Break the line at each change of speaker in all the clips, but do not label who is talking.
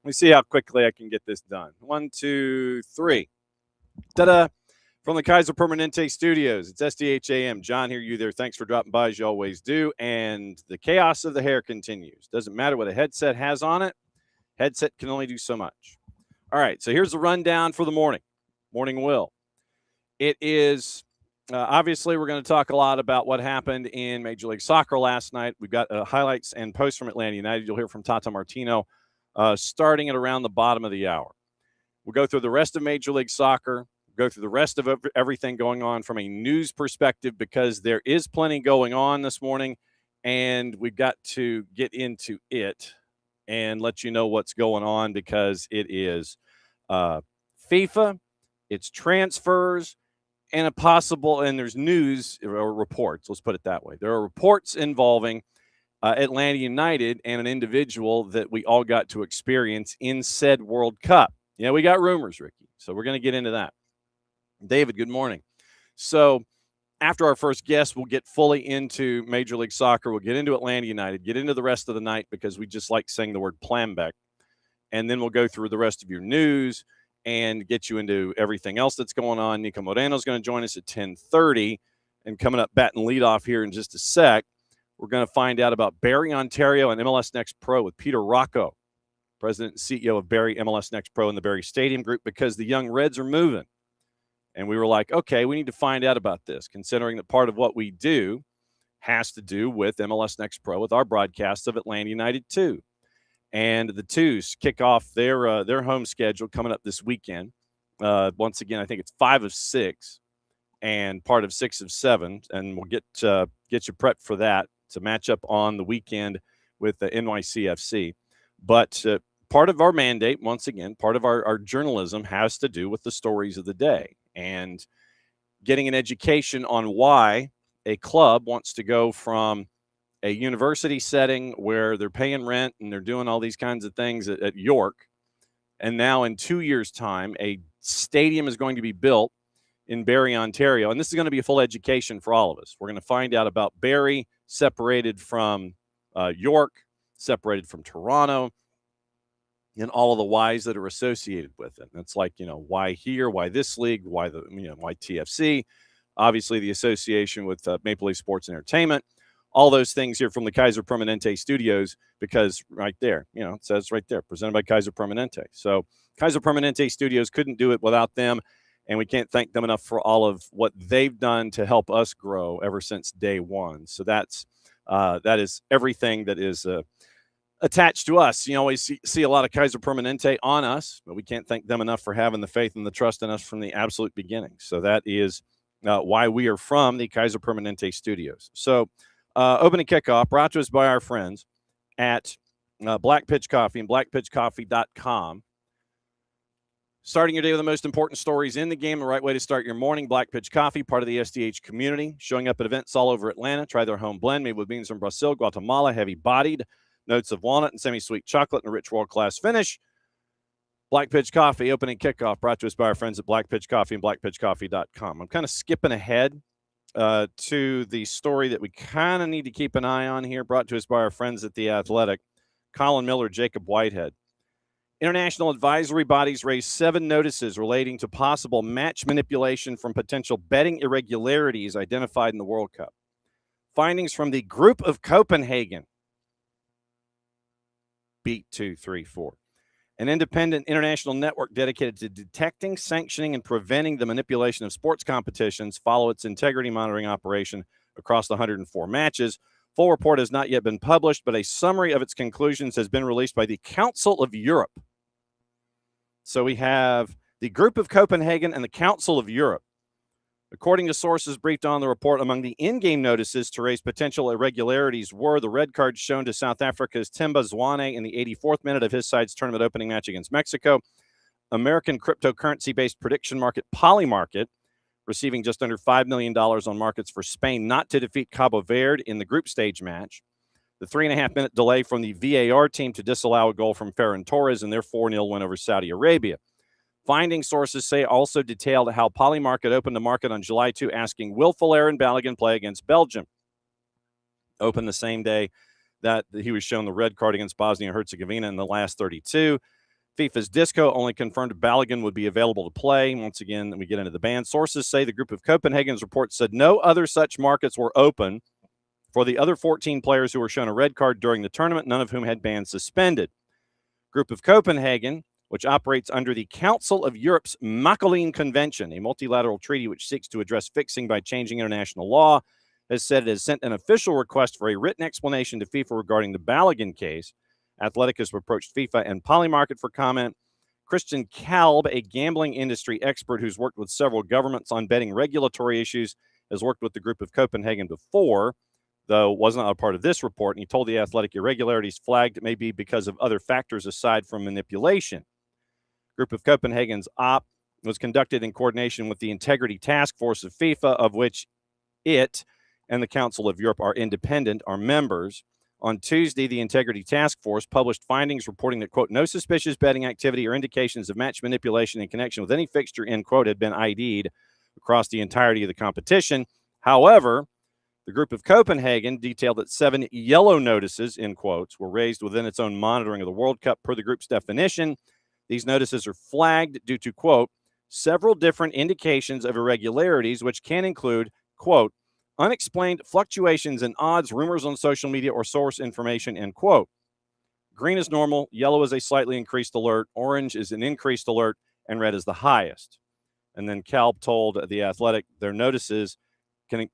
me see how quickly I can get this done. 1, 2, 3. Ta-da! From the Kaiser Permanente Studios, it's SDH AM. John here, you there. Thanks for dropping by as you always do. And the chaos of the hair continues. Doesn't matter what a headset has on it. Headset can only do so much. All right, so here's the rundown for the morning. Morning Will. It is, obviously, we're going to talk a lot about what happened in Major League Soccer last night. We've got highlights and posts from Atlanta United. You'll hear from Tata Martino starting at around the bottom of the hour. We'll go through the rest of Major League Soccer, go through the rest of everything going on from a news perspective, because there is plenty going on this morning, and we've got to get into it and let you know what's going on, because it is FIFA, it's transfers, and there's news or reports, let's put it that way. There are reports involving Atlanta United and an individual that we all got to experience in said World Cup. Yeah, we got rumors, Ricky, so we're going to get into that. David, good morning. So after our first guest, we'll get fully into Major League Soccer. We'll get into Atlanta United, get into the rest of the night, because we just like saying the word Planbeck. And then we'll go through the rest of your news and get you into everything else that's going on. Niko Moreno is going to join us at 10:30. And coming up, batting leadoff here in just a sec, we're going to find out about Barrie, Ontario, and MLS Next Pro with Peter Raco, President and CEO of Barrie MLS Next Pro and the Barrie Stadium Group, because the Young Reds are moving. And we were like, okay, we need to find out about this, considering that part of what we do has to do with MLS Next Pro, with our broadcast of Atlanta United 2. And the Twos kick off their home schedule coming up this weekend. Once again, I think it's 5 of 6 and part of 6 of 7. And we'll get you prepped for that to match up on the weekend with the NYCFC. But part of our mandate, once again, part of our journalism has to do with the stories of the day and getting an education on why a club wants to go from a university setting where they're paying rent and they're doing all these kinds of things at York. And now in 2 years' time, a stadium is going to be built in Barrie, Ontario. And this is going to be a full education for all of us. We're going to find out about Barrie separated from York, separated from Toronto, and all of the whys that are associated with it. And it's like, why here, why this league, why TFC, obviously the association with Maple Leaf Sports Entertainment, all those things here from the Kaiser Permanente Studios, because right there, it says right there, presented by Kaiser Permanente. So Kaiser Permanente Studios couldn't do it without them, and we can't thank them enough for all of what they've done to help us grow ever since day one. So that is everything that is attached to us. You always see a lot of Kaiser Permanente on us, but we can't thank them enough for having the faith and the trust in us from the absolute beginning. So that is why we are from the Kaiser Permanente Studios. So opening kickoff brought to us by our friends at Black Pitch Coffee and blackpitchcoffee.com. Starting your day with the most important stories in the game, the right way to start your morning. Black Pitch Coffee, part of the SDH community, showing up at events all over Atlanta. Try their home blend made with beans from Brazil, Guatemala, heavy-bodied, notes of walnut and semi-sweet chocolate, and a rich world-class finish. Black Pitch Coffee, opening kickoff, brought to us by our friends at Black Pitch Coffee and blackpitchcoffee.com. I'm kind of skipping ahead to the story that we kind of need to keep an eye on here, brought to us by our friends at The Athletic, Colin Miller, Jacob Whitehead. International advisory bodies raised 7 notices relating to possible match manipulation from potential betting irregularities identified in the World Cup. Findings from the Group of Copenhagen. Beat 2, 3, 4. An independent international network dedicated to detecting, sanctioning, and preventing the manipulation of sports competitions follow its integrity monitoring operation across the 104 matches. Full report has not yet been published, but a summary of its conclusions has been released by the Council of Europe. So we have the Group of Copenhagen and the Council of Europe. According to sources briefed on the report, among the in-game notices to raise potential irregularities were the red card shown to South Africa's Themba Zwane in the 84th minute of his side's tournament opening match against Mexico, American cryptocurrency-based prediction market Polymarket, receiving just under $5 million on markets for Spain not to defeat Cabo Verde in the group stage match, the 3.5-minute delay from the VAR team to disallow a goal from Ferran Torres in their 4-0 win over Saudi Arabia. Finding sources say also detailed how Polymarket opened the market on July 2, asking, will Aaron Balogun play against Belgium? Opened the same day that he was shown the red card against Bosnia-Herzegovina in the last 32. FIFA's Disco only confirmed Balogun would be available to play. Once again, we get into the ban. Sources say the group of Copenhagen's report said no other such markets were open for the other 14 players who were shown a red card during the tournament, none of whom had bans suspended. Group of Copenhagen, which operates under the Council of Europe's Macolin Convention, a multilateral treaty which seeks to address fixing by changing international law, has said it has sent an official request for a written explanation to FIFA regarding the Balogun case. Athletic has approached FIFA and Polymarket for comment. Christian Kalb, a gambling industry expert who's worked with several governments on betting regulatory issues, has worked with the group of Copenhagen before, though wasn't a part of this report, and he told the Athletic irregularities flagged may be because of other factors aside from manipulation. Group of Copenhagen's op was conducted in coordination with the Integrity Task Force of FIFA, of which it and the Council of Europe are independent, are members. On Tuesday, the Integrity Task Force published findings reporting that, quote, no suspicious betting activity or indications of match manipulation in connection with any fixture, end quote, had been ID'd across the entirety of the competition. However, the group of Copenhagen detailed that 7 yellow notices, in quotes, were raised within its own monitoring of the World Cup per the group's definition. These notices are flagged due to, quote, several different indications of irregularities, which can include, quote, unexplained fluctuations in odds, rumors on social media, or source information, end quote. Green is normal, yellow is a slightly increased alert, orange is an increased alert, and red is the highest. And then Kalb told The Athletic their notices can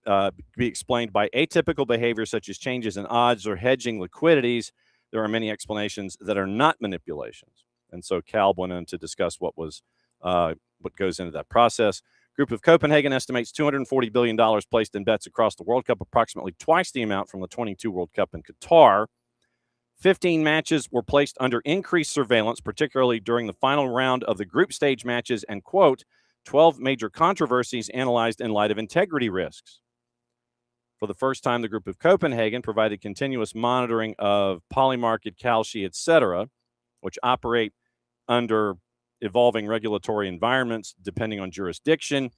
be explained by atypical behavior such as changes in odds or hedging liquidities. There are many explanations that are not manipulations. And so Kalb went on to discuss what goes into that process. Group of Copenhagen estimates $240 billion placed in bets across the World Cup, approximately twice the amount from the 22 World Cup in Qatar. 15 matches were placed under increased surveillance, particularly during the final round of the group stage matches, and, quote, 12 major controversies analyzed in light of integrity risks. For the first time, the Group of Copenhagen provided continuous monitoring of Polymarket, Kalshi, etc., which operate under evolving regulatory environments depending on jurisdiction.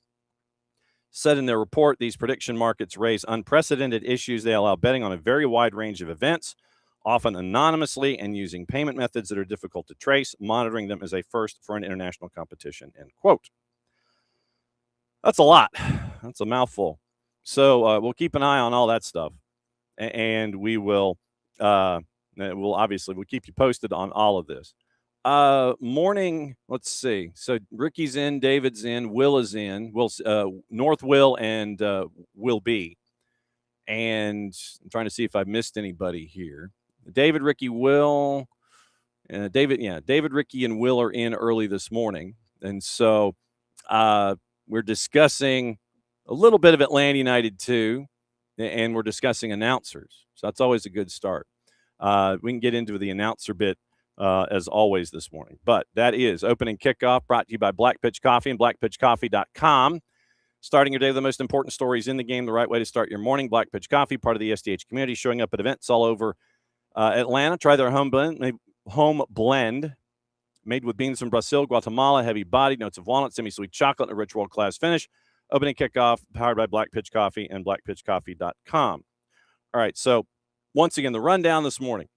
Said in their report, these prediction markets raise unprecedented issues. They allow betting on a very wide range of events, often anonymously and using payment methods that are difficult to trace. Monitoring them is a first for an international competition, end quote. That's a lot. That's a mouthful. So we'll keep an eye on all that stuff, and we'll keep you posted on all of this. Morning, let's see. So Ricky's in, David's in, Will is in. North Will and Will B. And I'm trying to see if I've missed anybody here. David, Ricky, Will. David, Ricky, and Will are in early this morning. And so we're discussing a little bit of Atlanta United too, and we're discussing announcers. So that's always a good start. We can get into the announcer bit as always this morning. But that is opening kickoff brought to you by Black Pitch Coffee and blackpitchcoffee.com. Starting your day with the most important stories in the game, the right way to start your morning. Black Pitch Coffee, part of the SDH community, showing up at events all over Atlanta. Try their home blend made with beans from Brazil, Guatemala, heavy body, notes of walnut, semi-sweet chocolate, and a rich world-class finish. Opening kickoff, powered by Black Pitch Coffee and blackpitchcoffee.com. All right, so once again, the rundown this morning.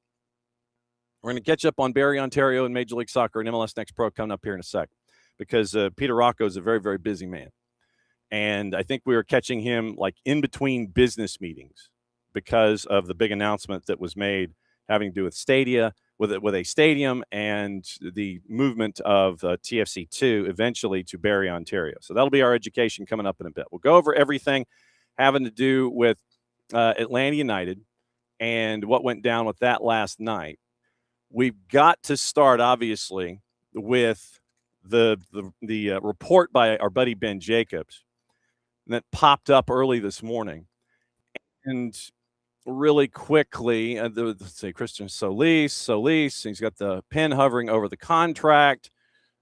We're going to catch up on Barrie, Ontario, and Major League Soccer and MLS Next Pro coming up here in a sec, because Peter Raco is a very, very busy man. And I think we were catching him like in between business meetings because of the big announcement that was made having to do with with a stadium and the movement of TFC2 eventually to Barrie, Ontario. So that'll be our education coming up in a bit. We'll go over everything having to do with Atlanta United and what went down with that last night. We've got to start, obviously, with the report by our buddy Ben Jacobs that popped up early this morning. And really quickly, let's say Christian Solis, he's got the pen hovering over the contract.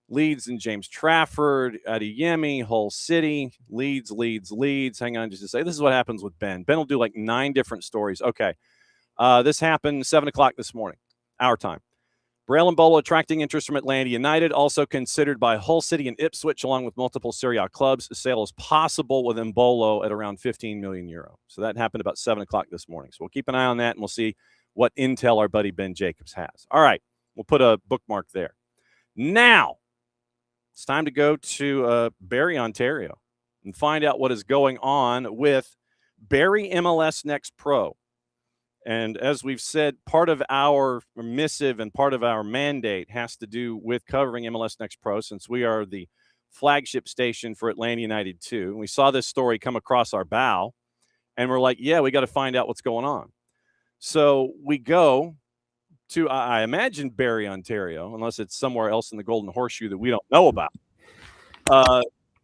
Leeds and James Trafford, Adeyemi, Hull City, Leeds. Hang on just to say, this is what happens with Ben. Ben will do like 9 different stories. Okay. This happened 7 o'clock this morning, our time. Braille Mbolo attracting interest from Atlanta United, also considered by Hull City and Ipswich, along with multiple Serie A clubs. A sale is possible with Mbolo at around 15 million euro. So that happened about 7 o'clock this morning. So we'll keep an eye on that, and we'll see what intel our buddy Ben Jacobs has. All right, we'll put a bookmark there. Now, it's time to go to Barrie, Ontario, and find out what is going on with Barrie MLS Next Pro. And as we've said, part of our missive and part of our mandate has to do with covering MLS Next Pro, since we are the flagship station for Atlanta United 2. And we saw this story come across our bow, and we're like, yeah, we got to find out what's going on. So we go to, I imagine, Barrie, Ontario, unless it's somewhere else in the Golden Horseshoe that we don't know about.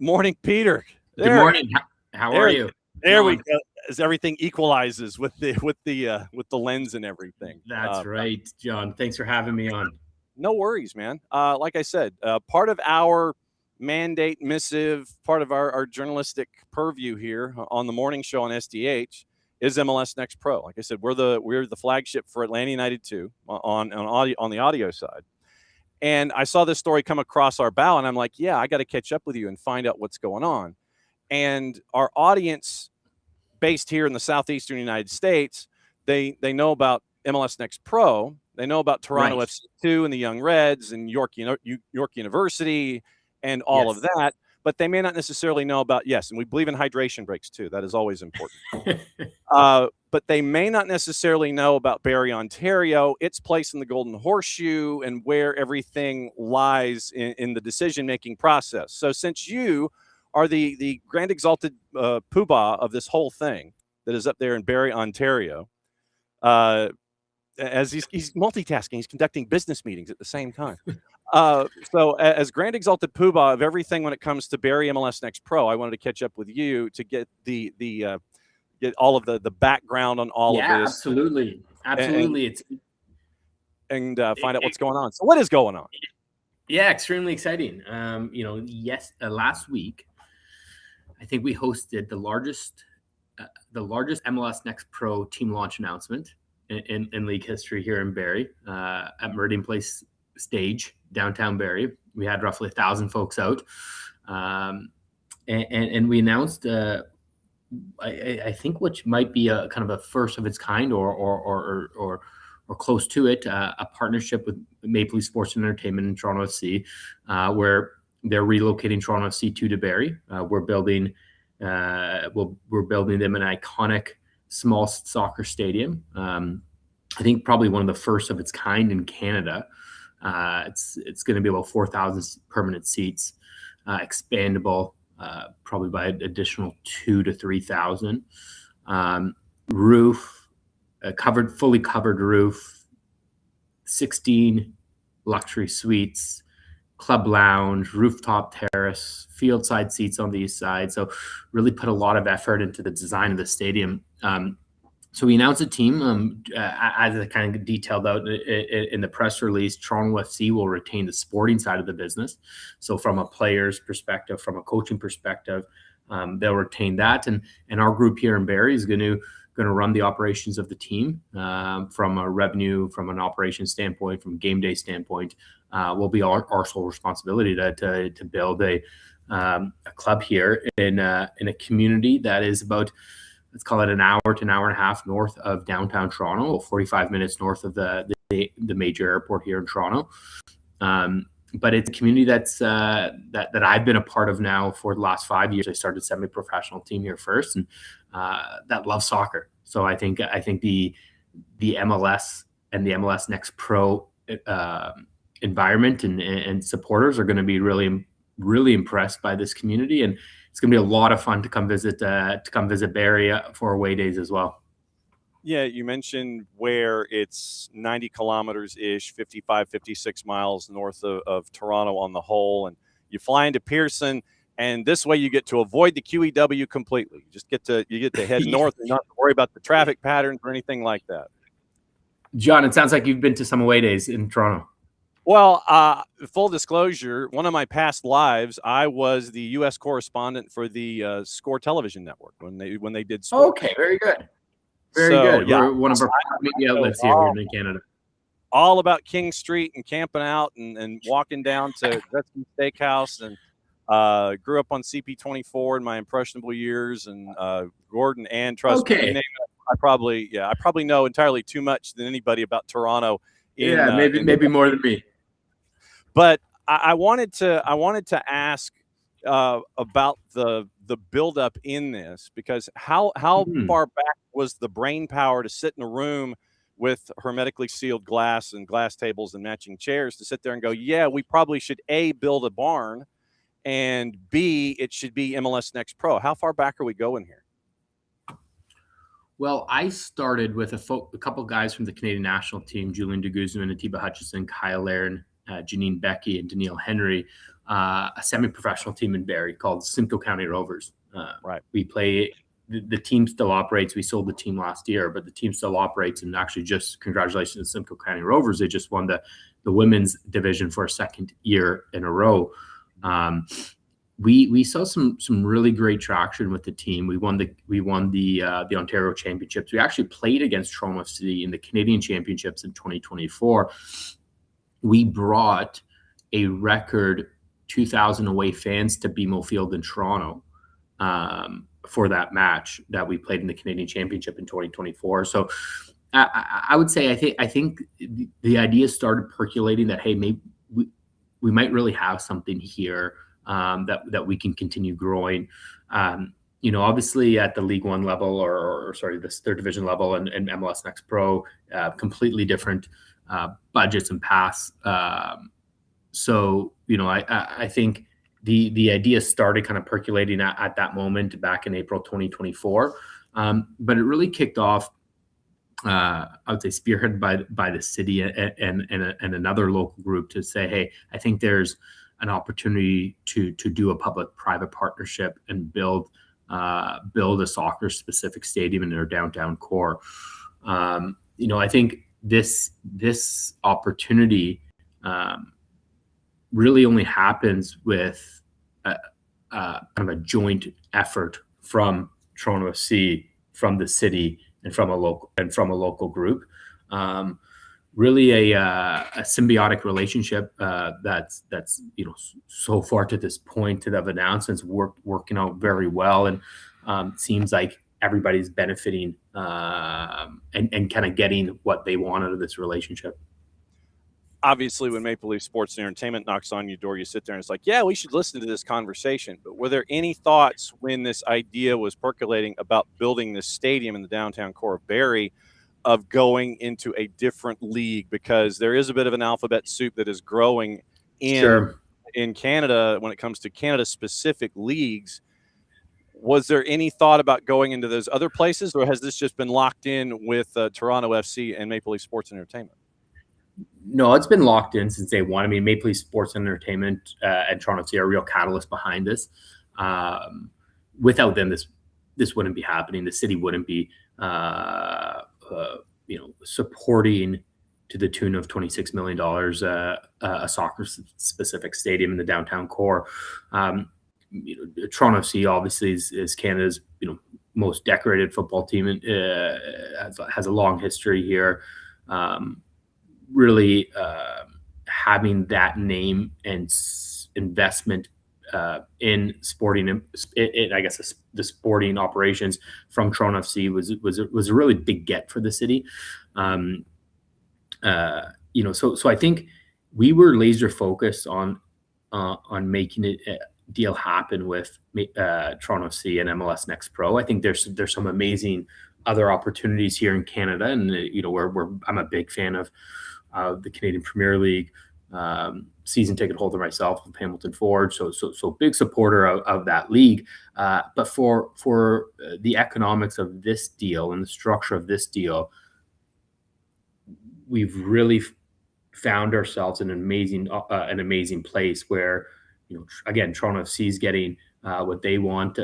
Morning, Peter.
Good morning. How are you?
There we go. As everything equalizes with the lens and everything.
That's right, John. Thanks for having me on.
No worries, man. Like I said, part of our mandate missive, part of our journalistic purview here on the morning show on SDH is MLS Next Pro. Like I said, we're the flagship for Atlanta United 2 on the audio side. And I saw this story come across our bow, and I'm like, yeah, I got to catch up with you and find out what's going on. And our audience, based here in the southeastern United States, they know about MLS Next Pro. They know about Toronto
Right.
FC2 and the Young Reds and York University and all of that. But they may not necessarily know about, yes, and we believe in hydration breaks too. That is always important. But they may not necessarily know about Barrie, Ontario, its place in the Golden Horseshoe, and where everything lies in the decision-making process. So since you are the grand exalted poobah of this whole thing that is up there in Barrie, Ontario, as he's multitasking, he's conducting business meetings at the same time. So as grand exalted poobah of everything when it comes to Barrie MLS Next Pro, I wanted to catch up with you to get get all of the background on all of this.
Absolutely.
And find out what's going on. So what is going on?
Yeah, extremely exciting. Last week, I think we hosted the largest MLS Next Pro team launch announcement in league history here in Barrie at Meridian Place Stage, downtown Barrie. We had roughly 1,000 folks out, and we announced, I think, which might be a kind of a first of its kind or close to it, a partnership with Maple Leaf Sports and Entertainment in Toronto FC, where they're relocating Toronto FC 2 to Barrie. We're building them an iconic small soccer stadium. I think probably one of the first of its kind in Canada. It's going to be about 4,000 permanent seats, expandable probably by an additional 2,000 to 3,000. Roof, fully covered roof, 16 luxury suites, club lounge, rooftop terrace, field side seats on the east side. So really put a lot of effort into the design of the stadium. So we announced a team, as I kind of detailed out in the press release. Toronto FC will retain the sporting side of the business. So from a player's perspective, from a coaching perspective, they'll retain that. And our group here in Barrie is going to run the operations of the team from a revenue, from an operations standpoint, from a game day standpoint. Will be our sole responsibility to build a club here in a community that is about, let's call it, an hour to an hour and a half north of downtown Toronto, 45 minutes north of the major airport here in Toronto. But it's a community that I've been a part of now for the last 5 years. I started a semi-professional team here first, and that loves soccer. So I think the MLS and the MLS Next Pro environment and supporters are going to be really, really impressed by this community, and it's going to be a lot of fun to come visit Barrie for away days as well.
Yeah, you mentioned where it's 90 kilometers-ish, 55, 56 miles north of Toronto on the whole, and you fly into Pearson, and this way you get to avoid the QEW completely. You get to head north and not have to worry about the traffic patterns or anything like that.
John, it sounds like you've been to some away days in Toronto.
Well, full disclosure, one of my past lives, I was the U.S. correspondent for the Score Television Network when they did sports.
Okay, very good. Very good. Yeah. We're one of our media outlets here in Canada.
All about King Street and camping out and walking down to Gretzky Steakhouse, and grew up on CP24 in my impressionable years, and Gordon, and trust me, I probably know entirely too much than anybody about Toronto.
Maybe more than me.
But I wanted to ask about the buildup in this, because how
Mhm.
far back was the brain power to sit in a room with hermetically sealed glass and glass tables and matching chairs to sit there and go, yeah, we probably should A, build a barn, and B, it should be MLS Next Pro. How far back are we going here?
Well, I started with a couple guys from the Canadian national team, Julian DeGuzman, Atiba Hutchison, Kyle Aaron, Janine Becky, and Daniil Henry, a semi-professional team in Barrie called Simcoe County Rovers.
Right.
We play the team still operates. We sold the team last year, but the team still operates. And actually, just congratulations to Simcoe County Rovers. They just won the women's division for a second year in a row. We saw some really great traction with the team. We won the Ontario Championships. We actually played against Toronto FC in the Canadian Championships in 2024. We brought a record 2,000 away fans to BMO Field in Toronto for that match that we played in the Canadian Championship in 2024. So I would say I think the idea started percolating that, hey, maybe we might really have something here that we can continue growing. Obviously at the League One level or this third division level and MLS Next Pro, completely different budgets and paths. So I think the idea started kind of percolating at that moment back in April 2024, but it really kicked off. I would say spearheaded by the city and another local group to say, hey, I think there's an opportunity to do a public-private partnership and build a soccer-specific stadium in their downtown core. I think this opportunity really only happens with kind of a joint effort from Toronto FC, from the city, and from a local group. Really a symbiotic relationship that's so far to this point of announcements working out very well, and seems like everybody's benefiting and kind of getting what they want out of this relationship.
Obviously, when Maple Leaf Sports and Entertainment knocks on your door, you sit there and it's like, yeah, we should listen to this conversation. But were there any thoughts when this idea was percolating about building this stadium in the downtown core of Barrie of going into a different league? Because there is a bit of an alphabet soup that is growing in Canada when it comes to Canada-specific leagues. Was there any thought about going into those other places, or has this just been locked in with Toronto FC and Maple Leaf Sports and Entertainment?
No, it's been locked in since day one. I mean, Maple Leaf Sports and Entertainment and Toronto FC are a real catalyst behind this. Without them, this wouldn't be happening. The city wouldn't be supporting to the tune of $26 million a soccer-specific stadium in the downtown core. Toronto FC obviously is Canada's most decorated football team and has a long history here. Really having that name and investment in sporting, I guess the sporting operations from Toronto FC was a really big get for the city. So I think we were laser focused on making a deal happen with Toronto FC and MLS Next Pro. I think there's some amazing other opportunities here in Canada, and I'm a big fan of the Canadian Premier League, season ticket holder myself with Hamilton Forge, so big supporter of that league. But for the economics of this deal and the structure of this deal, we've really found ourselves in an amazing place where, again, Toronto FC is getting what they want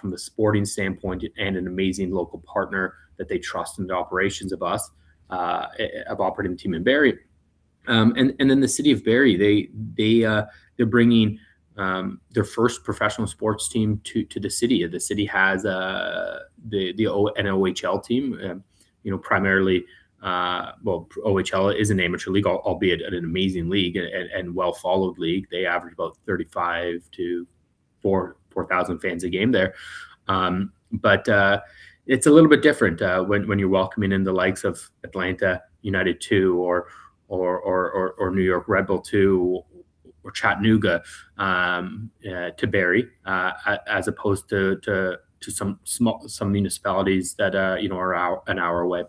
from the sporting standpoint, and an amazing local partner that they trust in the operations of us. Of operating team in Barrie, and then the city of Barrie, they're bringing their first professional sports team to the city. The city has an OHL team, primarily. OHL is an amateur league, albeit an amazing league and well followed league. They average about 35 to 4,000 fans a game there, but it's a little bit different when you're welcoming in the likes of Atlanta United 2 or New York Red Bull 2 Chattanooga to Barrie, as opposed to some municipalities that are an hour away.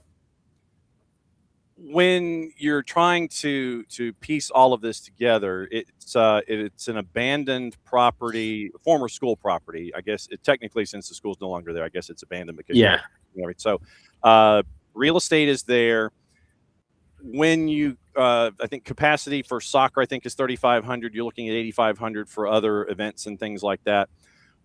When you're trying to piece all of this together, it's an abandoned property, former school property. I guess technically, since the school's no longer there, I guess it's abandoned because so real estate is there. When you I think capacity for soccer, I think, is 3,500. You're looking at 8,500 for other events and things like that.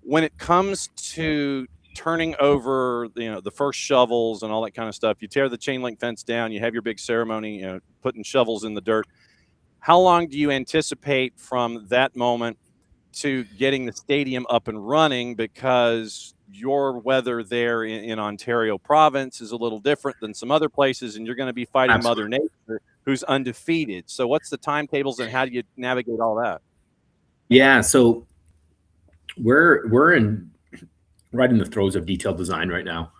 When it comes to turning over, the first shovels and all that kind of stuff, you tear the chain link fence down, you have your big ceremony, putting shovels in the dirt. How long do you anticipate from that moment to getting the stadium up and running? Because your weather there in Ontario province is a little different than some other places, and you're going to be fighting
Absolutely.
Mother Nature, who's undefeated. So what's the timetables and how do you navigate all that?
Yeah, so we're right in the throes of detailed design right now.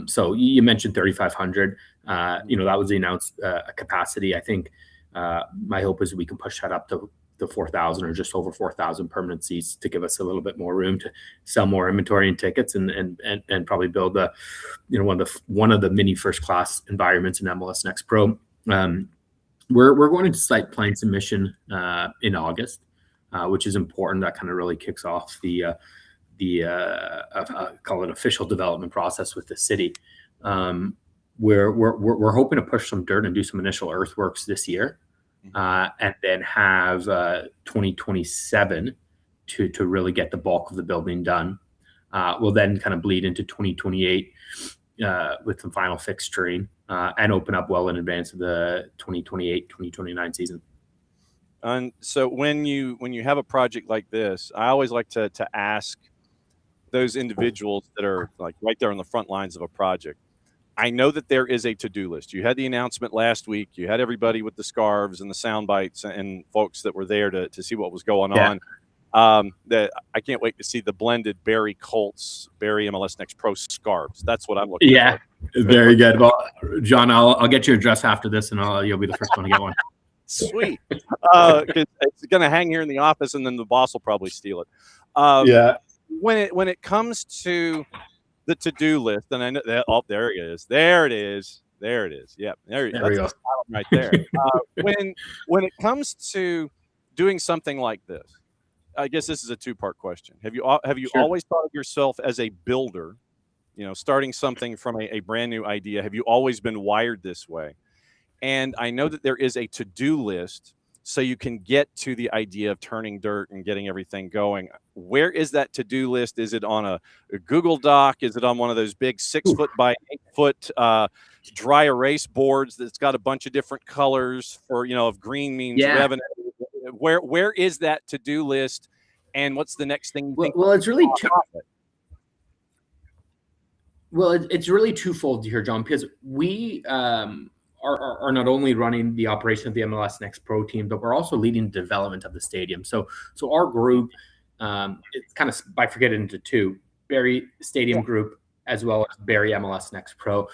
So you mentioned 3,500. That was the announced capacity. I think my hope is we can push that up to 4,000 or just over 4,000 permanent seats to give us a little bit more room to sell more inventory and tickets and probably build one of the mini first class environments in MLS Next Pro. We're going to site plan submission in August, which is important. That kind of really kicks off the call it official development process with the city. We're hoping to push some dirt and do some initial earthworks this year, and then have 2027 to really get the bulk of the building done. We'll then kind of bleed into 2028 with some final fixturing and open up well in advance of the 2028-2029 season.
And so when you have a project like this, I always like to ask those individuals that are like right there on the front lines of a project. I know that there is a to-do list. You had the announcement last week. You had everybody with the scarves and the sound bites and folks that were there to see what was going on. That I can't wait to see the blended Barrie Colts, Barrie MLS Next Pro scarves. That's what I'm looking for.
Yeah, very good. Well, John, I'll get you a dress after this, and you'll be the first one to get one.
Sweet. 'Cause it's going to hang here in the office, and then the boss will probably steal it. When it comes to the to-do list, and I know that there it is. Yep, there we go. Right there. When it comes to doing something like this, I guess this is a two-part question. Have you
Sure.
always thought of yourself as a builder? Starting something from a brand new idea. Have you always been wired this way? And I know that there is a to-do list, so you can get to the idea of turning dirt and getting everything going. Where is that to-do list? Is it on a Google Doc? Is it on one of those big 6-foot by 8-foot dry erase boards that's got a bunch of different colors for, if green means revenue? Where is that to-do list, and what's the next thing you think?
Well, it's really it's really twofold here, John, because we are not only running the operation of the MLS Next Pro team, but we're also leading the development of the stadium. So our group, it's kind of bifurcated into two: Barrie Stadium Group as well as Barrie MLS Next Pro.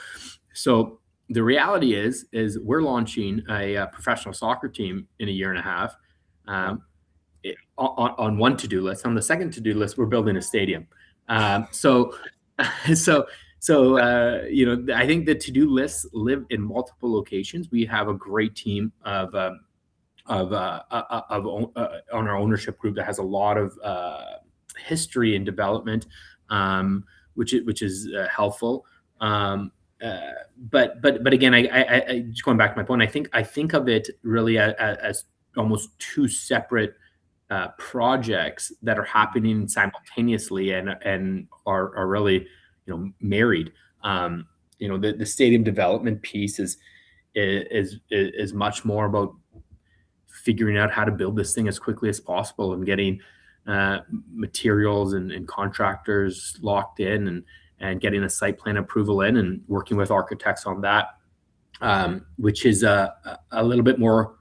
So the reality is we're launching a professional soccer team in a year and a half. On one to-do list. On the second to-do list, we're building a stadium. So I think the to-do lists live in multiple locations. We have a great team of on our ownership group that has a lot of history and development, which is helpful. But again, I just going back to my point, I think of it really as almost two separate projects that are happening simultaneously and are really married. The stadium development piece is much more about figuring out how to build this thing as quickly as possible and getting materials and contractors locked in and getting a site plan approval in and working with architects on that, which is a little bit more,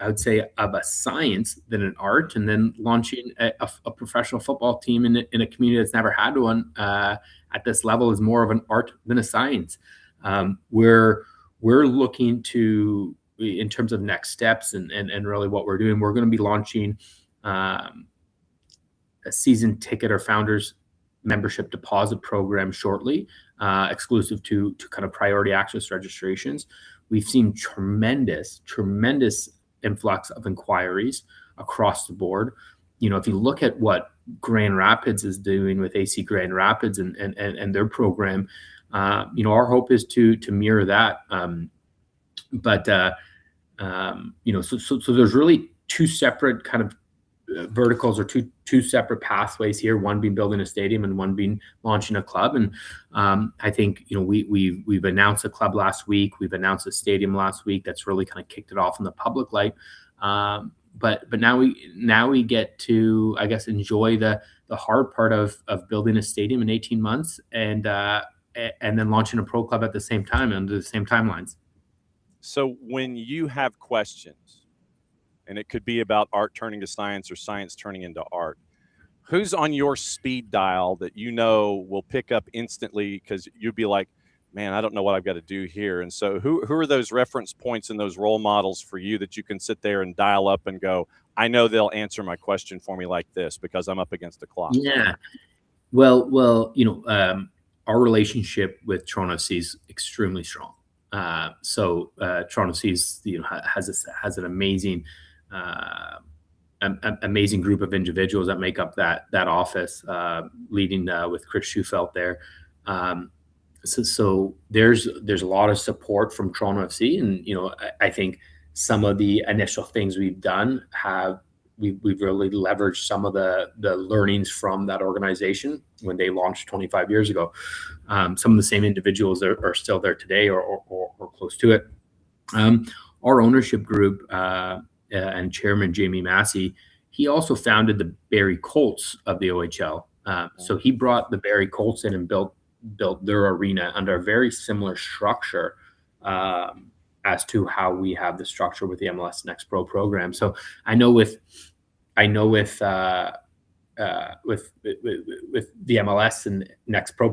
I would say, of a science than an art. And then launching a professional football team in a community that's never had one at this level is more of an art than a science. We're looking to in terms of next steps and really what we're doing, we're going to be launching a season ticket or founders membership deposit program shortly, exclusive to kind of priority access registrations. We've seen tremendous influx of inquiries across the board. If you look at what Grand Rapids is doing with AC Grand Rapids and their program, our hope is to mirror that. So there's really two separate kind of verticals or two separate pathways here, one being building a stadium and one being launching a club. And I think we've announced a club last week, we've announced a stadium last week. That's really kind of kicked it off in the public light. But now we get to, I guess, enjoy the hard part of building a stadium in 18 months and then launching a pro club at the same time under the same timelines.
So when you have questions, and it could be about art turning to science or science turning into art, who's on your speed dial that will pick up instantly, because you'd be like, man, I don't know what I've got to do here? And so who are those reference points and those role models for you that you can sit there and dial up and go, I know they'll answer my question for me like this because I'm up against the clock?
Yeah. Well, our relationship with Toronto FC is extremely strong. So Toronto FC has an amazing amazing group of individuals that make up that office, leading with Chris Schufelt there. So there's a lot of support from Toronto FC, and I think some of the initial things we've done we've really leveraged some of the learnings from that organization when they launched 25 years ago. Some of the same individuals are still there today or close to it. Our ownership group and chairman Jamie Massey, he also founded the Barrie Colts of the OHL. So he brought the Barrie Colts in and built their arena under a very similar structure as to how we have the structure with the MLS Next Pro program. So I know with the MLS and Next Pro,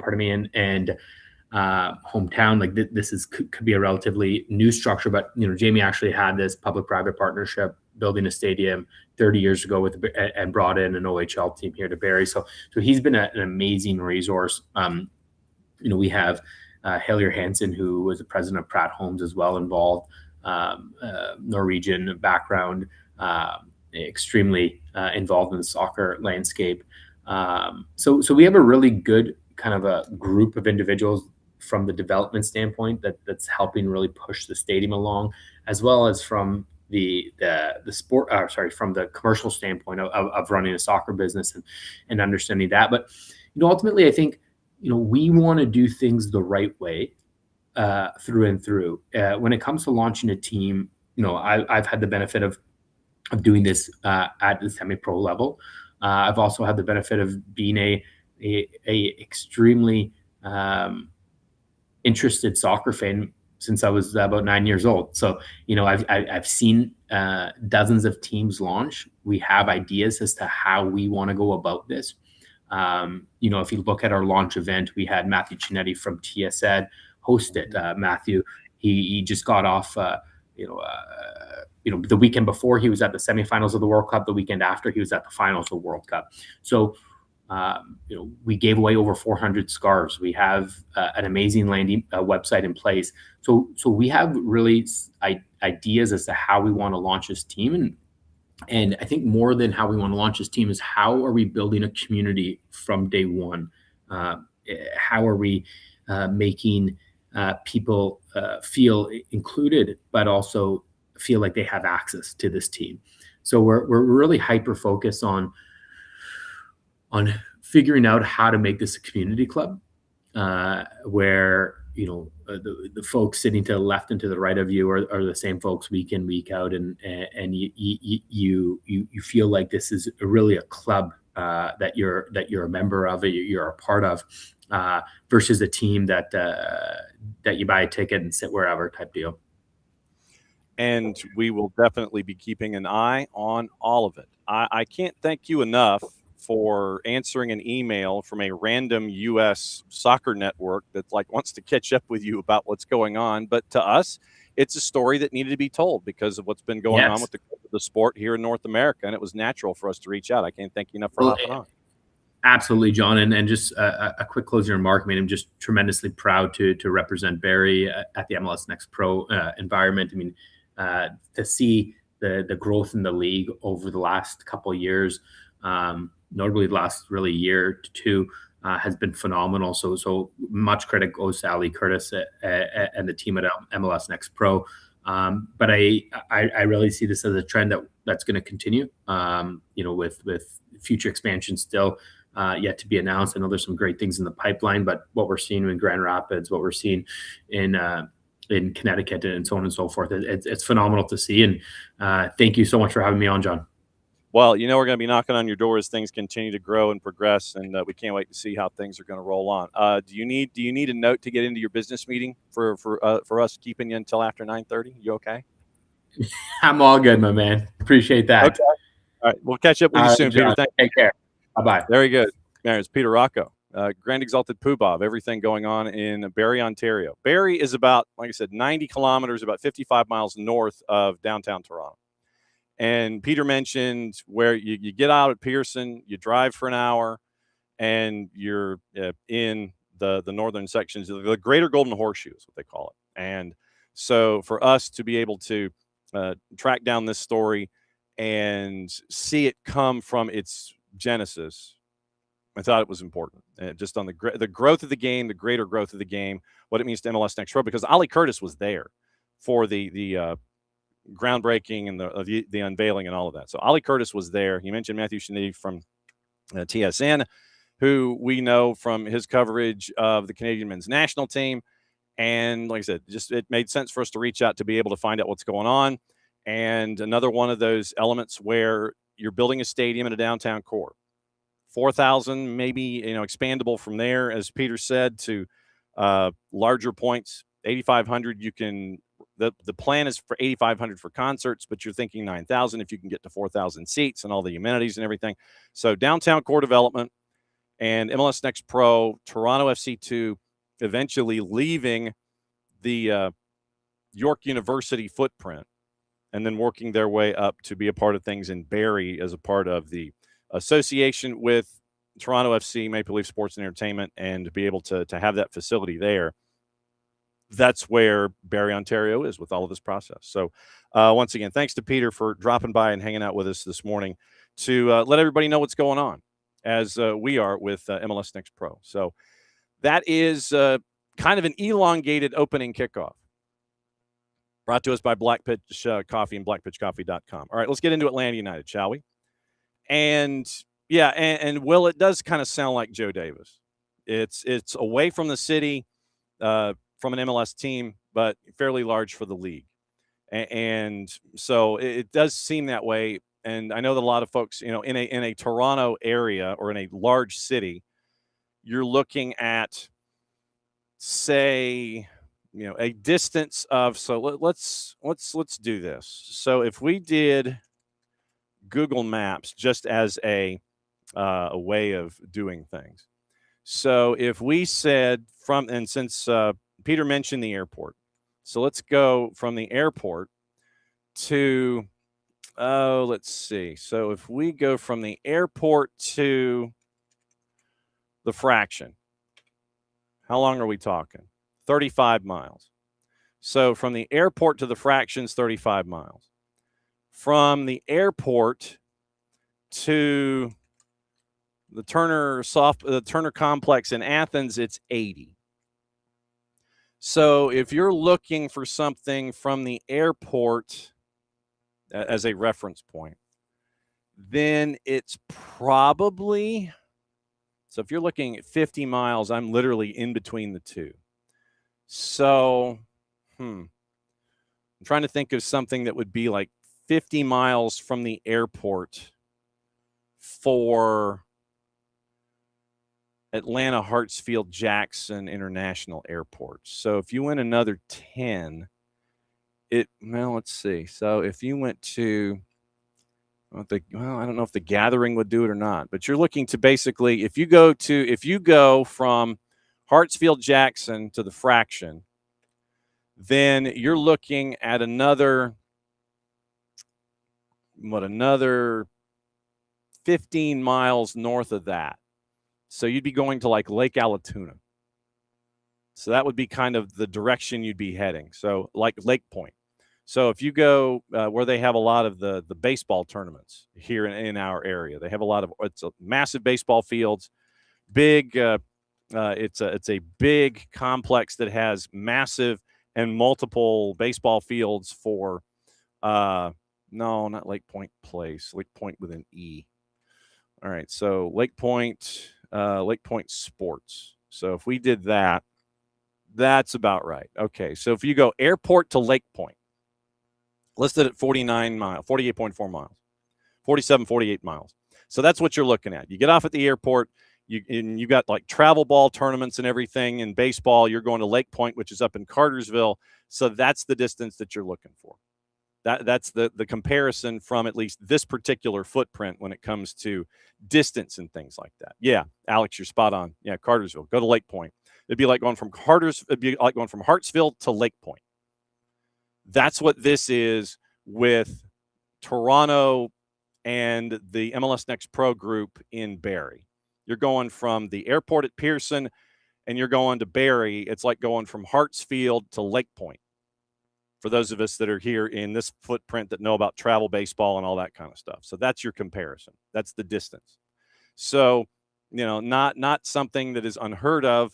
and hometown, like this could be a relatively new structure, but Jamie actually had this public-private partnership building a stadium 30 years ago and brought in an OHL team here to Barrie. So he's been an amazing resource. We have Hillier Hansen, who was the president of Pratt Homes as well, involved, Norwegian background, extremely involved in the soccer landscape. So we have a really good kind of a group of individuals from the development standpoint that's helping really push the stadium along, as well as from the sport, from the commercial standpoint of running a soccer business and understanding that. But ultimately, I think we want to do things the right way through and through. When it comes to launching a team, I've had the benefit of doing this at the semi-pro level. I've also had the benefit of being a extremely interested soccer fan since I was about 9 years old. So, I've seen dozens of teams launch. We have ideas as to how we want to go about this. If you look at our launch event, we had Matthew Cinetti from TSN host it. Matthew, he just got off, the weekend before he was at the semifinals of the World Cup. The weekend after he was at the finals of the World Cup. So, we gave away over 400 scarves. We have an amazing landing website in place. So we have really ideas as to how we want to launch this team. And I think more than how we want to launch this team is how are we building a community from day one? How are we making people feel included, but also feel like they have access to this team? So we're really hyper focused on figuring out how to make this a community club, where the folks sitting to the left and to the right of you are the same folks week in, week out, and you feel like this is really a club that you're a member of, you're a part of, versus a team that you buy a ticket and sit wherever type deal.
And we will definitely be keeping an eye on all of it. I can't thank you enough for answering an email from a random U.S. soccer network that wants to catch up with you about what's going on. But to us, it's a story that needed to be told because of what's been going on with the sport here in North America, and it was natural for us to reach out. I can't thank you enough for hopping on.
Absolutely, John. And just a quick closing remark. I mean, I'm just tremendously proud to represent Barrie at the MLS Next Pro environment. I mean, to see the growth in the league over the last couple of years, notably the last really year to two, has been phenomenal. So much credit goes to Ali Curtis and the team at MLS Next Pro. But I really see this as a trend that's going to continue. With future expansion still yet to be announced. I know there's some great things in the pipeline, but what we're seeing in Grand Rapids, what we're seeing in Connecticut, and so on and so forth, it's phenomenal to see. And thank you so much for having me on, John.
Well, we're going to be knocking on your door as things continue to grow and progress, and we can't wait to see how things are going to roll on. Do you need a note to get into your business meeting for us keeping you until after 9:30? You okay?
I'm all good, my man. Appreciate that.
Okay. All right, we'll catch up with you soon,
John,
Peter.
Take care. Bye-bye.
Very good. It's Peter Raco, Grand Exalted Poobah of everything going on in Barrie, Ontario. Barrie is about, like I said, 90 kilometers, about 55 miles north of downtown Toronto. And Peter mentioned where you get out at Pearson, you drive for an hour, and you're in the northern sections of the Greater Golden Horseshoe is what they call it. And so for us to be able to track down this story and see it come from its genesis, I thought it was important. Just on the growth of the game, the greater growth of the game, what it means to MLS Next Pro, because Ali Curtis was there for the groundbreaking and the unveiling and all of that. So Ali Curtis was there. You mentioned Matthew Cheney from TSN, who we know from his coverage of the Canadian men's national team. And like I said, just it made sense for us to reach out to be able to find out what's going on. And another one of those elements where you're building a stadium in a downtown core. 4,000, maybe, expandable from there, as Peter said, to larger points. 8,500, you can. The plan is for 8,500 for concerts, but you're thinking 9,000 if you can get to 4,000 seats and all the amenities and everything. So downtown core development and MLS Next Pro, Toronto FC2, eventually leaving the York University footprint and then working their way up to be a part of things in Barrie as a part of the association with Toronto FC, Maple Leaf Sports and Entertainment, and to be able to have that facility there. That's where Barrie, Ontario is with all of this process. So once again, thanks to Peter for dropping by and hanging out with us this morning to let everybody know what's going on as we are with MLS Next Pro. So that is kind of an elongated opening kickoff brought to us by Black Pitch Coffee and blackpitchcoffee.com. All right, let's get into Atlanta United, shall we? And yeah, and Will, it does kind of sound like Joe Davis. It's away from the city, from an MLS team, but fairly large for the league. And so it does seem that way. And I know that a lot of folks, in a Toronto area or in a large city, you're looking at, say, a distance of, so let's do this. So if we did Google Maps just as a way of doing things. So if we said and since Peter mentioned the airport, so let's go from the airport to, let's see. So if we go from the airport to the Fraction, how long are we talking? 35 miles. So from the airport to the Fraction's 35 miles. From the airport to the Turner Complex in Athens, it's 80. So if you're looking for something from the airport as a reference point, then it's probably, so if you're looking at 50 miles, I'm literally in between the two. So, I'm trying to think of something that would be like 50 miles from the airport for Atlanta Hartsfield Jackson International Airport. So if you went another 10, let's see. So if you went to, I don't know if the Gathering would do it or not, but you're looking to basically, if you go from Hartsfield Jackson to the Fraction, then you're looking at another 15 miles north of that. So you'd be going to like Lake ATLUTD. So that would be kind of the direction you'd be heading. So like Lake Point. So if you go where they have a lot of the baseball tournaments here in our area, they have a lot of, it's a massive baseball fields, big, it's a big complex that has massive and multiple baseball fields for, no, not Lake Point Place, Lake Point with an E. All right, so Lake Point Sports. So if we did that, that's about right. Okay, so if you go airport to Lake Point, listed at 49 miles, 48.4 miles, 47, 48 miles. So that's what you're looking at. You get off at the airport, you got like travel ball tournaments and everything. In baseball, you're going to Lake Point, which is up in Cartersville. So that's the distance that you're looking for. That's the comparison from at least this particular footprint when it comes to distance and things like that. Yeah, Alex, you're spot on. Yeah, Cartersville. Go to Lake Point. It'd be like going from Hartsville to Lake Point. That's what this is with Toronto and the MLS Next Pro group in Barrie. You're going from the airport at Pearson and you're going to Barrie. It's like going from Hartsfield to Lake Point. For those of us that are here in this footprint that know about travel baseball and all that kind of stuff. So that's your comparison. That's the distance. So, not something that is unheard of,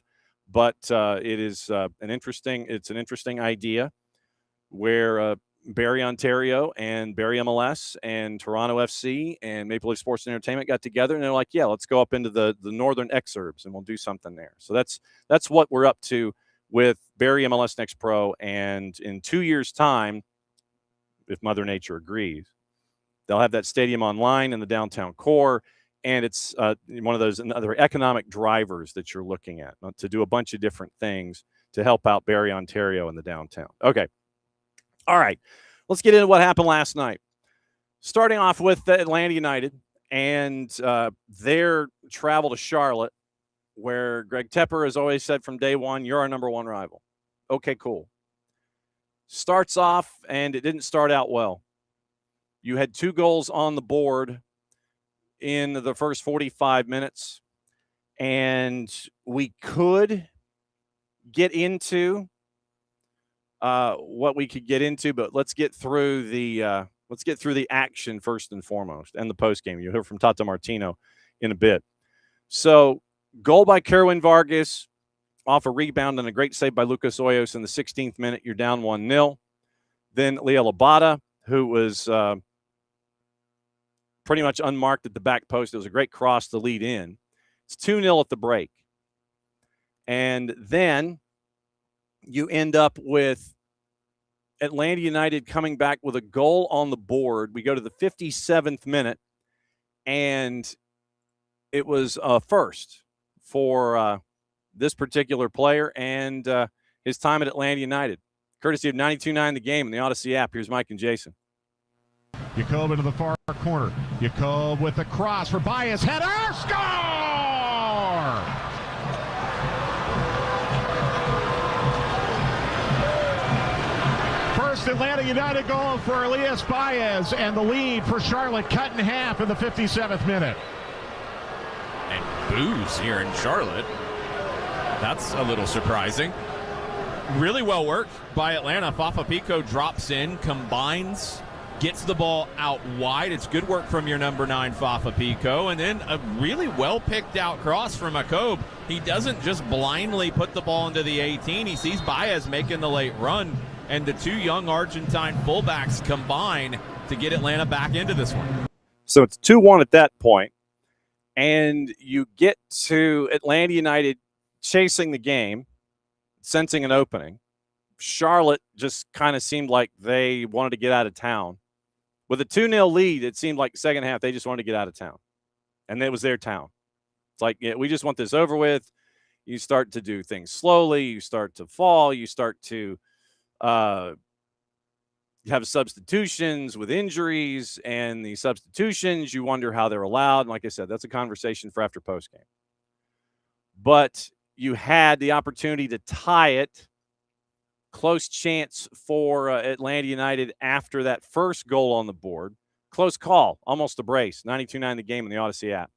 but it is an interesting idea where Barrie, Ontario and Barrie MLS and Toronto FC and Maple Leaf Sports and Entertainment got together and they're like, yeah, let's go up into the northern exurbs and we'll do something there. So that's what we're up to with Barrie MLS Next Pro, and in 2 years' time, if Mother Nature agrees, they'll have that stadium online in the downtown core, and it's one of those other economic drivers that you're looking at to do a bunch of different things to help out Barrie, Ontario, and the downtown. Okay. All right. Let's get into what happened last night. Starting off with the Atlanta United and their travel to Charlotte, where Greg Tepper has always said from day one, you're our number one rival. Okay, cool. Starts off, and it didn't start out well. You had 2 goals on the board in the first 45 minutes, and we could get into what we could get into, but let's get through the action first and foremost, and the post game. You'll hear from Tata Martino in a bit. So, goal by Kerwin Vargas off a rebound and a great save by Lucas Hoyos in the 16th minute. You're down 1-0. Then Leo Labata, who was pretty much unmarked at the back post. It was a great cross to lead in. It's 2-0 at the break. And then you end up with Atlanta United coming back with a goal on the board. We go to the 57th minute, and it was a first for this particular player and his time at Atlanta United. Courtesy of 92.9 The Game and the Odyssey app. Here's Mike and Jason.
Jacob into the far corner. Jacob with the cross for Baez. Header! Score! First Atlanta United goal for Elias Baez, and the lead for Charlotte cut in half in the 57th minute.
And boos here in Charlotte. That's a little surprising. Really well worked by Atlanta. Fafa Pico drops in, combines, gets the ball out wide. It's good work from your number 9, Fafa Pico. And then a really well picked out cross from Jacob. He doesn't just blindly put the ball into the 18. He sees Baez making the late run, and the 2 young Argentine fullbacks combine to get Atlanta back into this one.
So it's 2-1 at that point, and you get to Atlanta United chasing the game, sensing an opening. Charlotte just kind of seemed like they wanted to get out of town. With a 2-0 lead, it seemed like the second half they just wanted to get out of town. And it was their town. It's like, yeah, we just want this over with. You start to do things slowly. You start to fall. You start to have substitutions with injuries. And the substitutions, you wonder how they're allowed. And like I said, that's a conversation for after postgame. But you had the opportunity to tie it close chance for Atlanta United after that first goal on the board. Close call, almost a brace. 92.9 the game in the Odyssey app.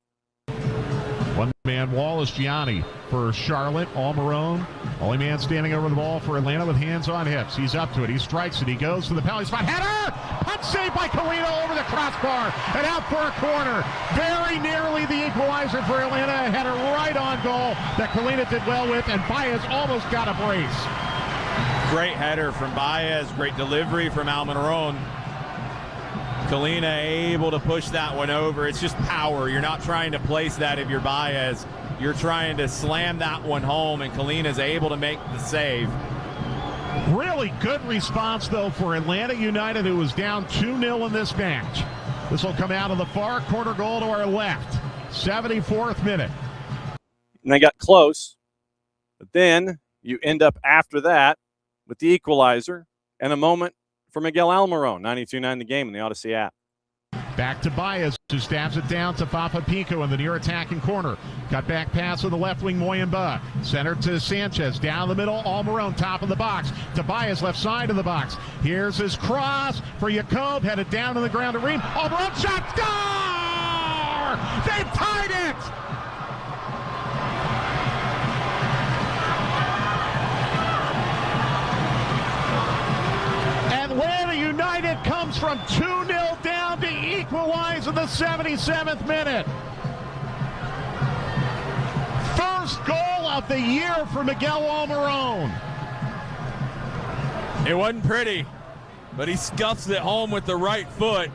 One-man wall is Gianni for Charlotte. Almiron, only man standing over the ball for Atlanta with hands on hips. He's up to it. He strikes it. He goes to the penalty spot. Header! Punt saved by Colino over the crossbar and out for a corner. Very nearly the equalizer for Atlanta. A header right on goal that Colino did well with, and Baez almost got a brace.
Great header from Baez. Great delivery from Almiron. Kalina able to push that one over. It's just power. You're not trying to place that if you're Baez. You're trying to slam that one home, and Kalina's able to make the save.
Really good response, though, for Atlanta United, who was down 2-0 in this match. This will come out of the far corner goal to our left. 74th minute.
And they got close, but then you end up after that with the equalizer and a moment for Miguel Almiron. 92.9 the game in the Odyssey app.
Back to Baez, who stabs it down to Fafa Pico in the near attacking corner. Cut back pass with the left wing, Moyamba. Center to Sanchez, down the middle, Almiron, top of the box. To Baez, left side of the box. Here's his cross for Jacob, headed down to the ground to Ream. Almiron shot, score! They've tied it! Atlanta United comes from 2-0 down to equalize in the 77th minute. First goal of the year for Miguel Almiron.
It wasn't pretty, but he scuffs it home with the right foot.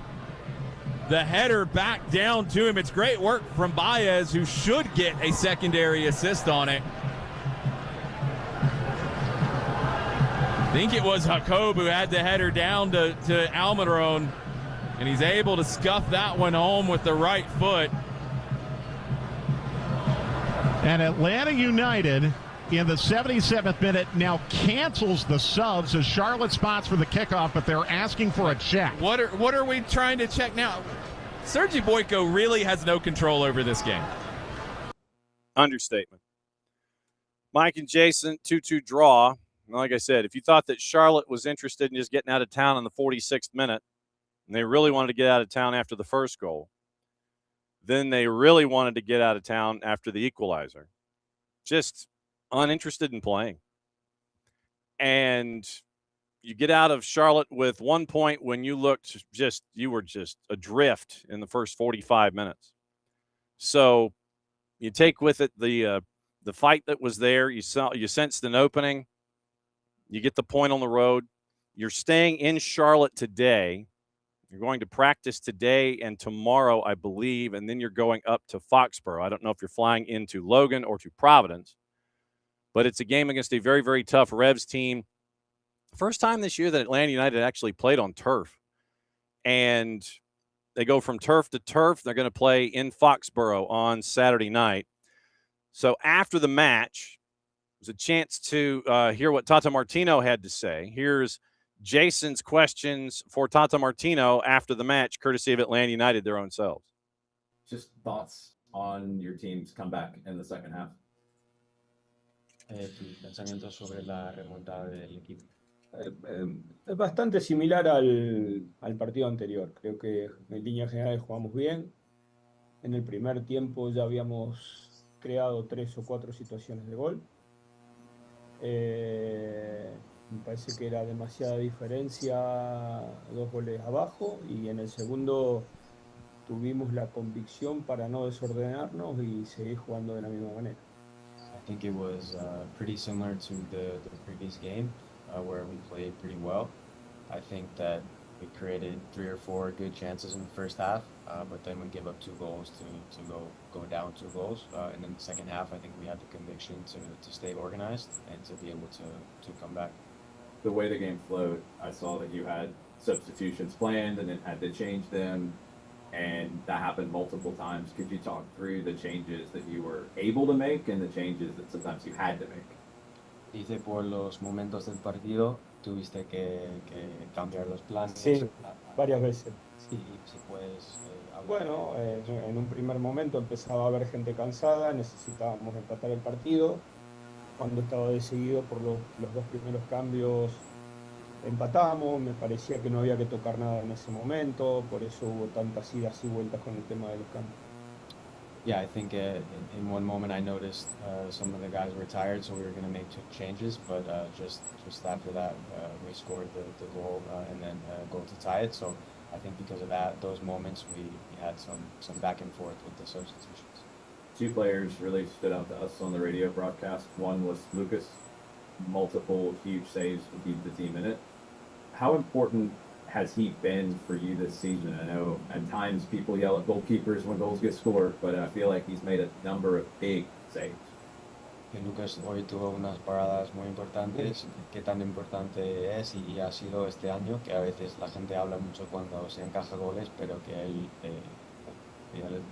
The header back down to him. It's great work from Baez, who should get a secondary assist on it. I think it was Jacob who had the header down to Almiron, and he's able to scuff that one home with the right foot.
And Atlanta United in the 77th minute now cancels the subs as Charlotte spots for the kickoff, but they're asking for a check.
What are we trying to check now? Sergi Boyko really has no control over this game.
Understatement. Mike and Jason, 2-2 draw. Like I said, if you thought that Charlotte was interested in just getting out of town in the 46th minute, and they really wanted to get out of town after the first goal, then they really wanted to get out of town after the equalizer. Just uninterested in playing. And you get out of Charlotte with 1 point when you were just adrift in the first 45 minutes. So you take with it the fight that was there. You sensed an opening. You get the point on the road. You're staying in Charlotte today. You're going to practice today and tomorrow, I believe, and then you're going up to Foxborough. I don't know if you're flying into Logan or to Providence, but it's a game against a very, very tough Revs team. First time this year that Atlanta United actually played on turf. And they go from turf to turf. They're going to play in Foxborough on Saturday night. So after the match, there's a chance to hear what Tata Martino had to say. Here's Jason's questions for Tata Martino after the match, courtesy of Atlanta United, their own selves.
Just thoughts on your team's comeback in the second half.
Tus pensamientos sobre la remontada del equipo. Es bastante similar al partido anterior. Creo que en líneas generales jugamos bien. En el primer tiempo ya habíamos creado 3 o 4 situaciones de gol. Me parece que era demasiada diferencia, 2 goles abajo, y en el segundo tuvimos la convicción para no desordenarnos y seguir jugando de la misma manera.
I think it was pretty similar to the previous game where we played pretty well. I think that we created 3 or 4 good chances in the first half, but then we gave up 2 goals to go down 2 goals. And in the second half, I think we had the conviction to stay organized and to be able to come back.
The way the game flowed, I saw that you had substitutions planned and then had to change them, and that happened multiple times. Could you talk through the changes that you were able to make and the changes that sometimes you had to make?
Dice por los momentos del partido, tuviste que cambiar los planes.
Sí, varias veces.
Sí, si puedes hablar.
Bueno, en un primer momento empezaba a haber gente cansada, necesitábamos empatar el partido. cuando estaba decidido por los dos primeros cambios empatamos, me parecía que no había que tocar nada en ese momento, por eso hubo tantas idas y vueltas con el tema de los cambios.
Yeah, I think in one moment I noticed some of the guys were tired, so we were going to make two changes. But just after that, we scored the goal and then a goal to tie it. So I think because of that, those moments we had some back and forth with the substitutions.
Two players really stood out to us on the radio broadcast. One was Lucas, multiple huge saves to keep the team in it. How important has he been for you this season? I know at times people yell at goalkeepers when goals get scored, but I feel like he's made a number of big saves.
Lucas hoy tuvo unas paradas muy importantes. Qué tan importante es y ha sido este año, que a veces la gente habla mucho cuando se encaja goles, pero que él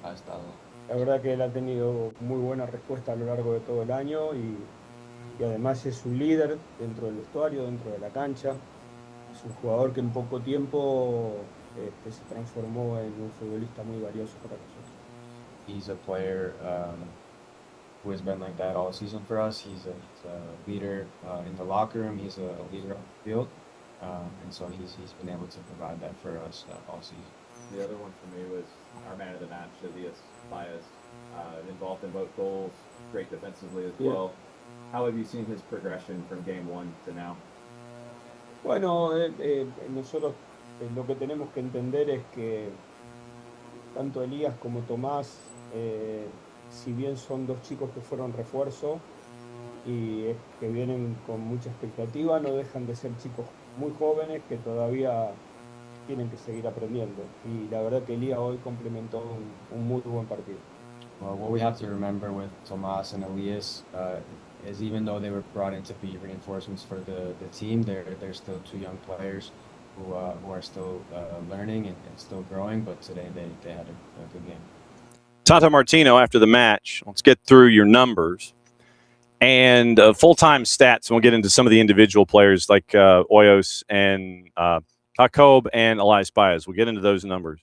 ha estado.
La verdad que él ha tenido muy buena respuesta a lo largo de todo el año y además es un líder dentro del vestuario, dentro de la cancha. Es un jugador que en poco tiempo se transformó en un futbolista muy valioso para nosotros.
He's a player who has been like that all season for us. He's a leader in the locker room. He's a leader on the field, and so he's been able to provide that for us all season.
The other one for me was our man of the match, Elias Baez, involved in both goals, great defensively as well. How have you seen his progression from game one to now?
Bueno, nosotros lo que tenemos que entender es que tanto Elías como Tomás, si bien son dos chicos que fueron refuerzo y que vienen con mucha expectativa, no dejan de ser chicos muy jóvenes que todavía tienen que seguir aprendiendo. Y la verdad que Elías hoy complementó un muy buen partido.
Well, what we have to remember with Tomás and Elias is even though they were brought in to be reinforcements for the team, they're still two young players who are still learning and still growing, but today they had a good game.
Tata Martino after the match. Let's get through your numbers and full-time stats. And we'll get into some of the individual players like Hoyos and Jacob and Elias Baez. We'll get into those numbers.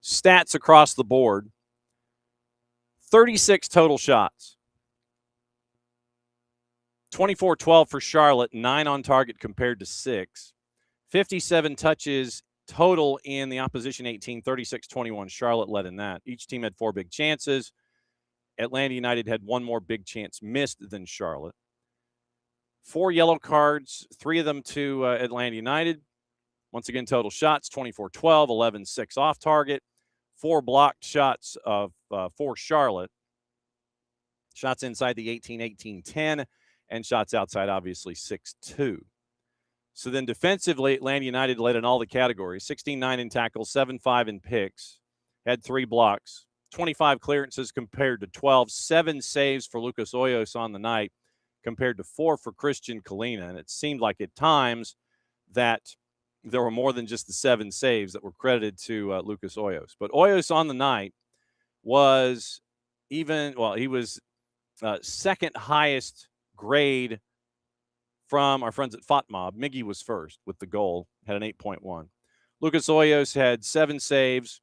Stats across the board. 36 total shots. 24-12 for Charlotte, 9 on target compared to 6. 57 touches total in the opposition 18, 36-21. Charlotte led in that. Each team had 4 big chances. Atlanta United had 1 more big chance missed than Charlotte. 4 yellow cards, 3 of them to Atlanta United. Once again, total shots, 24-12, 11-6 off target. 4 blocked shots for Charlotte. Shots inside the 18, 18-10. And shots outside, obviously, 6-2. So then defensively, Atlanta United led in all the categories. 16-9 in tackles, 7-5 in picks. Had 3 blocks. 25 clearances compared to 12. 7 saves for Lucas Hoyos on the night compared to 4 for Christian Kalina. And it seemed like at times that there were more than just the 7 saves that were credited to Lucas Hoyos. But Hoyos on the night was he was second highest grade from our friends at FOTMob. Miggy was first with the goal, had an 8.1. Lucas Hoyos had 7 saves,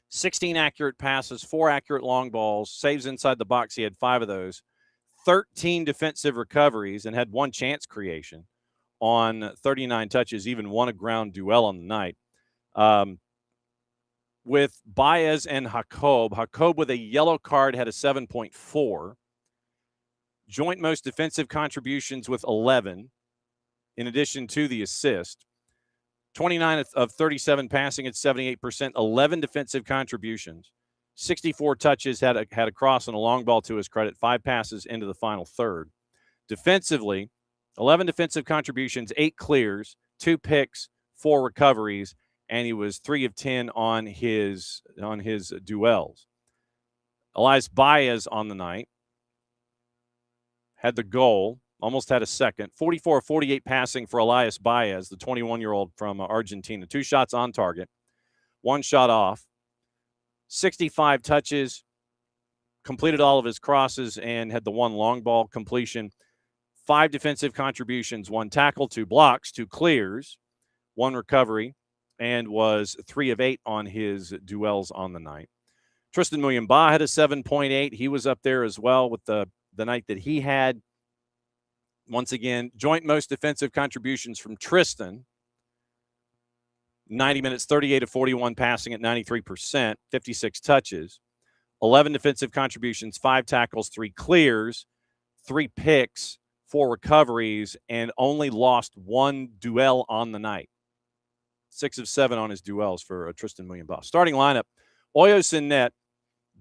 16 accurate passes, 4 accurate long balls, saves inside the box. He had 5 of those, 13 defensive recoveries, and had 1 chance creation on 39 touches, even won a ground duel on the night. With Baez and Jacob with a yellow card had a 7.4. Joint most defensive contributions with 11, in addition to the assist. 29 of 37 passing at 78%, 11 defensive contributions, 64 touches, had a cross and a long ball to his credit, 5 passes into the final third. Defensively, 11 defensive contributions, 8 clears, 2 picks, 4 recoveries, and he was 3 of 10 on his duels. Elias Baez on the night had the goal, almost had a second. 44-48 passing for Elias Baez, the 21-year-old from Argentina. 2 shots on target, 1 shot off. 65 touches, completed all of his crosses, and had the 1 long ball completion. 5 defensive contributions, 1 tackle, 2 blocks, 2 clears, 1 recovery, and was 3 of 8 on his duels on the night. Tristan Muyamba had a 7.8. He was up there as well with the the night that he had. Once again, joint most defensive contributions from Tristan. 90 minutes, 38 of 41 passing at 93%, 56 touches. 11 defensive contributions, 5 tackles, 3 clears, 3 picks, 4 recoveries, and only lost 1 duel on the night. 6 of 7 on his duels for Tristan Muyumba. Starting lineup, Hoyos in net,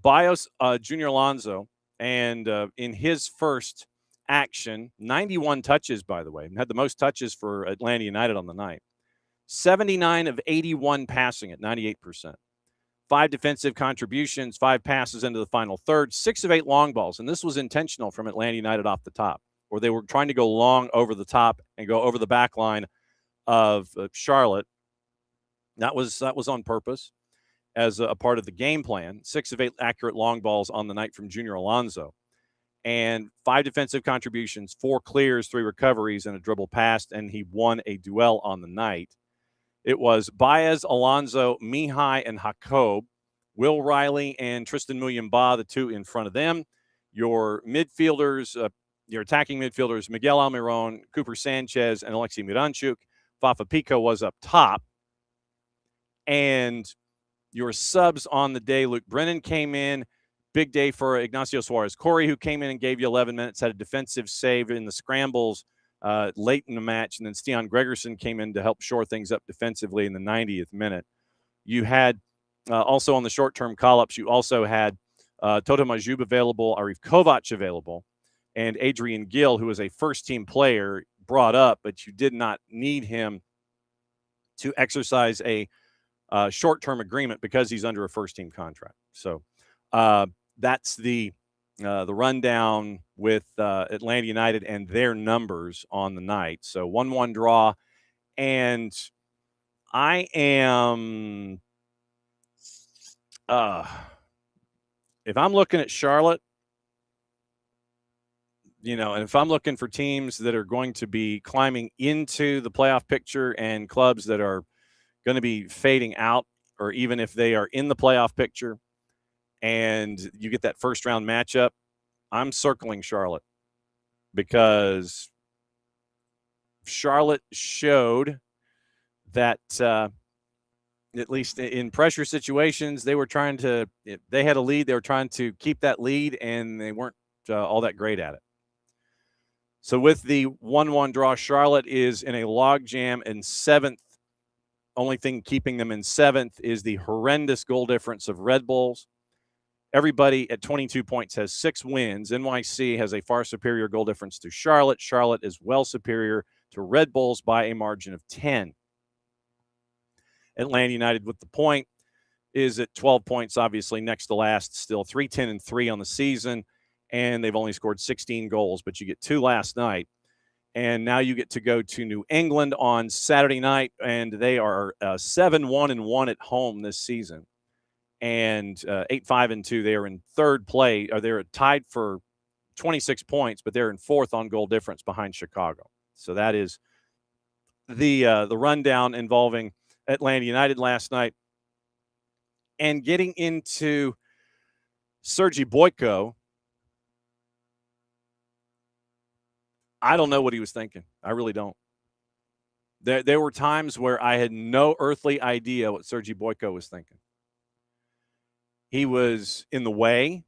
Bios, Junior Alonso, and in his first action, 91 touches, by the way, and had the most touches for Atlanta United on the night. 79 of 81 passing at 98%. 5 defensive contributions, 5 passes into the final third, 6 of 8 long balls. And this was intentional from Atlanta United off the top, where they were trying to go long over the top and go over the back line of Charlotte. That was on purpose as a part of the game plan. 6 of 8 accurate long balls on the night from Junior Alonso. And 5 defensive contributions, 4 clears, 3 recoveries, and a dribble pass, and he won a duel on the night. It was Baez, Alonso, Mihai, and Jacob, Will Riley, and Tristan Muyumba, the 2 in front of them. Your midfielders, your attacking midfielders, Miguel Almiron, Cooper Sanchez, and Alexei Miranchuk. Fafa Pico was up top. And your subs on the day, Luke Brennan came in. Big day for Ignacio Suarez-Corey, who came in and gave you 11 minutes, had a defensive save in the scrambles late in the match, and then Stian Gregerson came in to help shore things up defensively in the 90th minute. You had also on the short-term call-ups, you also had Toto Majub available, Arif Kovac available, and Adrian Gill, who was a first-team player, brought up, but you did not need him to exercise a short-term agreement because he's under a first-team contract. So that's the rundown with Atlanta United and their numbers on the night. So 1-1 draw. And I am if I'm looking at Charlotte, and if I'm looking for teams that are going to be climbing into the playoff picture and clubs that are going to be fading out, or even if they are in the playoff picture and you get that first round matchup, I'm circling Charlotte, because Charlotte showed that at least in pressure situations, they had a lead. They were trying to keep that lead, and they weren't all that great at it. So with the 1-1 draw, Charlotte is in a logjam in 7th. Only thing keeping them in 7th is the horrendous goal difference of Red Bulls. Everybody at 22 points has 6 wins. NYC has a far superior goal difference to Charlotte. Charlotte is well superior to Red Bulls by a margin of 10. Atlanta United with the point is at 12 points, obviously next to last, still 3-10-3 on the season, and they've only scored 16 goals, but you get 2 last night. And now you get to go to New England on Saturday night, and they are 7-1-1 at home this season. And 8-5-2, they are in third place, or they're tied for 26 points, but they're in 4th on goal difference behind Chicago. So that is the rundown involving Atlanta United last night. And getting into Sergi Boyko, I don't know what he was thinking. I really don't. There were times where I had no earthly idea what Sergi Boyko was thinking. He was in the way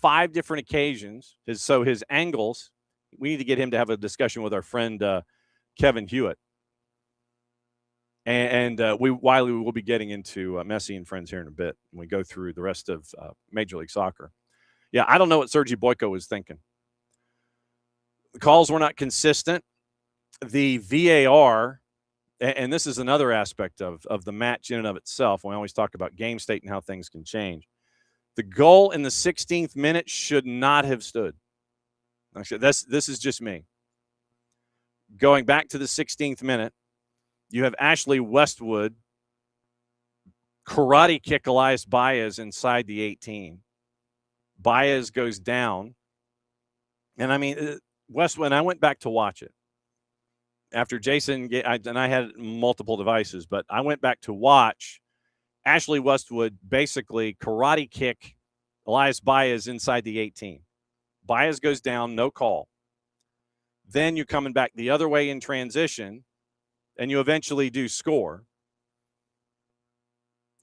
5 different occasions. His angles, we need to get him to have a discussion with our friend Kevin Hewitt. And Wiley will be getting into Messi and friends here in a bit when we go through the rest of Major League Soccer. Yeah, I don't know what Sergi Boyko was thinking. The calls were not consistent. The VAR, and this is another aspect of the match in and of itself. We always talk about game state and how things can change. The goal in the 16th minute should not have stood. Actually, this is just me. Going back to the 16th minute, you have Ashley Westwood karate kick Elias Baez inside the 18. Baez goes down. And I mean, Westwood, I went back to watch it. After Jason, and I had multiple devices, but I went back to watch Ashley Westwood basically karate kick Elias Baez inside the 18. Baez goes down, no call. Then you're coming back the other way in transition, and you eventually do score.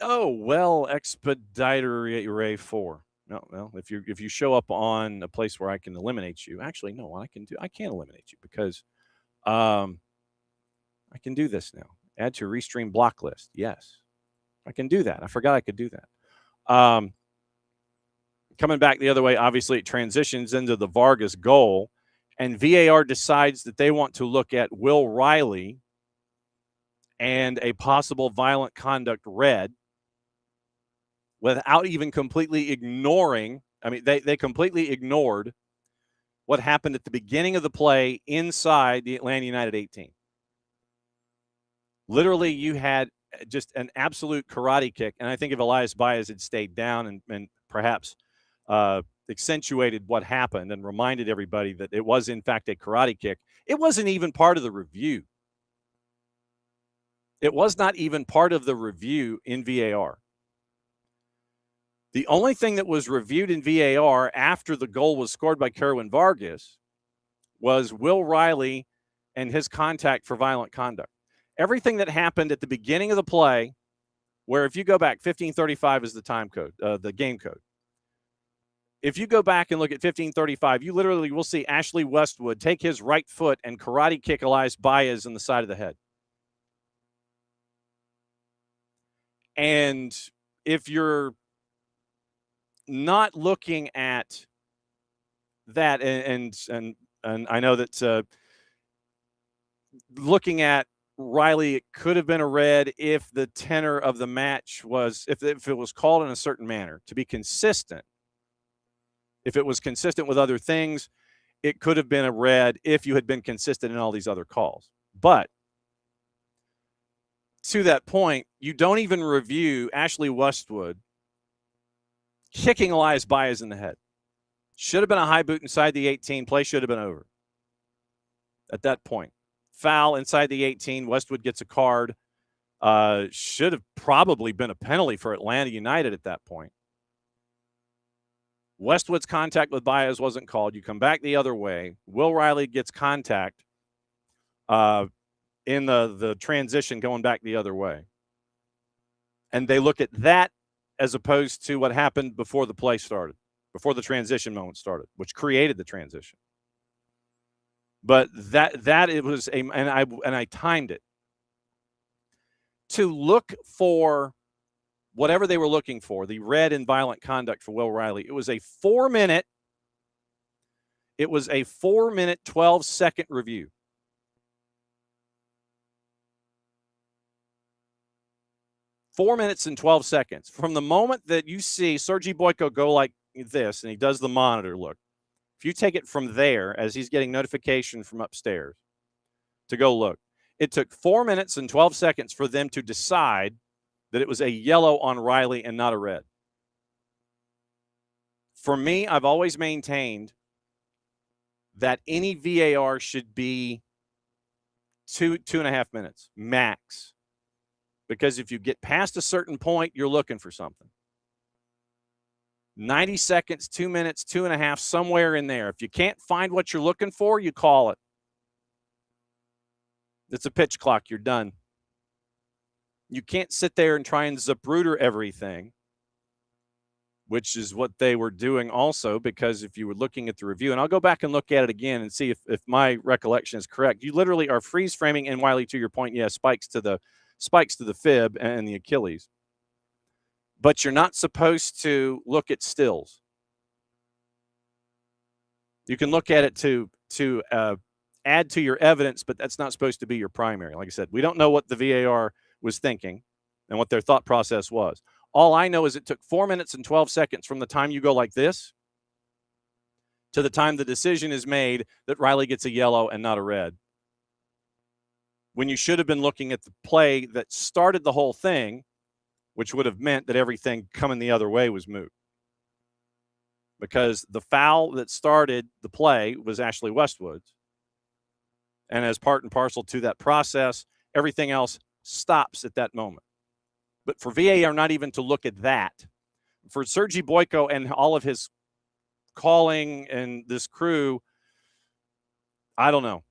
Oh, well, expediter Ray 4. No, well, if you show up on a place where I can eliminate you, actually, no, I can't eliminate you because I can do this now. Add to restream block list. Yes, I can do that. I forgot I could do that. Coming back the other way, obviously it transitions into the Vargas goal, and VAR decides that they want to look at Will Riley and a possible violent conduct red without even completely ignoring. I mean, they completely ignored what happened at the beginning of the play inside the Atlanta United 18. Literally, you had just an absolute karate kick, and I think if Elias Baez had stayed down and perhaps accentuated what happened and reminded everybody that it was, in fact, a karate kick, it wasn't even part of the review. It was not even part of the review in VAR. The only thing that was reviewed in VAR after the goal was scored by Kerwin Vargas was Will Riley and his contact for violent conduct. Everything that happened at the beginning of the play, where if you go back, 1535 is the time code, the game code. If you go back and look at 1535, you literally will see Ashley Westwood take his right foot and karate kick Elias Baez in the side of the head. And if you're not looking at that, and I know that looking at Riley, it could have been a red if the tenor of the match was, if it was called in a certain manner to be consistent. If it was consistent with other things, it could have been a red if you had been consistent in all these other calls. But to that point, you don't even review Ashley Westwood kicking Elias Baez in the head. Should have been a high boot inside the 18. Play should have been over at that point. Foul inside the 18. Westwood gets a card. Should have probably been a penalty for Atlanta United at that point. Westwood's contact with Baez wasn't called. You come back the other way. Will Riley gets contact in the transition going back the other way. And they look at that as opposed to what happened before the play started, before the transition moment started, which created the transition. But that it was and I timed it to look for whatever they were looking for, the red and violent conduct for Will Riley. It was a 4-minute 12-second review. Four minutes and 12 seconds. From the moment that you see Sergi Boyko go like this, and he does the monitor look, if you take it from there as he's getting notification from upstairs to go look, it took 4 minutes and 12 seconds for them to decide that it was a yellow on Riley and not a red. For me, I've always maintained that any VAR should be 2.5 minutes max. Because if you get past a certain point, you're looking for something. 90 seconds, 2 minutes, 2.5, somewhere in there. If you can't find what you're looking for, you call it. It's a pitch clock. You're done. You can't sit there and try and Zapruder everything, which is what they were doing also, because if you were looking at the review, and I'll go back and look at it again and see if my recollection is correct, you literally are freeze framing, and Wiley, to your point, spikes to the fib and the Achilles. But you're not supposed to look at stills. You can look at it to add to your evidence, but that's not supposed to be your primary. Like I said, we don't know what the VAR was thinking and what their thought process was. All I know is it took 4 minutes and 12 seconds from the time you go like this to the time the decision is made that Riley gets a yellow and not a red, when you should have been looking at the play that started the whole thing, which would have meant that everything coming the other way was moot. Because the foul that started the play was Ashley Westwood's. And as part and parcel to that process, everything else stops at that moment. But for VAR not even to look at that, for Sergi Boyko and all of his calling and this crew, I don't know.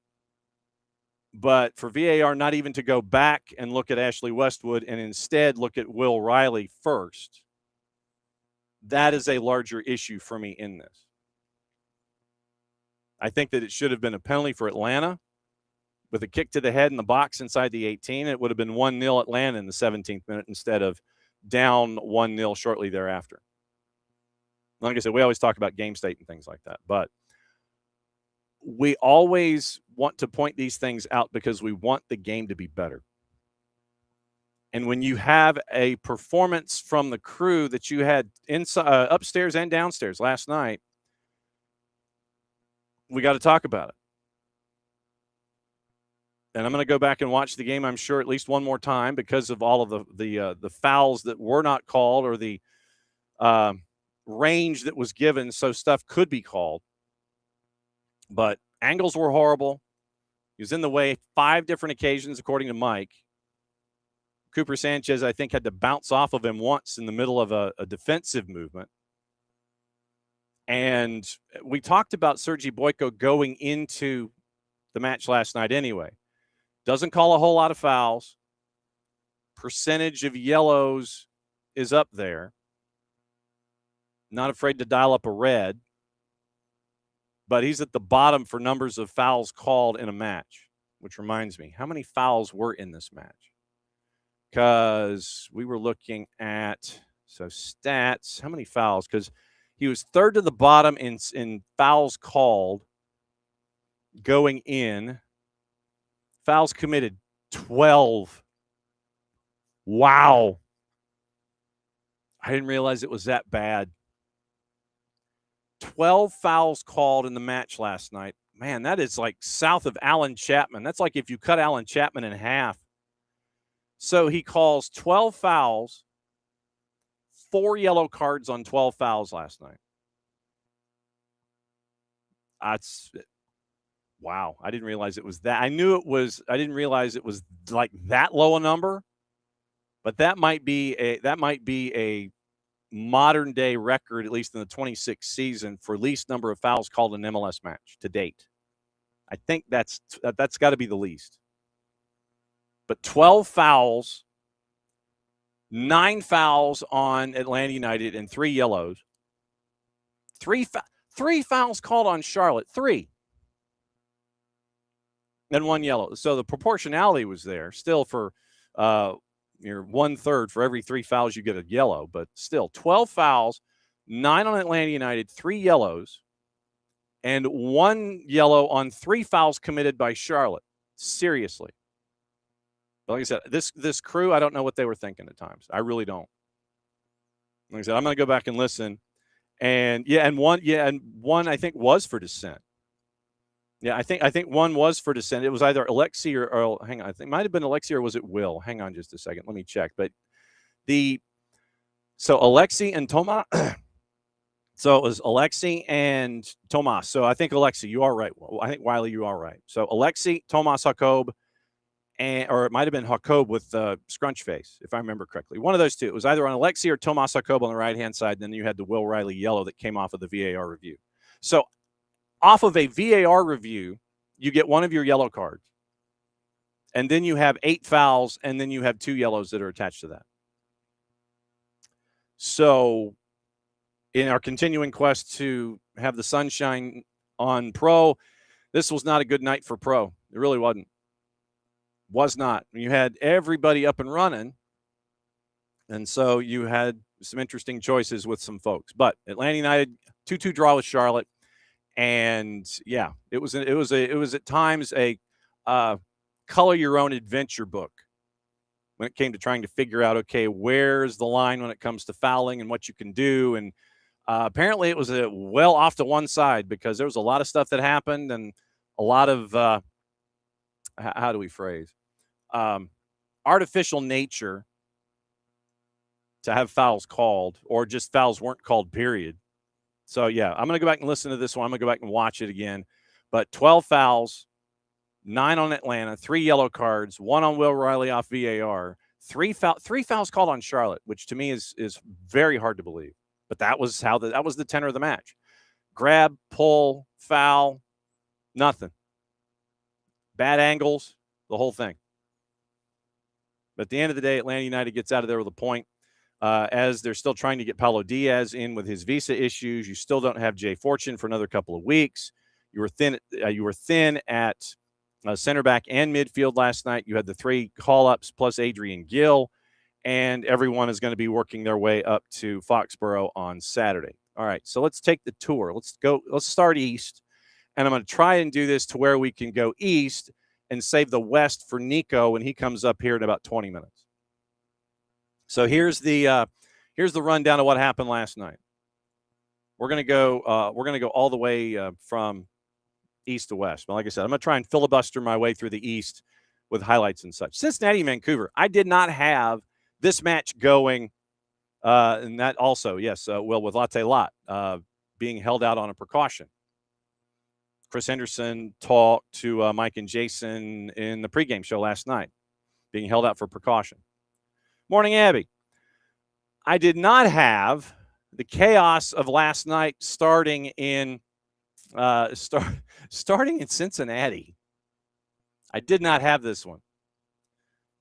But for VAR not even to go back and look at Ashley Westwood and instead look at Will Riley first, that is a larger issue for me in this. I think that it should have been a penalty for Atlanta with a kick to the head in the box inside the 18. It would have been 1-0 Atlanta in the 17th minute instead of down 1-0 shortly thereafter. Like I said, we always talk about game state and things like that, but we always want to point these things out because we want the game to be better. And when you have a performance from the crew that you had inside, upstairs and downstairs last night, we got to talk about it. And I'm going to go back and watch the game, I'm sure, at least one more time because of all of the fouls that were not called or the range that was given, so stuff could be called. But angles were horrible. He was in the way 5 different occasions, according to Mike. Cooper Sanchez, I think, had to bounce off of him once in the middle of a defensive movement. And we talked about Sergi Boyko going into the match last night anyway. Doesn't call a whole lot of fouls. Percentage of yellows is up there. Not afraid to dial up a red. But he's at the bottom for numbers of fouls called in a match, which reminds me, how many fouls were in this match? Because we were looking at, so stats, how many fouls? Because he was third to the bottom in fouls called going in. Fouls committed, 12. Wow. I didn't realize it was that bad. 12 fouls called in the match last night. Man, that is like south of Alan Chapman. That's like if you cut Alan Chapman in half. So he calls 12 fouls, 4 yellow cards on 12 fouls last night. That's wow. I didn't realize it was that. I didn't realize it was like that low a number. But that might be a modern day record, at least in the 26th season, for least number of fouls called in an MLS match to date. I think that's got to be the least. But 12 fouls, 9 fouls on Atlanta United, and 3 yellows. 3 fouls called on Charlotte, 3. Then 1 yellow. So the proportionality was there. Still for you're 1/3 for every 3 fouls you get a yellow, but still 12 fouls, 9 on Atlanta United, 3 yellows, and 1 yellow on 3 fouls committed by Charlotte. Seriously. But like I said, this crew, I don't know what they were thinking at times. I really don't. Like I said, I'm going to go back and listen. And one I think was for dissent. Yeah, I think one was for dissent. It was either Alexi or hang on, I think it might have been Alexi or was it Will? Hang on just a second. Let me check. But so Alexi and Tomas. So it was Alexi and Tomas. So I think Alexi, you are right. I think Wiley, you are right. So Alexi, Tomas Jacob, or it might have been Jacob with scrunch face, if I remember correctly. One of those two. It was either on Alexi or Tomas Jacob on the right-hand side. And then you had the Will Riley yellow that came off of the VAR review. So off of a VAR review, you get 1 of your yellow cards. And then you have 8 fouls, and then you have 2 yellows that are attached to that. So in our continuing quest to have the sunshine on Pro, this was not a good night for Pro. It really wasn't. Was not. You had everybody up and running, and so you had some interesting choices with some folks. But Atlanta United 2-2 draw with Charlotte. And yeah, it was at times a color your own adventure book when it came to trying to figure out, okay, where's the line when it comes to fouling and what you can do. And apparently it was well off to one side because there was a lot of stuff that happened and a lot of how do we phrase artificial nature to have fouls called, or just fouls weren't called, period. So, yeah, I'm going to go back and listen to this one. I'm going to go back and watch it again. But 12 fouls, 9 on Atlanta, 3 yellow cards, 1 on Will Riley off VAR, 3 fouls called on Charlotte, which to me is very hard to believe. But that was the tenor of the match. grab, pull, foul, nothing. Bad angles, the whole thing. But at the end of the day, Atlanta United gets out of there with a point. As they're still trying to get Paulo Diaz in with his visa issues. You still don't have Jay Fortune for another couple of weeks. You were thin at center back and midfield last night. You had the 3 call-ups plus Adrian Gill, and everyone is going to be working their way up to Foxborough on Saturday. All right, so let's take the tour. Let's start east, and I'm going to try and do this to where we can go east and save the west for Nico when he comes up here in about 20 minutes. So here's the rundown of what happened last night. We're gonna go all the way from east to west. But like I said, I'm gonna try and filibuster my way through the east with highlights and such. Cincinnati, Vancouver. I did not have this match going, and that also, yes, with Latte Lot being held out on a precaution. Chris Henderson talked to Mike and Jason in the pregame show last night, being held out for precaution. Morning, Abby. I did not have the chaos of last night starting in Cincinnati. I did not have this one.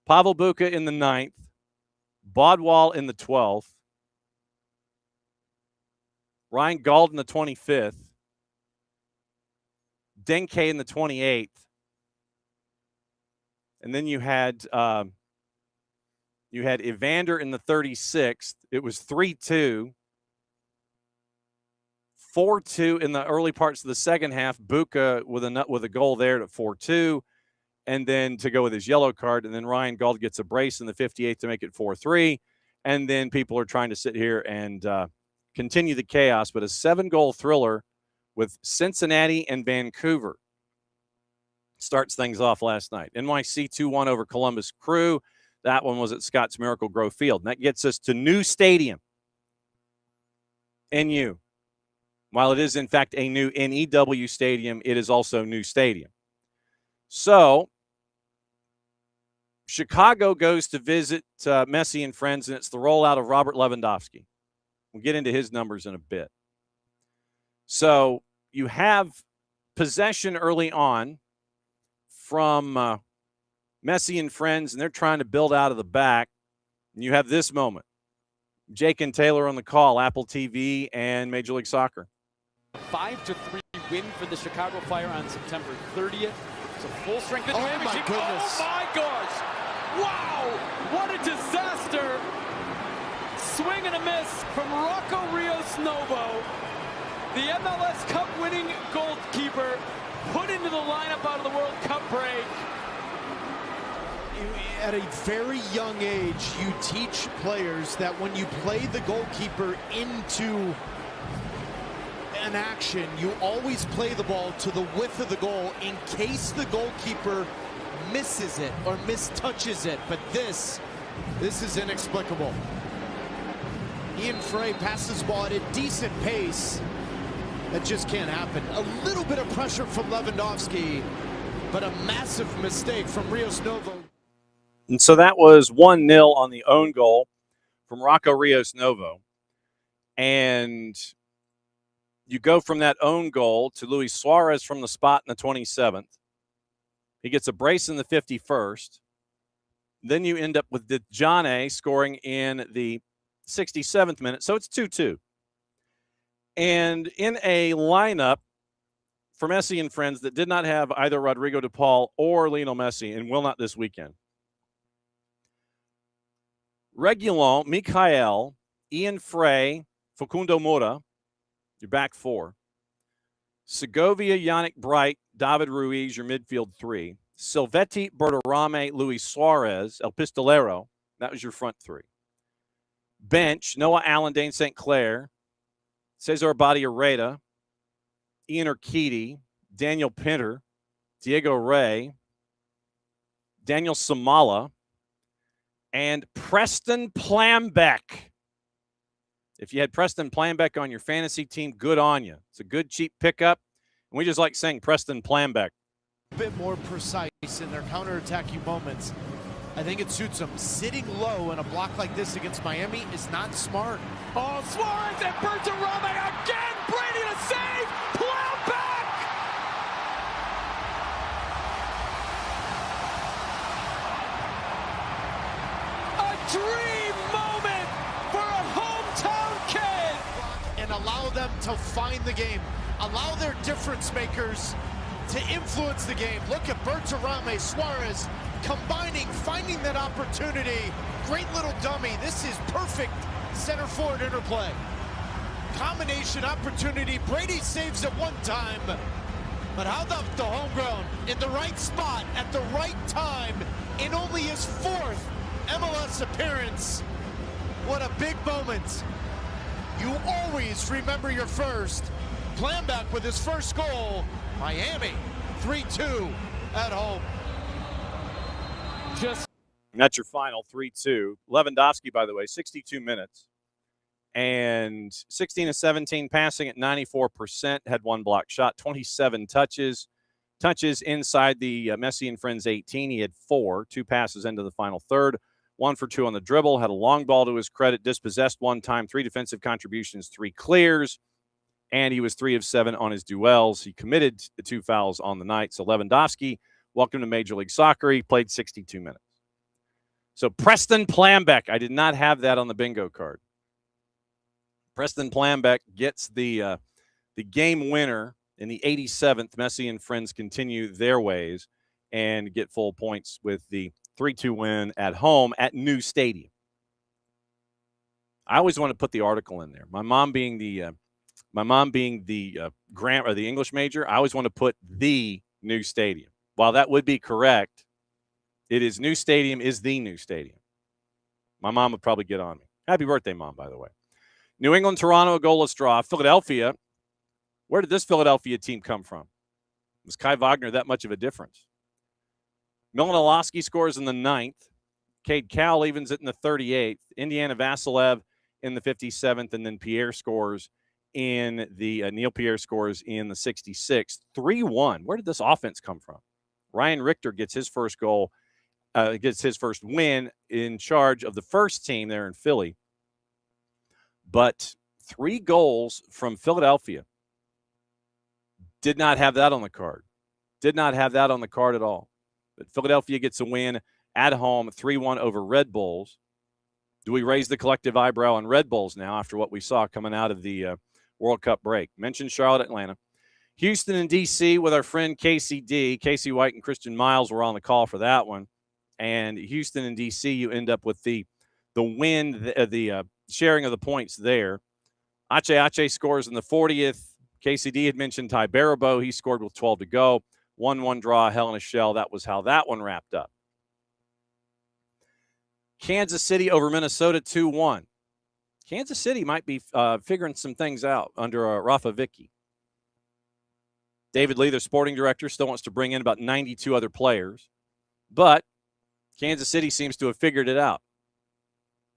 Pavel Buka in the 9th, Bodwall in the 12th, Ryan Gauld in the 25th, Denke in the 28th, and then you had Evander in the 36th. It was 3-2. 4-2 in the early parts of the second half. Buka with a goal there at 4-2. And then to go with his yellow card. And then Ryan Gauld gets a brace in the 58th to make it 4-3. And then people are trying to sit here and continue the chaos. But a 7-goal thriller with Cincinnati and Vancouver starts things off last night. NYC 2-1 over Columbus Crew. That one was at Scott's Miracle Grow Field. And that gets us to new stadium. NU. While it is, in fact, a new NEW stadium, it is also new stadium. So, Chicago goes to visit Messi and friends, and it's the rollout of Robert Lewandowski. We'll get into his numbers in a bit. So, you have possession early on from Messi and friends, and they're trying to build out of the back. And you have this moment. Jake and Taylor on the call, Apple TV and Major League Soccer.
5-3 win for the Chicago Fire on September 30th. It's a full-strength advantage.
Oh, my goodness.
Oh, my gosh. Wow. What a disaster. Swing and a miss from Raco Rios Novo. The MLS Cup winning goalkeeper put into the lineup out of the World Cup break.
At a very young age, you teach players that when you play the goalkeeper into an action, you always play the ball to the width of the goal in case the goalkeeper misses it or mistouches it. But this is inexplicable. Ian Frey passes the ball at a decent pace. That just can't happen. A little bit of pressure from Lewandowski, but a massive mistake from Rios Novo.
And so that was 1-0 on the own goal from Raco Rios Novo. And you go from that own goal to Luis Suarez from the spot in the 27th. He gets a brace in the 51st. Then you end up with Dejane scoring in the 67th minute. So it's 2-2. And in a lineup for Messi and friends that did not have either Rodrigo de Paul or Lionel Messi and will not this weekend. Reguilon, Mikael, Ian Frey, Facundo Moura, your back 4. Segovia, Yannick Bright, David Ruiz, your midfield 3. Silvetti, Berterame, Luis Suarez, El Pistolero, that was your front 3. Bench, Noah Allen, Dane St. Clair, Cesar Badia-Reda, Ian Urquidy, Daniel Pinter, Diego Rey, Daniel Samala, and Preston Plambeck. If you had Preston Plambeck on your fantasy team, good on you. It's a good, cheap pickup. And we just like saying Preston Plambeck.
A bit more precise in their counterattacking moments. I think it suits him. Sitting low in a block like this against Miami is not smart.
Oh, Suarez and Bertarame again. Brady to save. Plow back. A dream moment for a hometown kid.
And allow them to find the game. Allow their difference makers to influence the game. Look at Bertarame, Suarez combining, finding that opportunity. Great little dummy. This is perfect center forward interplay. Combination opportunity. Brady saves it one time. But how about the homegrown in the right spot at the right time in only his 4th MLS appearance? What a big moment. You always remember your first. Planback with his first goal. Miami 3-2 at home.
And that's your final 3-2. Lewandowski, by the way, 62 minutes. And 16 of 17 passing at 94%, had 1 block shot, 27 touches. Touches inside the Messi and Friends 18. He had 4, 2 passes into the final third, 1 for 2 on the dribble, had a long ball to his credit, dispossessed 1 time, 3 defensive contributions, 3 clears, and he was 3 of 7 on his duels. He committed 2 fouls on the night. So Lewandowski, welcome to Major League Soccer. He played 62 minutes. So Preston Planbeck, I did not have that on the bingo card. Preston Planbeck gets the game winner in the 87th. Messi and Friends continue their ways and get full points with the 3-2 win at home at New Stadium. I always want to put the article in there. My mom being the English major, I always want to put the new stadium. While that would be correct, it is new stadium is the new stadium. My mom would probably get on me. Happy birthday, Mom, by the way. New England, Toronto, a goalless draw. Philadelphia, where did this Philadelphia team come from? Was Kai Wagner that much of a difference? Milanowski scores in the 9th. Cade Cowell evens it in the 38th. Indiana Vasilev in the 57th. And then Pierre scores in the Neil Pierre scores in the 66th. 3-1. Where did this offense come from? Ryan Richter gets his first goal, gets his first win in charge of the first team there in Philly. But 3 goals from Philadelphia. Did not have that on the card. Did not have that on the card at all. But Philadelphia gets a win at home, 3-1 over Red Bulls. Do we raise the collective eyebrow on Red Bulls now after what we saw coming out of the World Cup break? Mentioned Charlotte, Atlanta. Houston and D.C. with our friend Casey D. Casey White and Christian Miles were on the call for that one. And Houston and D.C., you end up with the win, the sharing of the points there. Ache scores in the 40th. KCD had mentioned Ty Barabo. He scored with 12 to go. 1-1 draw, hell in a shell. That was how that one wrapped up. Kansas City over Minnesota 2-1. Kansas City might be figuring some things out under Rafa Vicky. David Lee, their sporting director, still wants to bring in about 92 other players. But Kansas City seems to have figured it out,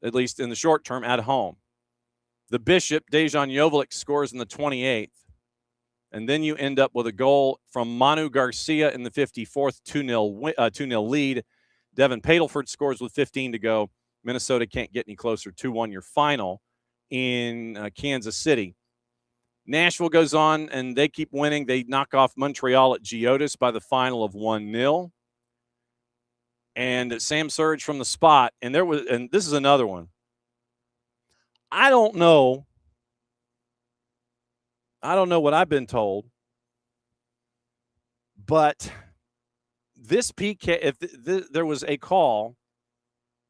at least in the short term, at home. The Bishop, Dejan Joveljic, scores in the 28th. And then you end up with a goal from Manu Garcia in the 54th, 2-0 lead. Devin Padelford scores with 15 to go. Minnesota can't get any closer. 2-1 your final in Kansas City. Nashville goes on, and they keep winning. They knock off Montreal at Geodis by the final of 1-0. And Sam Surridge from the spot. And this is another one. I don't know what I've been told, but this PK, if there was a call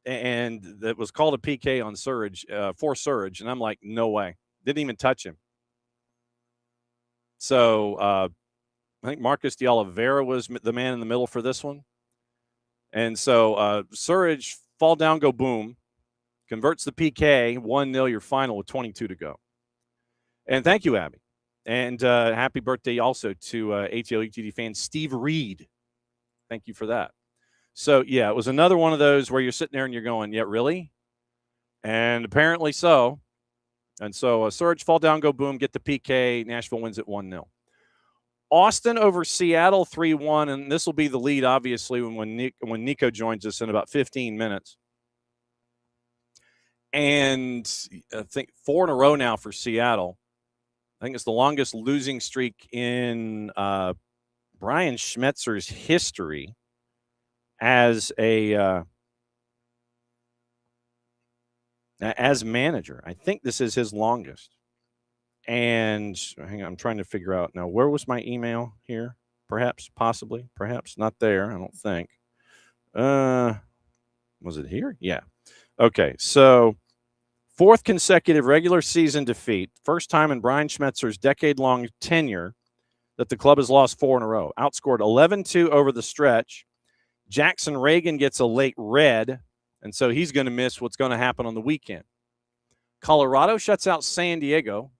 and that was called a PK on Surridge, for Surridge, and I'm like, no way. Didn't even touch him. So I think Marcus de Oliveira was the man in the middle for this one. And so Surridge, fall down, go boom, converts the PK, 1-0 your final with 22 to go. And thank you, Abby. And happy birthday also to ATLUTD fan Steve Reed. Thank you for that. So, yeah, it was another one of those where you're sitting there and you're going, yeah, really? And apparently so. And so Surridge, fall down, go boom, get the PK. Nashville wins at 1-0. Austin over Seattle 3-1, and this will be the lead, obviously, when Niko joins us in about 15 minutes. And I think 4 in a row now for Seattle. I think it's the longest losing streak in Brian Schmetzer's history as as manager. I think this is his longest. And hang on, I'm trying to figure out now, where was my email here? Perhaps, possibly, perhaps not there. I don't think. Was it here? Yeah. Okay. So 4th consecutive regular season defeat. First time in Brian Schmetzer's decade-long tenure that the club has lost 4 in a row. Outscored 11-2 over the stretch. Jackson Reagan gets a late red, and so he's going to miss what's going to happen on the weekend. Colorado shuts out San Diego.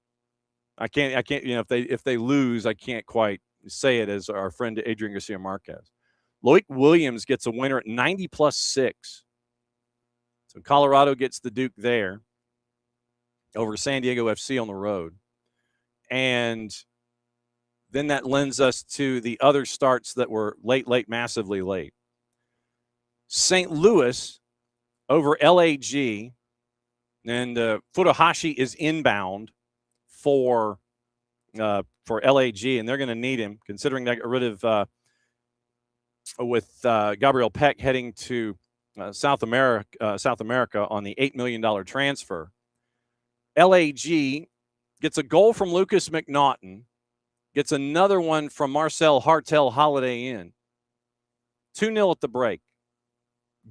I can't, if they lose, I can't quite say it as our friend Adrian Garcia Marquez. Loic Williams gets a winner at 90+6. So Colorado gets the Duke there over San Diego FC on the road. And then that lends us to the other starts that were late, massively late. St. Louis over LAG, and Furuhashi is inbound for LAG, and they're going to need him, considering they got rid of with Gabriel Peck heading to South America on the $8 million transfer. LAG gets a goal from Lucas McNaughton, gets another one from Marcel Hartel Holiday Inn. 2-0 at the break.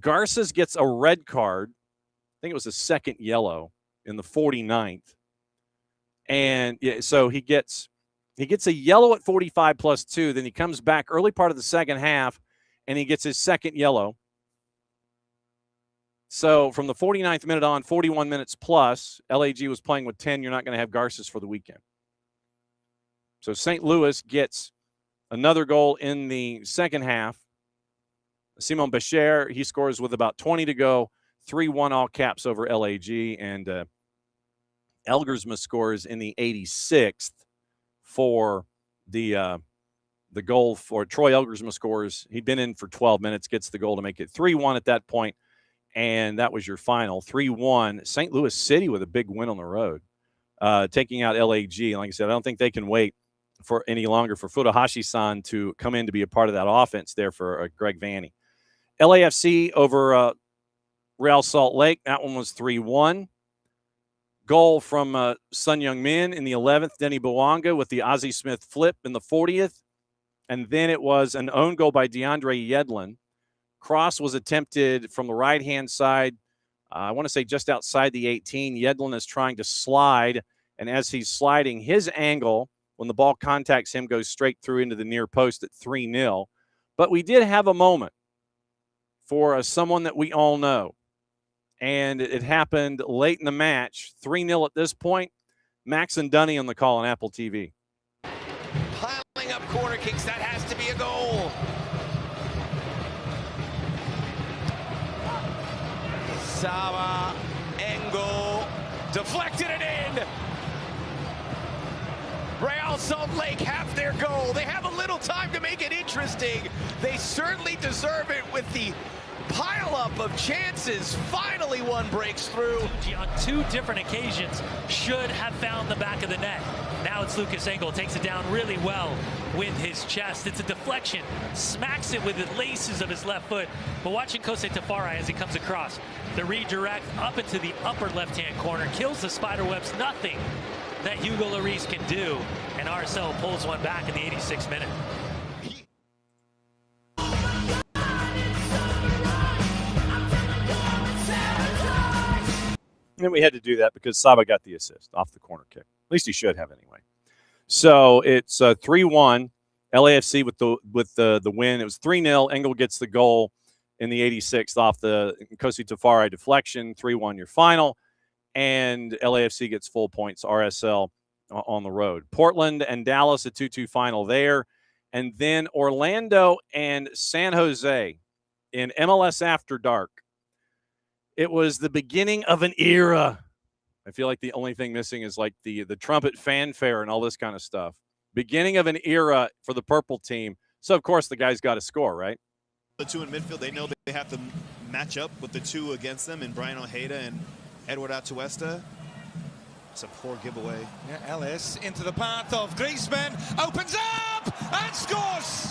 Garces gets a red card. I think it was a second yellow in the 49th. And yeah, so he gets a yellow at 45+2. Then he comes back early part of the second half, and he gets his second yellow. So from the 49th minute on, 41 minutes plus, LAG was playing with 10. You're not going to have Garces for the weekend. So St. Louis gets another goal in the second half. Simon Becher, he scores with about 20 to go, 3-1 all caps over LAG, and Elgersma scores in the 86th for the goal for Troy Elgersma scores. He'd been in for 12 minutes, gets the goal to make it 3-1 at that point, and that was your final. 3-1. St. Louis City with a big win on the road, taking out LAG. Like I said, I don't think they can wait for any longer for Furuhashi-san to come in to be a part of that offense there for Greg Vanney. LAFC over Real Salt Lake. That one was 3-1. Goal from Sun Young Min in the 11th. Denny Bouanga with the Ozzie Smith flip in the 40th. And then it was an own goal by DeAndre Yedlin. Cross was attempted from the right-hand side. I want to say just outside the 18. Yedlin is trying to slide. And as he's sliding, his angle, when the ball contacts him, goes straight through into the near post at 3-0. But we did have a moment for someone that we all know. And it happened late in the match. 3-0 at this point. Max and Dunny on the call on Apple TV.
Piling up corner kicks. That has to be a goal. Sava, Engel, deflected it in. Real Salt Lake have their goal. They have a little time to make it interesting. They certainly deserve it with the pile-up of chances. Finally one breaks through.
On 2 different occasions should have found the back of the net. Now it's Lucas Engel, takes it down really well with his chest. It's a deflection, smacks it with the laces of his left foot. But watching Kosei Tafari as he comes across, the redirect up into the upper left-hand corner, kills the spiderwebs. Nothing that Hugo Lloris can do, and RSL pulls one back in the 86th minute.
And we had to do that because Saba got the assist off the corner kick. At least he should have anyway. So it's 3-1. LAFC with the win. It was 3-0. Engel gets the goal in the 86th off the Kosei Tafari deflection. 3-1 your final. And LAFC gets full points. RSL on the road. Portland and Dallas, a 2-2 final there. And then Orlando and San Jose in MLS After Dark. It was the beginning of an era. I feel like the only thing missing is like the trumpet fanfare and all this kind of stuff. Beginning of an era for the purple team. So, of course, the guy's got to score, right?
The two in midfield, they know they have to match up with the two against them, and Brian Ojeda and Edward Atuesta. It's a poor giveaway.
Yeah, Ellis into the path of Griezmann, opens up and scores!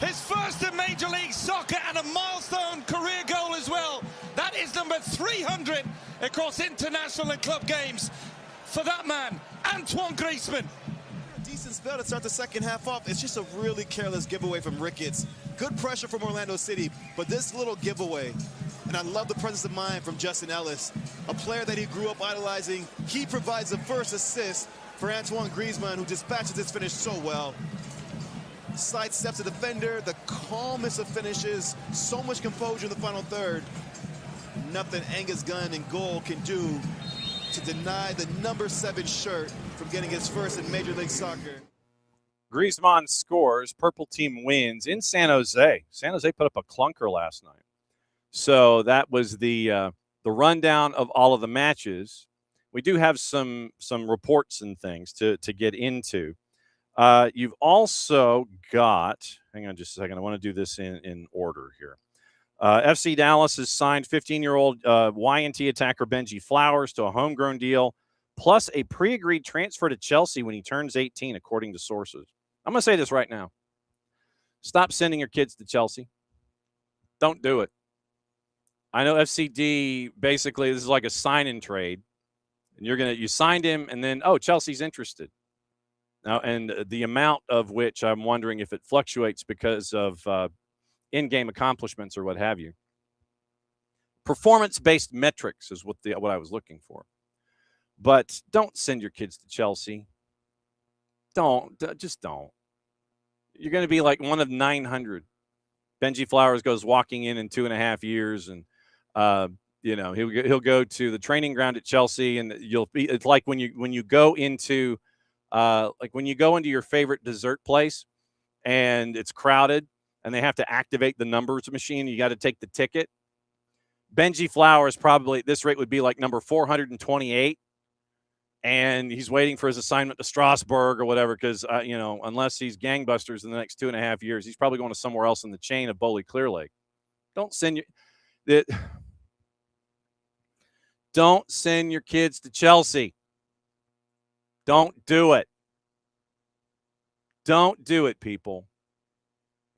His first in Major League Soccer and a milestone career goal as well. That is number 300 across international and club games for that man, Antoine Griezmann.
Decent spell to start the second half off. It's just a really careless giveaway from Ricketts. Good pressure from Orlando City, but this little giveaway, and I love the presence of mind from Justin Ellis, a player that he grew up idolizing. He provides the first assist for Antoine Griezmann, who dispatches this finish so well. Sidesteps the defender, the calmest of finishes, so much composure in the final third. Nothing Angus Gunn in goal can do to deny the number 7 shirt from getting his first in Major League Soccer.
Griezmann scores. Purple team wins in San Jose. San Jose put up a clunker last night. So that was the rundown of all of the matches. We do have some reports and things to get into. You've also got, hang on just a second, I want to do this in order here. FC Dallas has signed 15-year-old YNT attacker Benji Flowers to a homegrown deal, plus a pre-agreed transfer to Chelsea when he turns 18, according to sources. I'm going to say this right now. Stop sending your kids to Chelsea. Don't do it. I know FCD, basically, this is like a sign-in trade. And you signed him, and then, Chelsea's interested. Now, and the amount of which I'm wondering if it fluctuates because of in-game accomplishments or what have you. Performance-based metrics is what I was looking for. But don't send your kids to Chelsea. Just don't. You're going to be like one of 900. Benji Flowers goes walking in 2.5 years, and he'll go to the training ground at Chelsea, and it's like when you go into your favorite dessert place, and it's crowded, and they have to activate the numbers machine. You got to take the ticket. Benji Flowers probably at this rate would be like number 428. And he's waiting for his assignment to Strasbourg or whatever, because, unless he's gangbusters in the next 2.5 years, he's probably going to somewhere else in the chain of Bowley Clear Lake. Don't send your kids to Chelsea. Don't do it. Don't do it, people.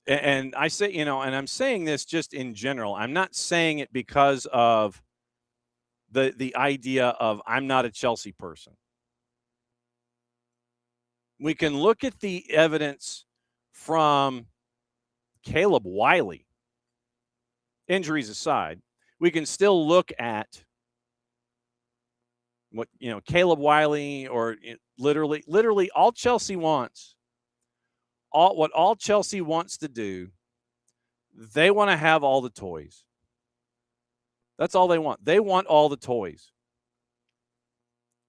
And I say, and I'm saying this just in general. I'm not saying it because of the idea of I'm not a Chelsea person. We can look at the evidence from Caleb Wiley. Injuries aside, we can still look at what, Caleb Wiley, or literally all Chelsea wants. What all Chelsea wants to do, they want to have all the toys. That's all they want. They want all the toys.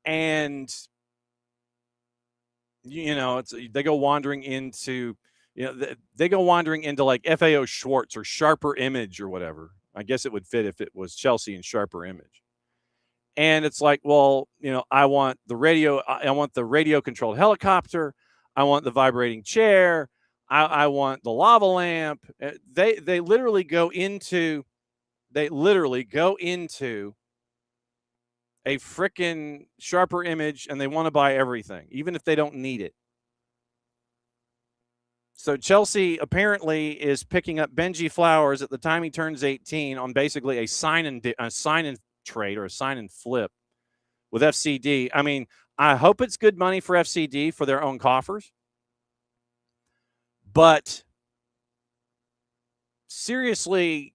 And, they go wandering into, they go wandering into like FAO Schwartz or Sharper Image or whatever. I guess it would fit if it was Chelsea and Sharper Image. And it's like, well, I want the radio controlled helicopter. I want the vibrating chair. I want the lava lamp. They literally go into a frickin' Sharper Image, and they want to buy everything, even if they don't need it. So Chelsea apparently is picking up Benji Flowers at the time he turns 18 on basically a sign and trade or a sign and flip with FCD. I mean, I hope it's good money for FCD for their own coffers. But seriously,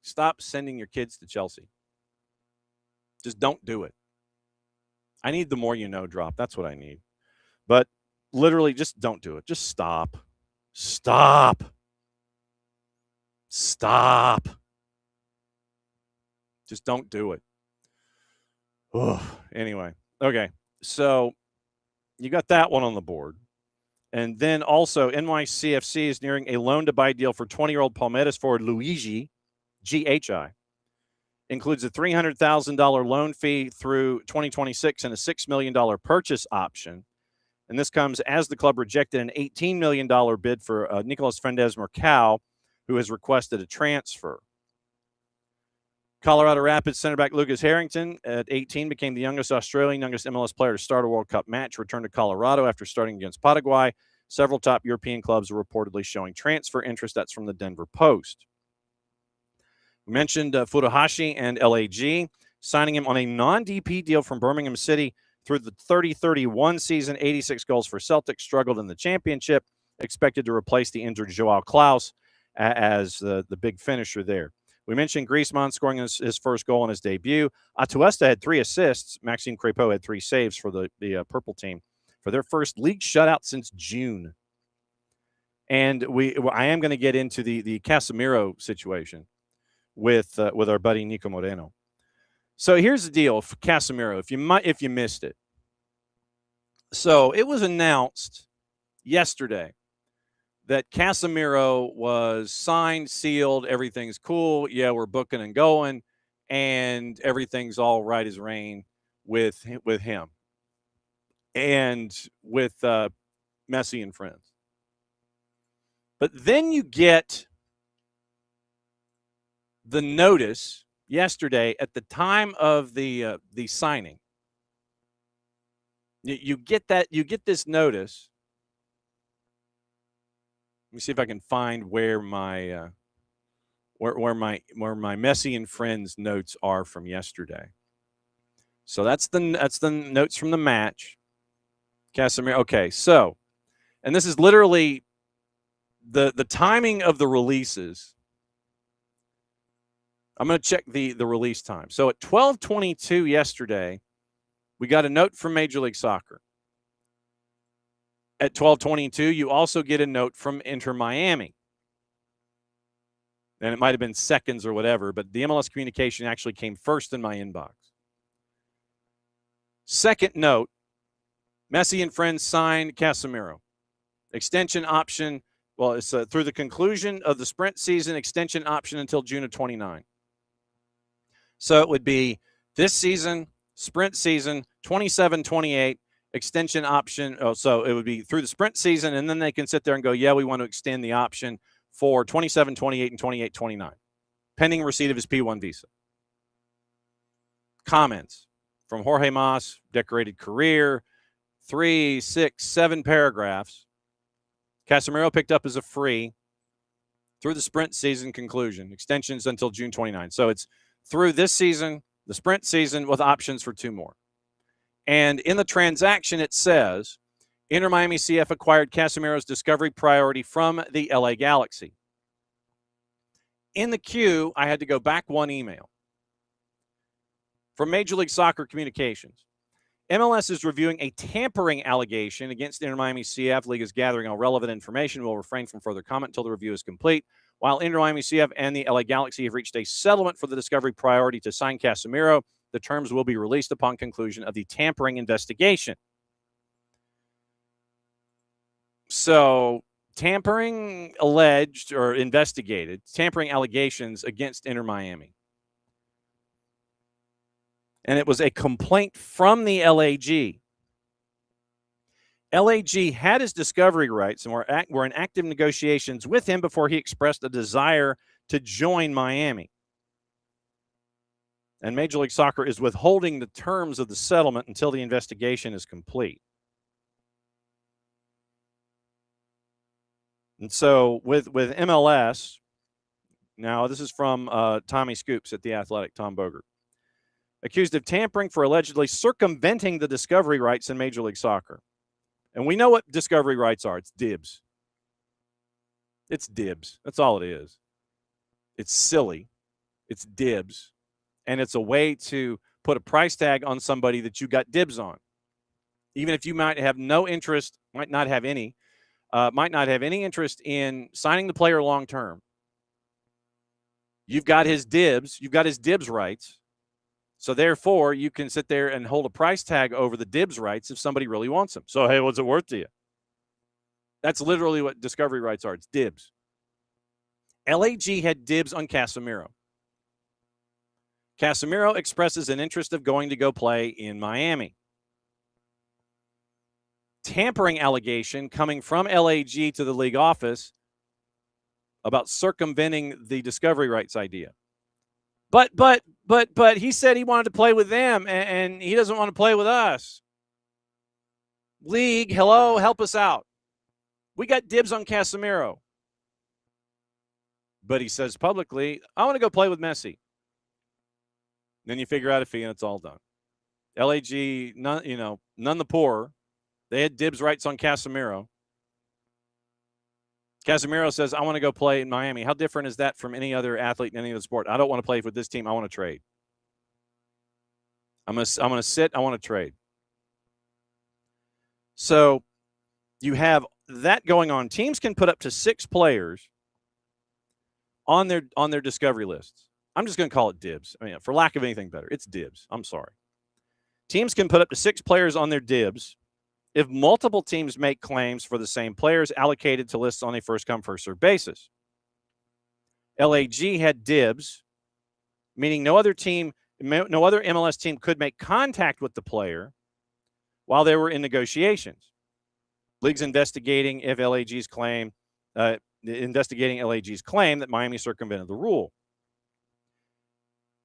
stop sending your kids to Chelsea. Just don't do it. I need the more you know drop. That's what I need. But literally, just don't do it. Just stop. Stop. Stop. Just don't do it. Oh, anyway. Okay. So you got that one on the board. And then also NYCFC is nearing a loan-to-buy deal for 20-year-old Palmeiras forward Luigi, GHI. Includes a $300,000 loan fee through 2026 and a $6 million purchase option. And this comes as the club rejected an $18 million bid for Nicolas Fuentes-Mercado, who has requested a transfer. Colorado Rapids center back Lucas Harrington at 18 became the youngest MLS player to start a World Cup match, returned to Colorado after starting against Paraguay. Several top European clubs are reportedly showing transfer interest. That's from the Denver Post. We mentioned Furuhashi and LAG, signing him on a non-DP deal from Birmingham City through the 30-31 season. 86 goals for Celtic, struggled in the championship, expected to replace the injured Joao Klaus as the big finisher there. We mentioned Griezmann scoring his first goal in his debut. Atuesta had 3 assists. Maxime Crépeau had 3 saves for the Purple team for their first league shutout since June. And I am going to get into the Casemiro situation with our buddy Niko Moreno. So here's the deal for Casemiro, if you missed it. So it was announced yesterday that Casemiro was signed, sealed, everything's cool. Yeah, we're booking and going, and everything's all right as rain with him and with Messi and friends. But then you get the notice yesterday at the time of the signing. You get this notice. Let me see if I can find where my Messi and friends notes are from yesterday. So that's the notes from the match. Casemiro. Okay, so, and this is literally the timing of the releases. I'm going to check the release time. So at 12:22 yesterday, we got a note from Major League Soccer. At 12:22, you also get a note from Inter Miami. And it might have been seconds or whatever, but the MLS communication actually came first in my inbox. Second note, Messi and friends signed Casemiro. Extension option, well, it's through the conclusion of the sprint season, extension option until June of 29. So it would be this season, sprint season, 27-28, extension option. Oh, so it would be through the sprint season, and then they can sit there and go, yeah, we want to extend the option for 27-28 and 28-29, pending receipt of his P1 visa. Comments from Jorge Mas, decorated career, 3, 6, 7 paragraphs. Casemiro picked up as a free through the sprint season conclusion. Extensions until June 29. So it's through this season, the sprint season, with options for 2 more. And in the transaction, it says, Inter Miami CF acquired Casemiro's discovery priority from the LA Galaxy. In the queue, I had to go back 1 email from Major League Soccer Communications. MLS is reviewing a tampering allegation against Inter Miami CF. League is gathering all relevant information. Will refrain from further comment until the review is complete. While Inter Miami CF and the LA Galaxy have reached a settlement for the discovery priority to sign Casemiro, the terms will be released upon conclusion of the tampering investigation. So, tampering alleged or investigated, tampering allegations against Inter Miami. And it was a complaint from the LAG. LAG had his discovery rights and were in active negotiations with him before he expressed a desire to join Miami. And Major League Soccer is withholding the terms of the settlement until the investigation is complete. And so with MLS, now this is from Tommy Scoops at The Athletic, Tom Bogert, accused of tampering for allegedly circumventing the discovery rights in Major League Soccer. And we know what discovery rights are. It's dibs. It's dibs. That's all it is. It's silly. It's dibs. And it's a way to put a price tag on somebody that you got dibs on. Even if you might have no interest, might not have any interest in signing the player long term. You've got his dibs. You've got his dibs rights. So therefore, you can sit there and hold a price tag over the dibs rights if somebody really wants them. So, hey, what's it worth to you? That's literally what discovery rights are. It's dibs. LAG had dibs on Casemiro. Casemiro expresses an interest of going to go play in Miami. tampering allegation coming from LAG to the league office about circumventing the discovery rights idea. But he said he wanted to play with them, and he doesn't want to play with us. League, hello, help us out. We got dibs on Casemiro. But he says publicly, I want to go play with Messi. Then you figure out a fee, and it's all done. LAG, none the poorer. They had dibs rights on Casemiro. Casemiro says, I want to go play in Miami. How different is that from any other athlete in any other sport? I don't want to play with this team. I want to trade. I'm going to sit. I want to trade. So you have that going on. Teams can put up to 6 players on their discovery lists. I'm just going to call it dibs. I mean, for lack of anything better, it's dibs. I'm sorry. Teams can put up to 6 players on their dibs if multiple teams make claims for the same players allocated to lists on a first-come, first-served basis. LAG had dibs, meaning no other MLS team could make contact with the player while they were in negotiations. League's investigating LAG's claim that Miami circumvented the rule.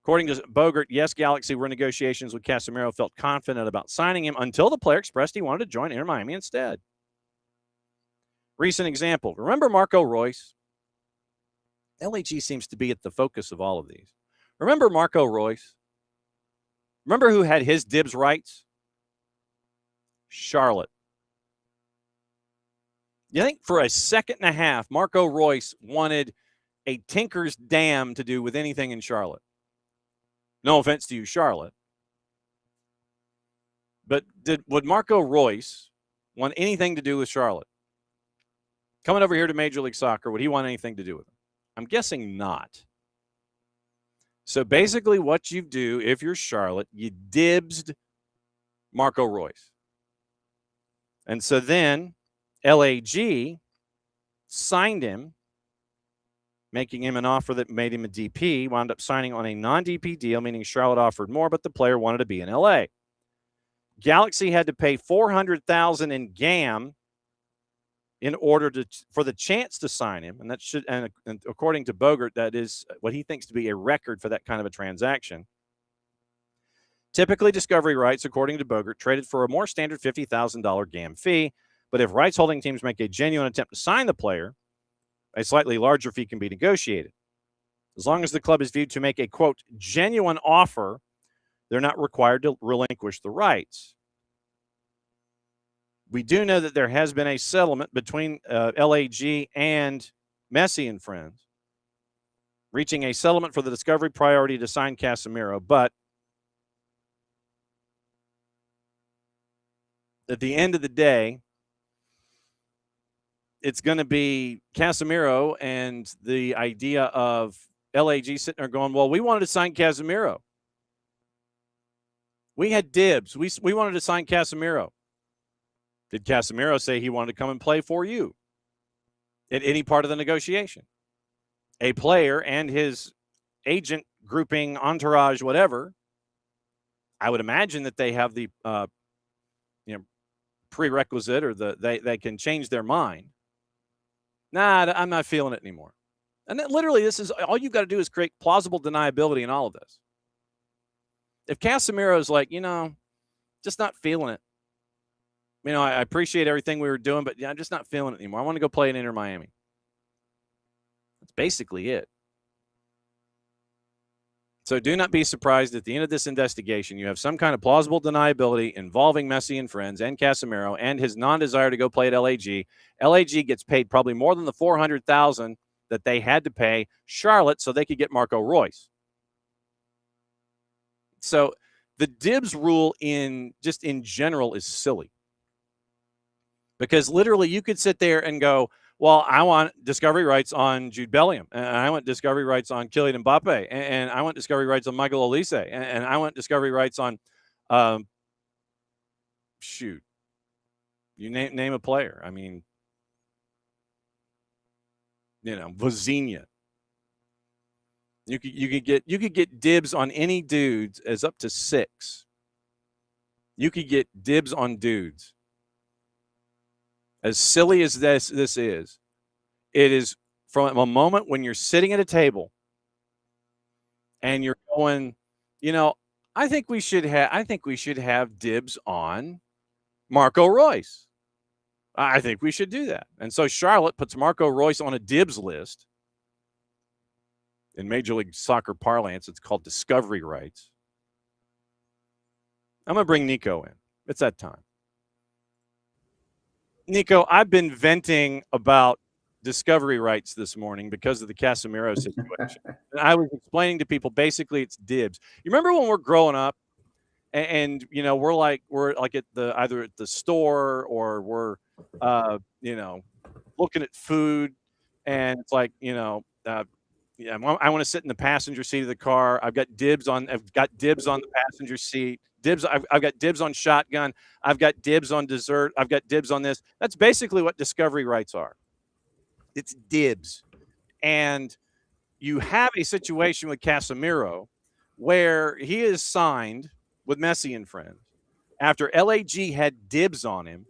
According to Bogert, yes, Galaxy were in negotiations with Casemiro, felt confident about signing him until the player expressed he wanted to join Inter Miami instead. Recent example. Remember Marco Reus? LAG seems to be at the focus of all of these. Remember Marco Reus? Remember who had his dibs rights? Charlotte. You think for a second and a half, Marco Reus wanted a tinker's dam to do with anything in Charlotte? No offense to you, Charlotte. But would Marco Reus want anything to do with Charlotte? Coming over here to Major League Soccer, would he want anything to do with it? I'm guessing not. So basically what you do, if you're Charlotte, you dibsed Marco Reus. And so then LAG signed him, making him an offer that made him a DP, wound up signing on a non-DP deal, meaning Charlotte offered more, but the player wanted to be in LA. Galaxy had to pay $400,000 in GAM in order for the chance to sign him, and that should, and according to Bogert, that is what he thinks to be a record for that kind of a transaction. Typically, discovery rights, according to Bogert, traded for a more standard $50,000 GAM fee, but if rights holding teams make a genuine attempt to sign the player, a slightly larger fee can be negotiated. As long as the club is viewed to make a, quote, genuine offer, they're not required to relinquish the rights. We do know that there has been a settlement between LAG and Messi and friends, reaching a settlement for the discovery priority to sign Casemiro. But at the end of the day, it's going to be Casemiro and the idea of LAG sitting there going, well, we wanted to sign Casemiro. We had dibs. We wanted to sign Casemiro. Did Casemiro say he wanted to come and play for you at any part of the negotiation? A player and his agent grouping, entourage, whatever, I would imagine that they have the prerequisite or they can change their mind. Nah, I'm not feeling it anymore. And then literally, this is all you've got to do is create plausible deniability in all of this. If Casemiro is like, just not feeling it. I appreciate everything we were doing, but I'm just not feeling it anymore. I want to go play in Inter Miami. That's basically it. So do not be surprised at the end of this investigation, you have some kind of plausible deniability involving Messi and friends and Casemiro and his non-desire to go play at LAG. LAG gets paid probably more than the $400,000 that they had to pay Charlotte so they could get Marco Reus. So the dibs rule in general is silly. Because literally you could sit there and go, well, I want discovery rights on Jude Bellingham, and I want discovery rights on Kylian Mbappe, and I want discovery rights on Michael Olise, and I want discovery rights on, you name a player. I mean, Vozinha. You could get dibs on any dudes as up to 6. You could get dibs on dudes. as silly as this is, it is from a moment when you're sitting at a table and you're going, I think we should have dibs on Marco Royce. I think we should do that. And so Charlotte puts Marco Royce on a dibs list. In Major League Soccer parlance, it's called discovery rights. I'm going to bring Nico in. It's that time. Nico, I've been venting about discovery rights this morning because of the Casemiro situation. And I was explaining to people, basically it's dibs. You remember when we're growing up and we're like at either at the store or we're looking at food, and it's like, I want to sit in the passenger seat of the car. I've got dibs on the passenger seat. I've got dibs on shotgun. I've got dibs on dessert. I've got dibs on this. That's basically what discovery rights are. It's dibs. And you have a situation with Casemiro where he is signed with Messi and friends after LAG had dibs on him.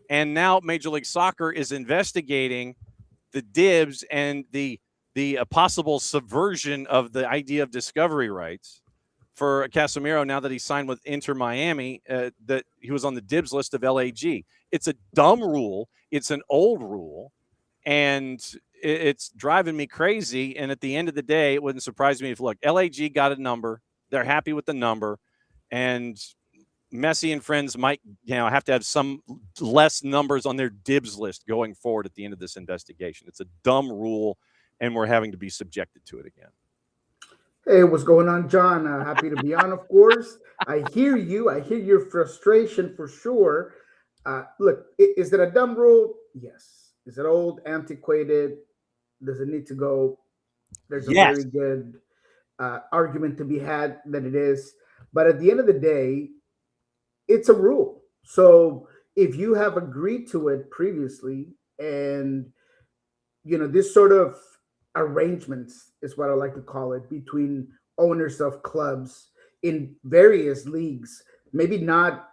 And now Major League Soccer is investigating the dibs and the possible subversion of the idea of discovery rights for Casemiro now that he signed with Inter Miami, that he was on the dibs list of LAG. It's a dumb rule. It's an old rule, and it's driving me crazy. And at the end of the day, it wouldn't surprise me if, look, LAG got a number. They're happy with the number, and Messi and friends might, have to have some less numbers on their dibs list going forward at the end of this investigation. It's a dumb rule, and we're having to be subjected to it again.
Hey, what's going on, John? Happy to be on, of course. I hear you. I hear your frustration for sure. Look, is it a dumb rule? Yes. Is it old, antiquated? Does it need to go? There's a very good argument to be had that it is. But at the end of the day, it's a rule. So if you have agreed to it previously and, this sort of arrangements is what I like to call it, between owners of clubs in various leagues, maybe not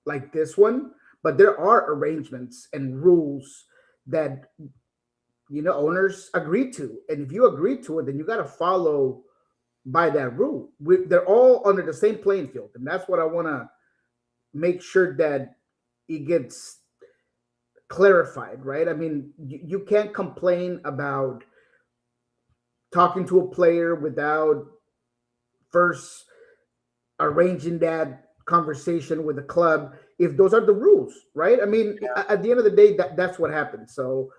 like this one, but there are arrangements and rules that owners agree to. And if you agree to it, then you got to follow by that rule. They're all under the same playing field, and that's what I want to make sure that it gets clarified, right? I mean, you can't complain about talking to a player without first arranging that conversation with the club, if those are the rules, right? I mean, at the end of the day, that's what happens. So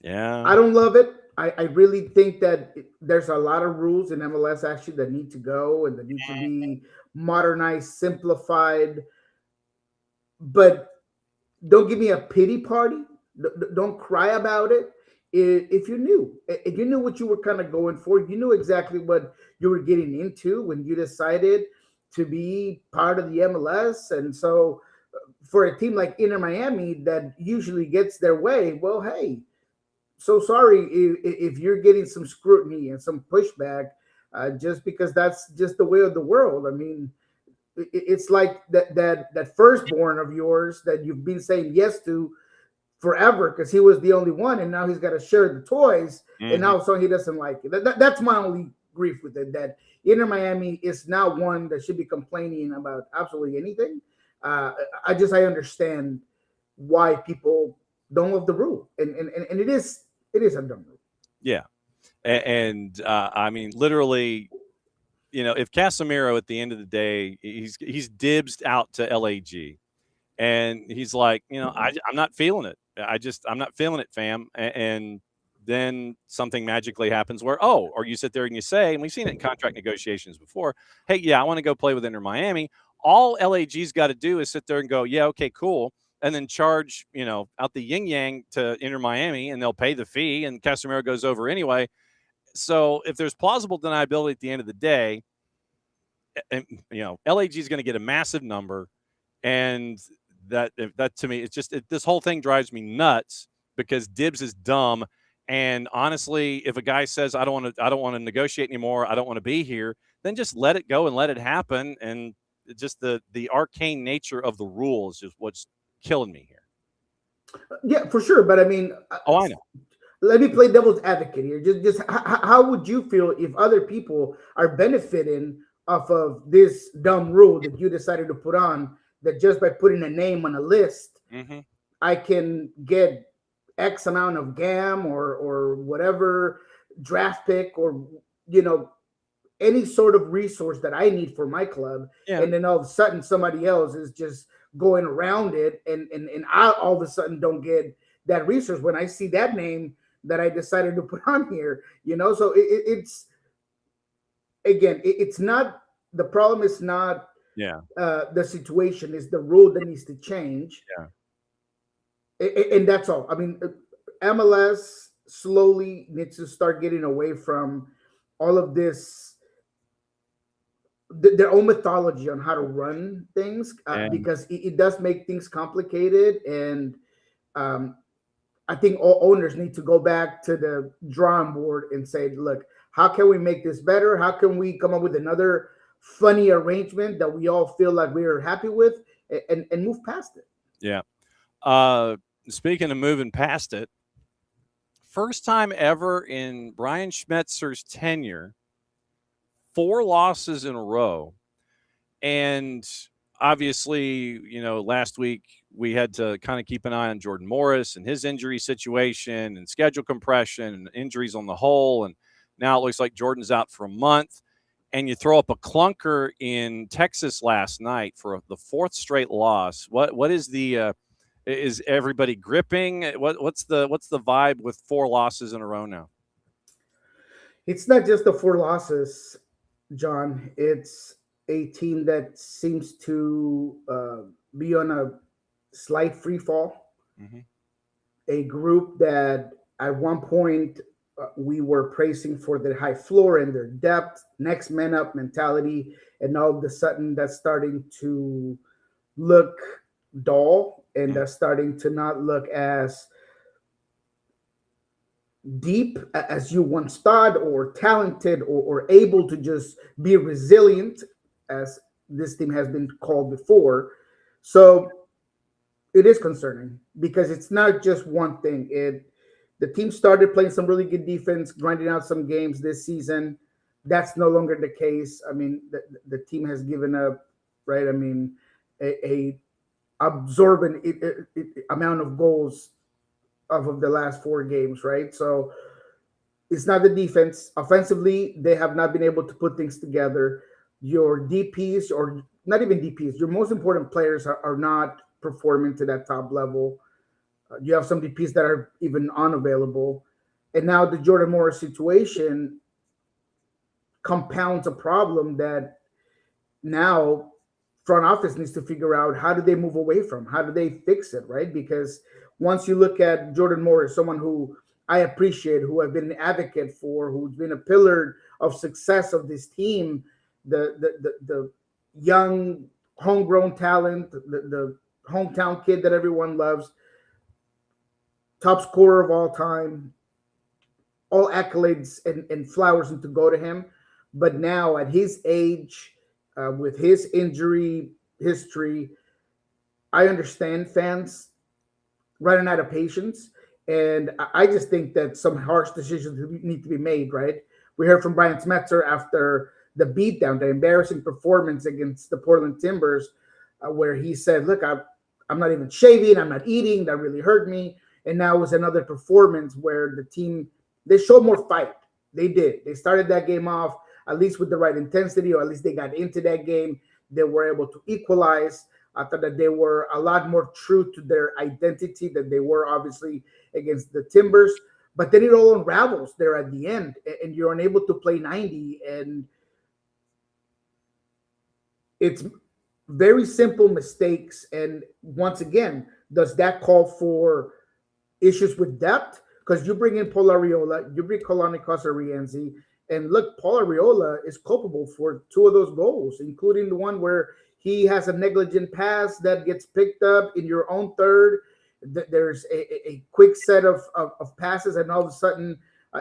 I don't love it. I really think that there's a lot of rules in MLS actually that need to go and that need to be modernized, simplified. But don't give me a pity party. Don't cry about it. If you knew what you were kind of going for, you knew exactly what you were getting into when you decided to be part of the MLS. And so for a team like Inter Miami that usually gets their way, well, hey, so sorry if you're getting some scrutiny and some pushback just because that's just the way of the world. I mean, it's like that firstborn of yours that you've been saying yes to forever because he was the only one, and now he's got to share the toys, and now so he doesn't like it. That's my only grief with it, that Inter Miami is now one that should be complaining about absolutely anything. I understand why people don't love the rule, and it is a dumb rule.
Yeah, and I mean, literally, if Casemiro at the end of the day, he's dibsed out to LAG, and he's like, I'm not feeling it. I'm not feeling it, fam. And then something magically happens where, or you sit there and you say, and we've seen it in contract negotiations before, hey, yeah, I want to go play with Inter Miami. All LAG's got to do is sit there and go, yeah, okay, cool. And then charge, out the yin yang to Inter Miami, and they'll pay the fee, and Casemiro goes over anyway. So if there's plausible deniability at the end of the day, LAG is going to get a massive number, and that to me, it's just this whole thing drives me nuts because dibs is dumb. And honestly, if a guy says I don't want to negotiate anymore, I don't want to be here, then just let it go and let it happen. And just the arcane nature of the rule is just what's killing me here.
Yeah, for sure. But I mean,
I know.
Let me play devil's advocate here. Just how would you feel if other people are benefiting off of this dumb rule that you decided to put on, that just by putting a name on a list, I can get X amount of GAM or whatever draft pick, or any sort of resource that I need for my club, and then all of a sudden somebody else is just going around it, and I all of a sudden don't get that resource when I see that name that I decided to put on here, So it's again, it's not, the problem is not the situation, is the rule that needs to change. And that's all. I mean, MLS slowly needs to start getting away from all of this, their own mythology on how to run things, because it does make things complicated. And I think all owners need to go back to the drawing board and say, look, how can we make this better? How can we come up with another funny arrangement that we all feel like we are happy with, and move past it?
Yeah. Speaking of moving past it, first time ever in Brian Schmetzer's tenure, 4 losses in a row. And obviously, last week we had to kind of keep an eye on Jordan Morris and his injury situation and schedule compression and injuries on the whole. And now it looks like Jordan's out for a month. And you throw up a clunker in Texas last night for the 4th straight loss. What is the is everybody gripping? What's the vibe with 4 losses in a row now?
It's not just the 4 losses, John. It's a team that seems to be on a slight free fall. A group that at one point we were praising for their high floor and their depth, next man up mentality, and all of a sudden that's starting to look dull, and that's starting to not look as deep as you once thought, or talented, or able to just be resilient, as this team has been called before. So it is concerning, because it's not just one thing. The team started playing some really good defense, grinding out some games this season. That's no longer the case. I mean, the team has given up, right? I mean, a absorbent amount of goals off of the last 4 games, right? So it's not the defense. Offensively, they have not been able to put things together. Your DPs, or not even DPs, your most important players are not performing to that top level. You have some DPs that are even unavailable. And now the Jordan Morris situation compounds a problem that now front office needs to figure out, how do they move away from? How do they fix it, right? Because once you look at Jordan Morris, someone who I appreciate, who I've been an advocate for, who's been a pillar of success of this team, the young homegrown talent, the hometown kid that everyone loves, top scorer of all time, all accolades and flowers need to go to him. But now at his age, with his injury history, I understand fans running out of patience. And I just think that some harsh decisions need to be made, right? We heard from Brian Schmetzer after the beatdown, the embarrassing performance against the Portland Timbers, where he said, look, I'm not even shaving, I'm not eating, that really hurt me. And now it was another performance where the team, they showed more fight. They did. They started that game off at least with the right intensity, or at least they got into that game. They were able to equalize. I thought that they were a lot more true to their identity than they were, obviously, against the Timbers. But then it all unravels there at the end, and you're unable to play 90. And it's very simple mistakes. And once again, does that call for issues with depth? Because you bring in Paul Arriola, you bring Kalani Kasarienzi, and look, Paul Arriola is culpable for 2 of those goals, including the one where he has a negligent pass that gets picked up in your own third. There's a quick set of passes, and all of a sudden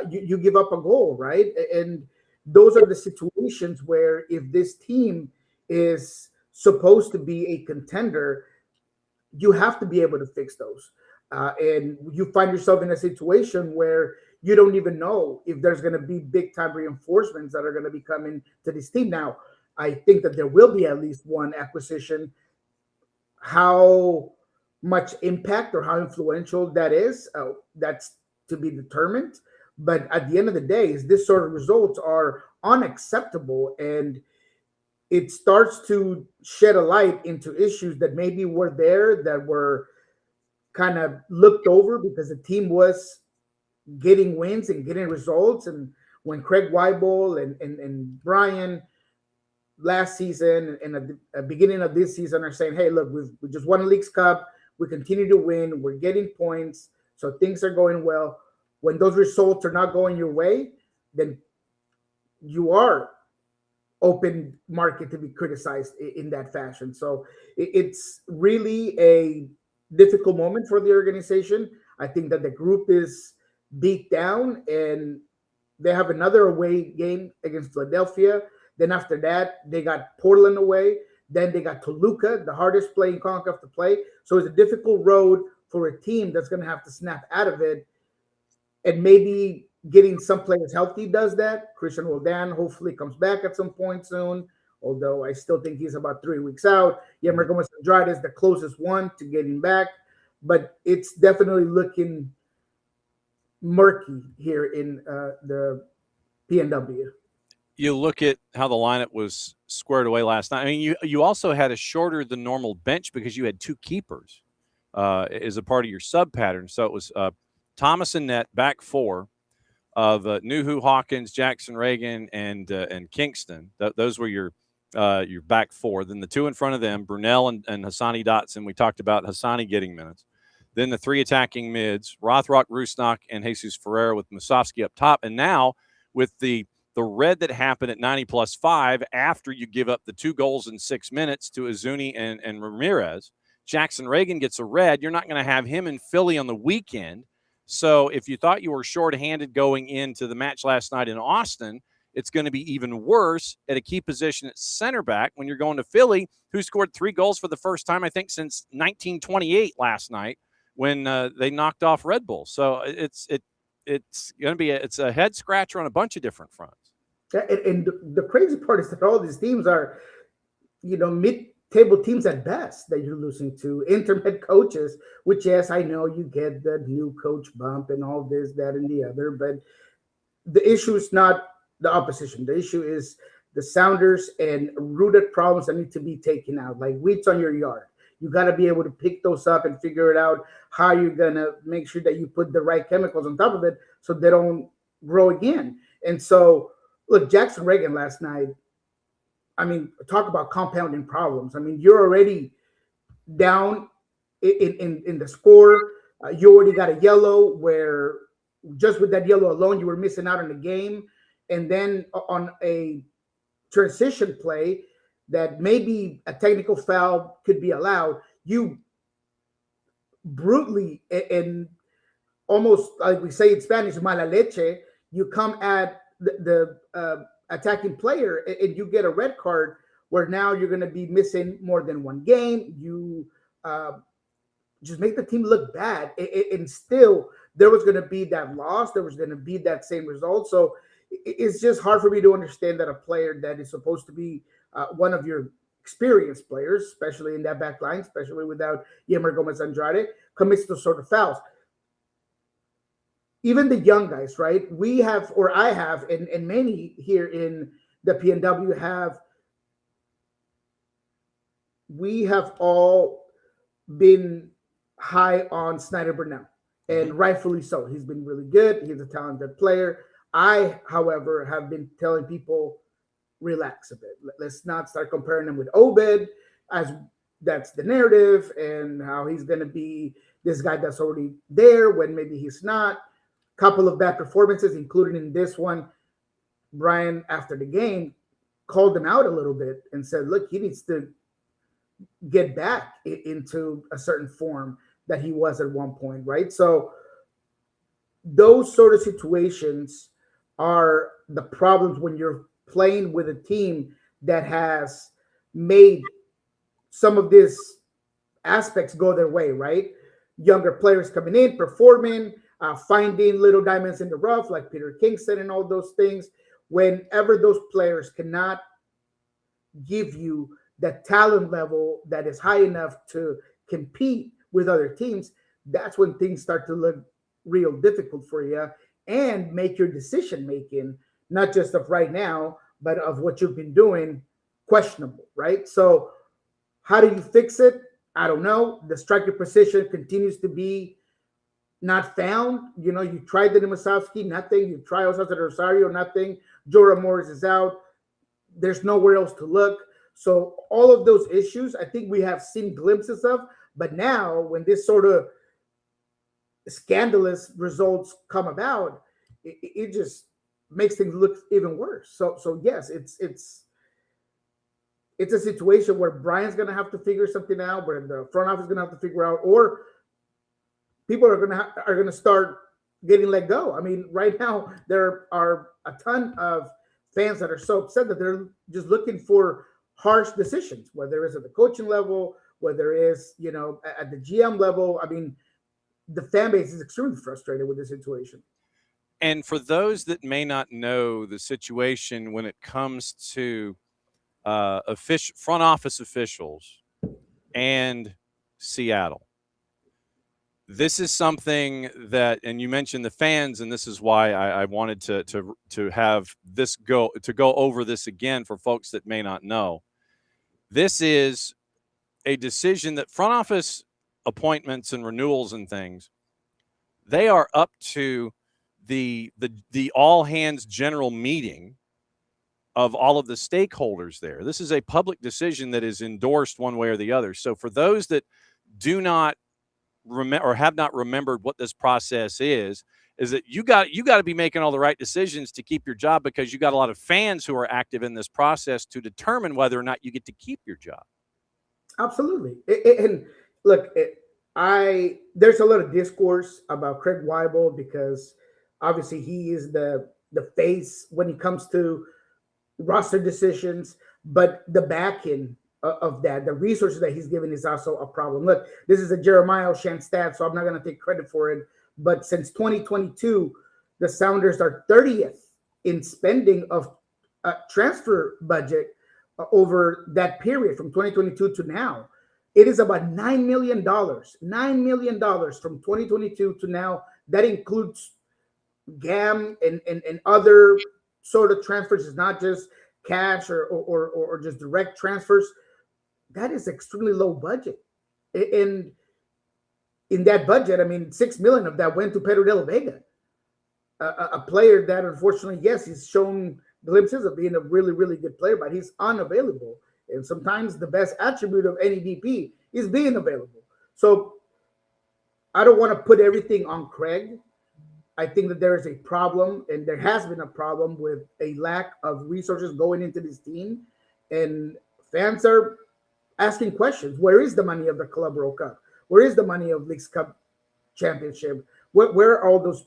you give up a goal, right? And those are the situations where, if this team is supposed to be a contender, you have to be able to fix those. And you find yourself in a situation where you don't even know if there's going to be big time reinforcements that are going to be coming to this team. Now, I think that there will be at least one acquisition. How much impact or how influential that is, that's to be determined. But at the end of the day, this sort of results are unacceptable, and it starts to shed a light into issues that maybe were there that were kind of looked over because the team was getting wins and getting results. And when Craig Weibel and Brian last season and at the beginning of this season are saying, hey, look, we just won a Leagues Cup. We continue to win. We're getting points. So things are going well. When those results are not going your way, then you are open market to be criticized in that fashion. So it's really a difficult moment for the organization. I think that the group is beat down, and they have another away game against Philadelphia. Then after that, they got Portland away. Then they got Toluca, the hardest playing CONCACAF to play. So it's a difficult road for a team that's going to have to snap out of it. And maybe getting some players healthy does that. Christian Roldan hopefully comes back at some point soon, although I still think he's about 3 weeks out. Yammer Gomez Andrade is the closest one to getting back, but it's definitely looking murky here in the PNW.
You look at how the lineup was squared away last night. I mean, you also had a shorter than normal bench because you had 2 keepers as a part of your sub pattern. So it was Thomas and net, back 4 of Nuhu, Hawkins, Jackson Reagan, and Kingston. Those were your back 4. Then the 2 in front of them, Brunel and Hassani Dotson. We talked about Hassani getting minutes. Then the 3 attacking mids, Rothrock, Rusnak, and Jesus Ferreira with Musovski up top. And now with the red that happened at 90+5 after you give up the 2 goals in 6 minutes to Izuni and Ramirez, Jackson Reagan gets a red. You're not going to have him in Philly on the weekend. So if you thought you were shorthanded going into the match last night in Austin, it's going to be even worse at a key position at center back when you're going to Philly, who scored 3 goals for the first time, I think, since 1928 last night when they knocked off Red Bull. So it's going to be a head scratcher on a bunch of different fronts.
And the crazy part is that all these teams are, mid-table teams at best that you're losing to, interim head coaches, which, yes, I know you get the new coach bump and all this, that, and the other, but the issue is not the opposition. The issue is the Sounders and rooted problems that need to be taken out, like weeds on your yard. You got to be able to pick those up and figure it out how you're going to make sure that you put the right chemicals on top of it so they don't grow again. And so, look, Jackson Reagan last night, I mean, talk about compounding problems. I mean, you're already down in the score. You already got a yellow where just with that yellow alone, you were missing out on the game. And then on a transition play that maybe a technical foul could be allowed, you brutally and almost like we say in Spanish, mala leche, you come at the attacking player and you get a red card where now you're going to be missing more than 1 game. You just make the team look bad. And still, there was going to be that loss. There was going to be that same result. So it's just hard for me to understand that a player that is supposed to be one of your experienced players, especially in that back line, especially without Yammer Gomez Andrade, commits those sort of fouls. Even the young guys, right? We have, or I have, and many here in the PNW have, we have all been high on Snyder Burnell, and rightfully so. He's been really good. He's a talented player. I, however, have been telling people, relax a bit. Let's not start comparing him with Obed, as that's the narrative, and how he's going to be this guy that's already there when maybe he's not. Couple of bad performances, including in this one. Brian, after the game, called him out a little bit and said, look, he needs to get back into a certain form that he was at one point, right? So those sort of situations are the problems when you're playing with a team that has made some of this aspects go their way, right? Younger players coming in, performing, finding little diamonds in the rough, like Peter Kingston and all those things. Whenever those players cannot give you that talent level that is high enough to compete with other teams, that's when things start to look real difficult for you and make your decision making, not just of right now, but of what you've been doing, questionable, right? So how do you fix it? I don't know. The striker position continues to be not found. You know, you tried the Masowski, nothing. You try Osasa Rosario, nothing. Jorah Morris is out. There's nowhere else to look. So all of those issues, I think we have seen glimpses of. But now, when this sort of scandalous results come about, it just makes things look even worse. So yes, it's a situation where Brian's going to have to figure something out, where the front office is going to have to figure out, or people are going to start getting let go. I mean, right now there are a ton of fans that are so upset that they're just looking for harsh decisions, whether it's at the coaching level, whether it's, you know, at the GM level. I mean, the fan base is extremely frustrated with the situation.
And for those that may not know the situation when it comes to front office officials and Seattle, this is something that, and you mentioned the fans, and this is why I wanted to have this go over this again for folks that may not know. This is a decision that front office appointments and renewals and things, they are up to the all hands general meeting of all of the stakeholders there. This is a public decision that is endorsed one way or the other. So for those that do not remember or have not remembered what this process is that you got to be making all the right decisions to keep your job, because you got a lot of fans who are active in this process to determine whether or not you get to keep your job.
Absolutely. And look, there's a lot of discourse about Craig Weibel, because obviously he is the face when it comes to roster decisions, but the backing of that, the resources that he's given, is also a problem. Look, this is a Jeremiah O'Shan stat, so I'm not going to take credit for it, but since 2022, the Sounders are 30th in spending of transfer budget over that period from 2022 to now. It is about $9 million from 2022 to now. That includes GAM and other sort of transfers. It's not just cash or just direct transfers. That is extremely low budget. And in that budget, I mean, $6 million of that went to Pedro de la Vega, a player that unfortunately, yes, he's shown glimpses of being a really, really good player, but he's unavailable. And sometimes the best attribute of any DP is being available. So I don't want to put everything on Craig. I think that there is a problem, and there has been a problem with a lack of resources going into this team. And fans are asking questions. Where is the money of the Club World Cup? Where is the money of Leagues Cup Championship? Where are all those,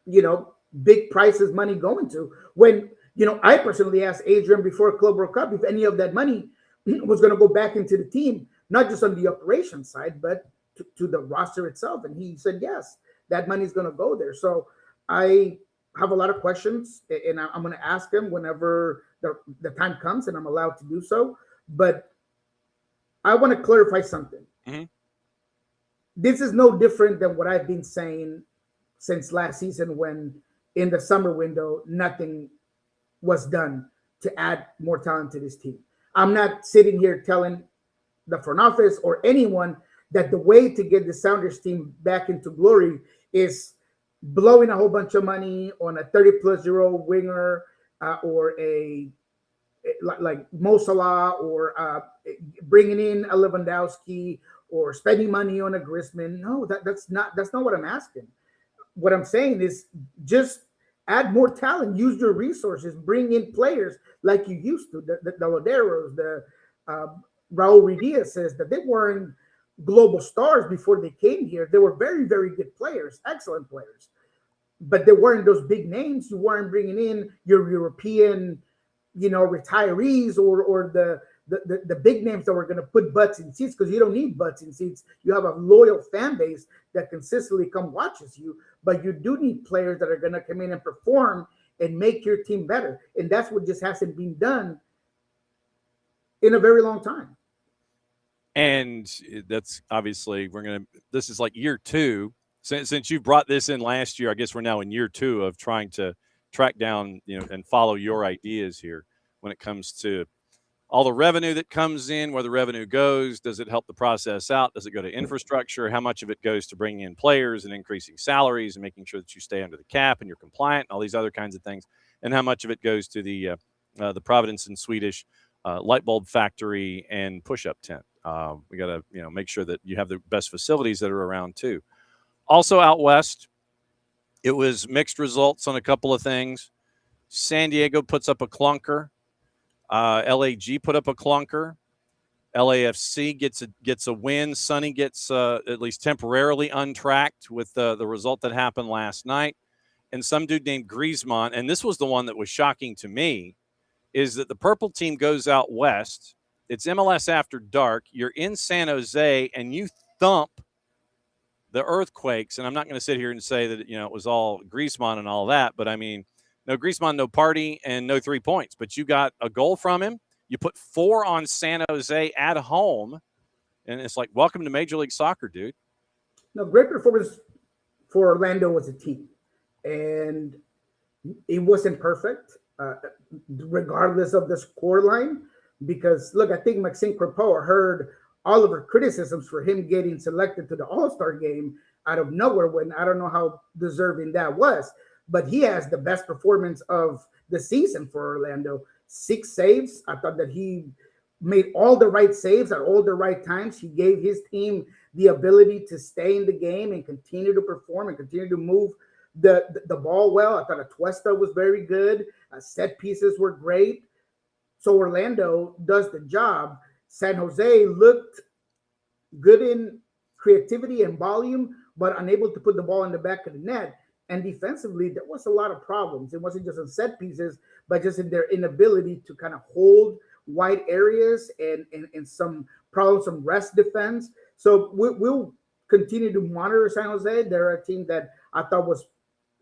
you know, big prices money going to? When, you know, I personally asked Adrian before Club World Cup if any of that money was going to go back into the team, not just on the operations side, but to the roster itself. And he said, yes, that money is going to go there. So I have a lot of questions, and I'm going to ask him whenever the time comes and I'm allowed to do so. But I want to clarify something.
Mm-hmm.
This is no different than what I've been saying since last season, when in the summer window, nothing was done to add more talent to this team. I'm not sitting here telling the front office or anyone that the way to get the Sounders team back into glory is blowing a whole bunch of money on a 30-plus-year-old winger or like Mo Salah, or bringing in a Lewandowski, or spending money on a Griezmann. No, that's not what I'm asking. What I'm saying is just add more talent, use your resources, bring in players like you used to. The Loderos, the Raul Ruiz says that they weren't global stars before they came here. They were very, very good players, excellent players, but they weren't those big names. You weren't bringing in your European, you know, retirees or the big names that were going to put butts in seats, because you don't need butts in seats. You have a loyal fan base that consistently come watches you, but you do need players that are going to come in and perform and make your team better. And that's what just hasn't been done in a very long time.
And that's obviously this is like year 2 since you brought this in last year. I guess we're now in year 2 of trying to track down, and follow your ideas here when it comes to all the revenue that comes in, where the revenue goes. Does it help the process out? Does it go to infrastructure? How much of it goes to bringing in players and increasing salaries and making sure that you stay under the cap and you're compliant and all these other kinds of things? And how much of it goes to the Providence and Swedish light bulb factory and push-up tent? We got to, make sure that you have the best facilities that are around too. Also out west, it was mixed results on a couple of things. San Diego puts up a clunker. LAG put up a clunker. LAFC gets a win. Sonny gets at least temporarily untracked with the result that happened last night. And some dude named Griezmann, and this was the one that was shocking to me, is that the purple team goes out west. It's MLS After Dark. You're in San Jose, and you thump the Earthquakes. And I'm not going to sit here and say that, it was all Griezmann and all that, but I mean, no Griezmann, no party, and no 3 points. But you got a goal from him. You put 4 on San Jose at home, and it's like, welcome to Major League Soccer, dude.
No, great performance for Orlando as a team. And it wasn't perfect, regardless of the scoreline. Because, look, I think Maxime Crepeau heard all of our criticisms for him getting selected to the All-Star game out of nowhere, when I don't know how deserving that was. But he has the best performance of the season for Orlando. 6 saves. I thought that he made all the right saves at all the right times. He gave his team the ability to stay in the game and continue to perform and continue to move the ball well. I thought Atuesta was very good. Set pieces were great. So Orlando does the job. San Jose looked good in creativity and volume, but unable to put the ball in the back of the net. And defensively, there was a lot of problems. It wasn't just on set pieces, but just in their inability to kind of hold wide areas and some problems, some rest defense. So we'll continue to monitor San Jose. They're a team that I thought was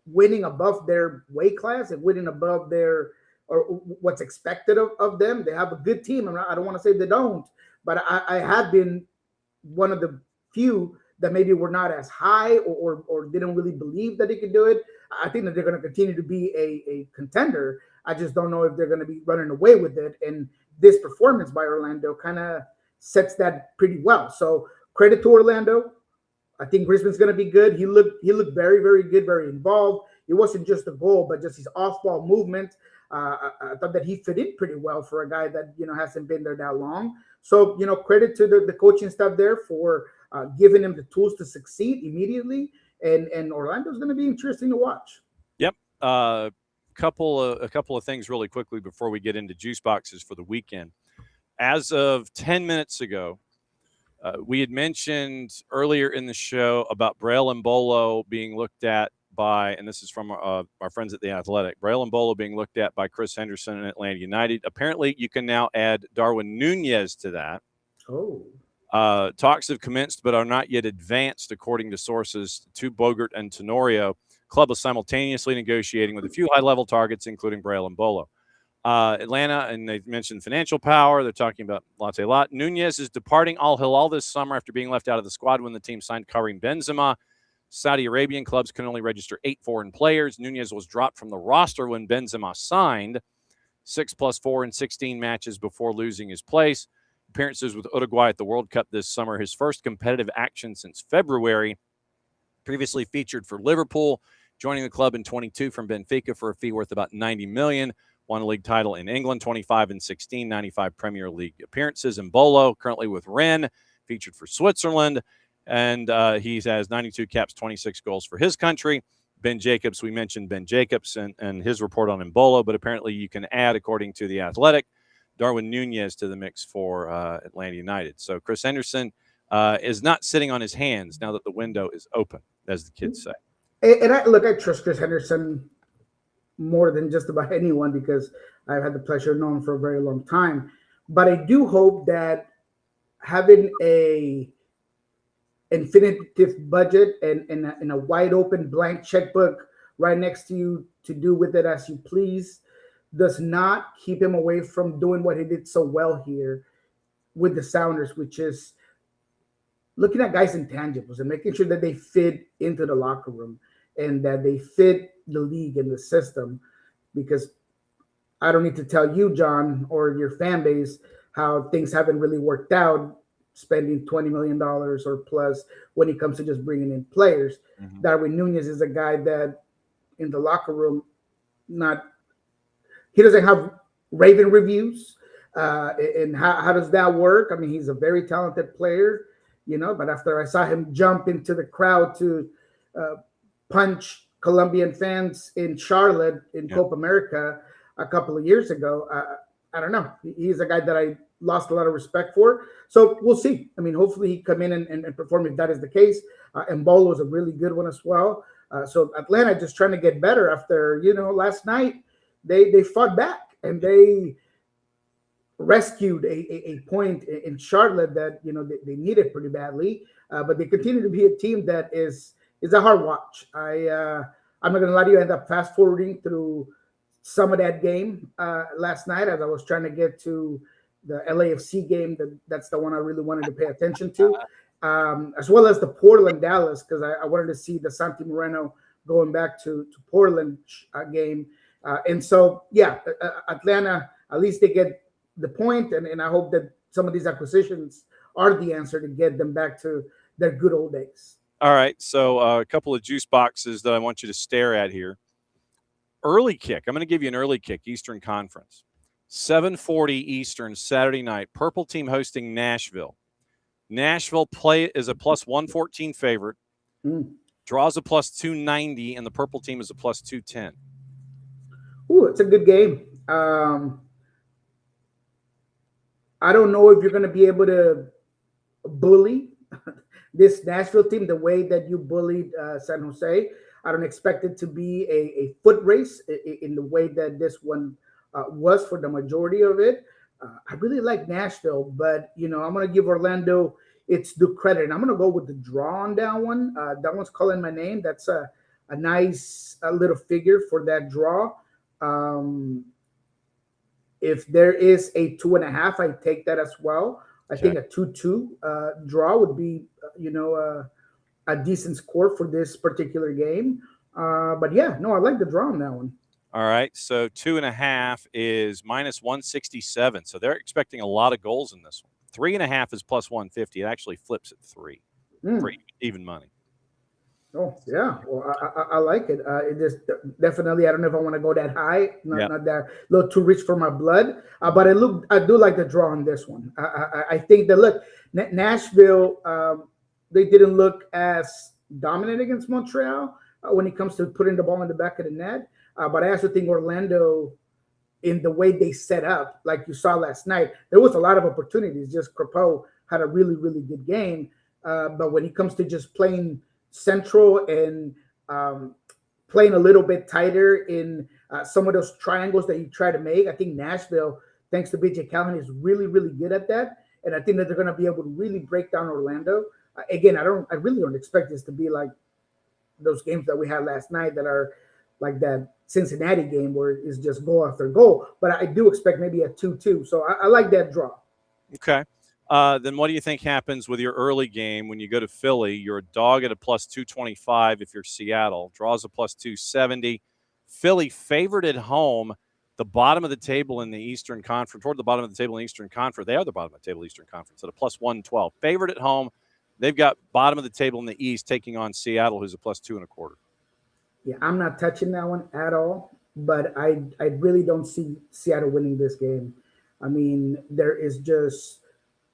winning above their weight class and winning above their or what's expected of them. They have a good team. I don't want to say they don't, but I have been one of the few that maybe were not as high or didn't really believe that they could do it. I think that they're going to continue to be a contender. I just don't know if they're going to be running away with it. And this performance by Orlando kind of sets that pretty well. So credit to Orlando. I think Griezmann's going to be good. He looked very, very good, very involved. It wasn't just a goal, but just his off-ball movement. I thought that he fit in pretty well for a guy that, hasn't been there that long. So, credit to the coaching staff there for giving him the tools to succeed immediately. And Orlando's going to be interesting to watch.
Yep. A couple of things really quickly before we get into juice boxes for the weekend. As of 10 minutes ago, we had mentioned earlier in the show about Braille and Bolo being looked at by, and this is from our friends at The Athletic, Braille and Bolo being looked at by Chris Henderson and Atlanta United. Apparently, you can now add Darwin Nunez to that.
Oh.
Talks have commenced but are not yet advanced, according to sources to Bogert and Tenorio. Club is simultaneously negotiating with a few high-level targets, including Braille and Bolo. Atlanta, and they mentioned financial power. They're talking about Latte Lot. Nunez is departing Al Hilal this summer after being left out of the squad when the team signed Karim Benzema. Saudi Arabian clubs can only register 8 foreign players. Nunez was dropped from the roster when Benzema signed. 6 + 4 in 16 matches before losing his place. Appearances with Uruguay at the World Cup this summer, his first competitive action since February. Previously featured for Liverpool, joining the club in 22 from Benfica for a fee worth about $90 million. Won a league title in England, 25 and 16, 95 Premier League appearances. And Bolo, currently with Rennes, featured for Switzerland. And he has 92 caps, 26 goals for his country. Ben Jacobs, we mentioned Ben Jacobs and his report on Mbolo, but apparently you can add, according to The Athletic, Darwin Nunez to the mix for Atlanta United. So Chris Henderson is not sitting on his hands now that the window is open, as the kids say.
And I trust Chris Henderson more than just about anyone because I've had the pleasure of knowing him for a very long time. But I do hope that having a infinitive budget and a wide open blank checkbook right next to you to do with it as you please does not keep him away from doing what he did so well here with the Sounders, which is looking at guys' intangibles and making sure that they fit into the locker room and that they fit the league and the system. Because I don't need to tell you, John, or your fan base how things haven't really worked out, spending $20 million or plus when it comes to just bringing in players.
Mm-hmm.
Darwin Nunez is a guy that in the locker room, he doesn't have Raven reviews. And how does that work? I mean, he's a very talented player, but after I saw him jump into the crowd to punch Colombian fans in Charlotte in Copa America a couple of years ago, I don't know. He's a guy that I lost a lot of respect for. So we'll see. I mean, hopefully he come in and perform if that is the case. Mbolo is a really good one as well. So Atlanta just trying to get better after, last night they fought back and they rescued a point in Charlotte that, they needed pretty badly. But they continue to be a team that is a hard watch. I'm not going to lie to you, I end up fast forwarding through some of that game last night as I was trying to get to the LAFC game. That's the one I really wanted to pay attention to, as well as the Portland-Dallas, because I wanted to see the Santi Moreno going back to Portland game. And so, Atlanta, at least they get the point, and I hope that some of these acquisitions are the answer to get them back to their good old days.
All right, so a couple of juice boxes that I want you to stare at here. Early kick. I'm going to give you an early kick, Eastern Conference. 7:40 Eastern, Saturday night. Purple team hosting Nashville. Nashville is a plus 114 favorite. Draws a plus 290, and the purple team is a plus 210.
Ooh, it's a good game. I don't know if you're going to be able to bully this Nashville team the way that you bullied San Jose. I don't expect it to be a foot race in the way that this one was for the majority of it. I really like Nashville, but, I'm going to give Orlando its due credit. And I'm going to go with the draw on that one. That one's calling my name. That's a nice little figure for that draw. If there is a 2.5, I take that as well. I think a 2-2 draw would be, a decent score for this particular game. But I like the draw on that one.
All right, so 2.5 is minus 167. So they're expecting a lot of goals in this one. 3.5 is plus 150. It actually flips at 3 for even money.
Oh, yeah. Well, I like it. It just definitely, I don't know if I want to go that high. Not that a little too rich for my blood. But I do like the draw on this one. I think that, look, Nashville, they didn't look as dominant against Montreal when it comes to putting the ball in the back of the net. But I also think Orlando, in the way they set up, like you saw last night, there was a lot of opportunities. Just Crepeau had a really, really good game. But when it comes to just playing central and playing a little bit tighter in some of those triangles that you try to make, I think Nashville, thanks to BJ Callahan, is really, really good at that. And I think that they're going to be able to really break down Orlando. Again, I really don't expect this to be like those games that we had last night that are like that Cincinnati game where it's just goal after goal. But I do expect maybe a 2-2. So I like that draw.
Okay. Then what do you think happens with your early game when you go to Philly? You're a dog at a plus 225 if you're Seattle. Draws a plus 270. Philly favored at home, the bottom of the table in the Eastern Conference, toward the bottom of the table in the Eastern Conference. They are the bottom of the table Eastern Conference at a plus 112. Favored at home. They've got bottom of the table in the East taking on Seattle, who's a plus 2.25.
Yeah, I'm not touching that one at all, but I really don't see Seattle winning this game. I mean, there is just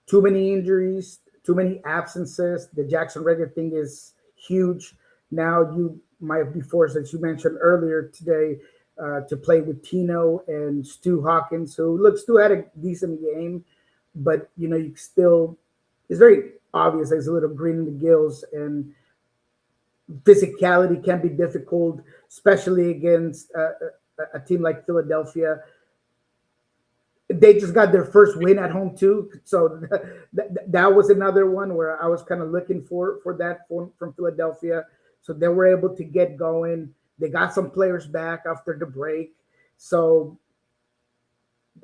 too many injuries, too many absences. The Jackson Rager thing is huge. Now you might be forced, as you mentioned earlier today, to play with Tino and Stu Hawkins, who Stu had a decent game, but you still, it's very obvious there's a little green in the gills, and physicality can be difficult, especially against a team like Philadelphia. they just got their first win at home too. So that was another one where I was kind of looking for that from Philadelphia. So they were able to get going. They got some players back after the break. So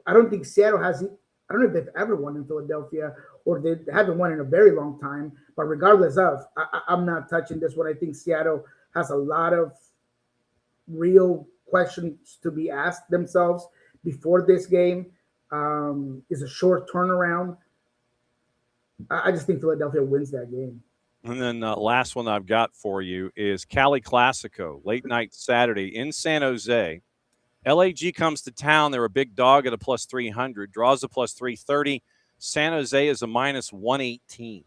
I don't think Seattle has. I don't know if they've ever won in Philadelphia or they haven't won in a very long time. But regardless of, I'm not touching this one. I think Seattle has a lot of real questions to be asked themselves before this game. Is a short turnaround. I just think Philadelphia wins that game.
And then last one I've got for you is Cali Classico, late night Saturday in San Jose. LAG comes to town. They're a big dog at a plus 300, draws a plus 330. San Jose is a minus 118.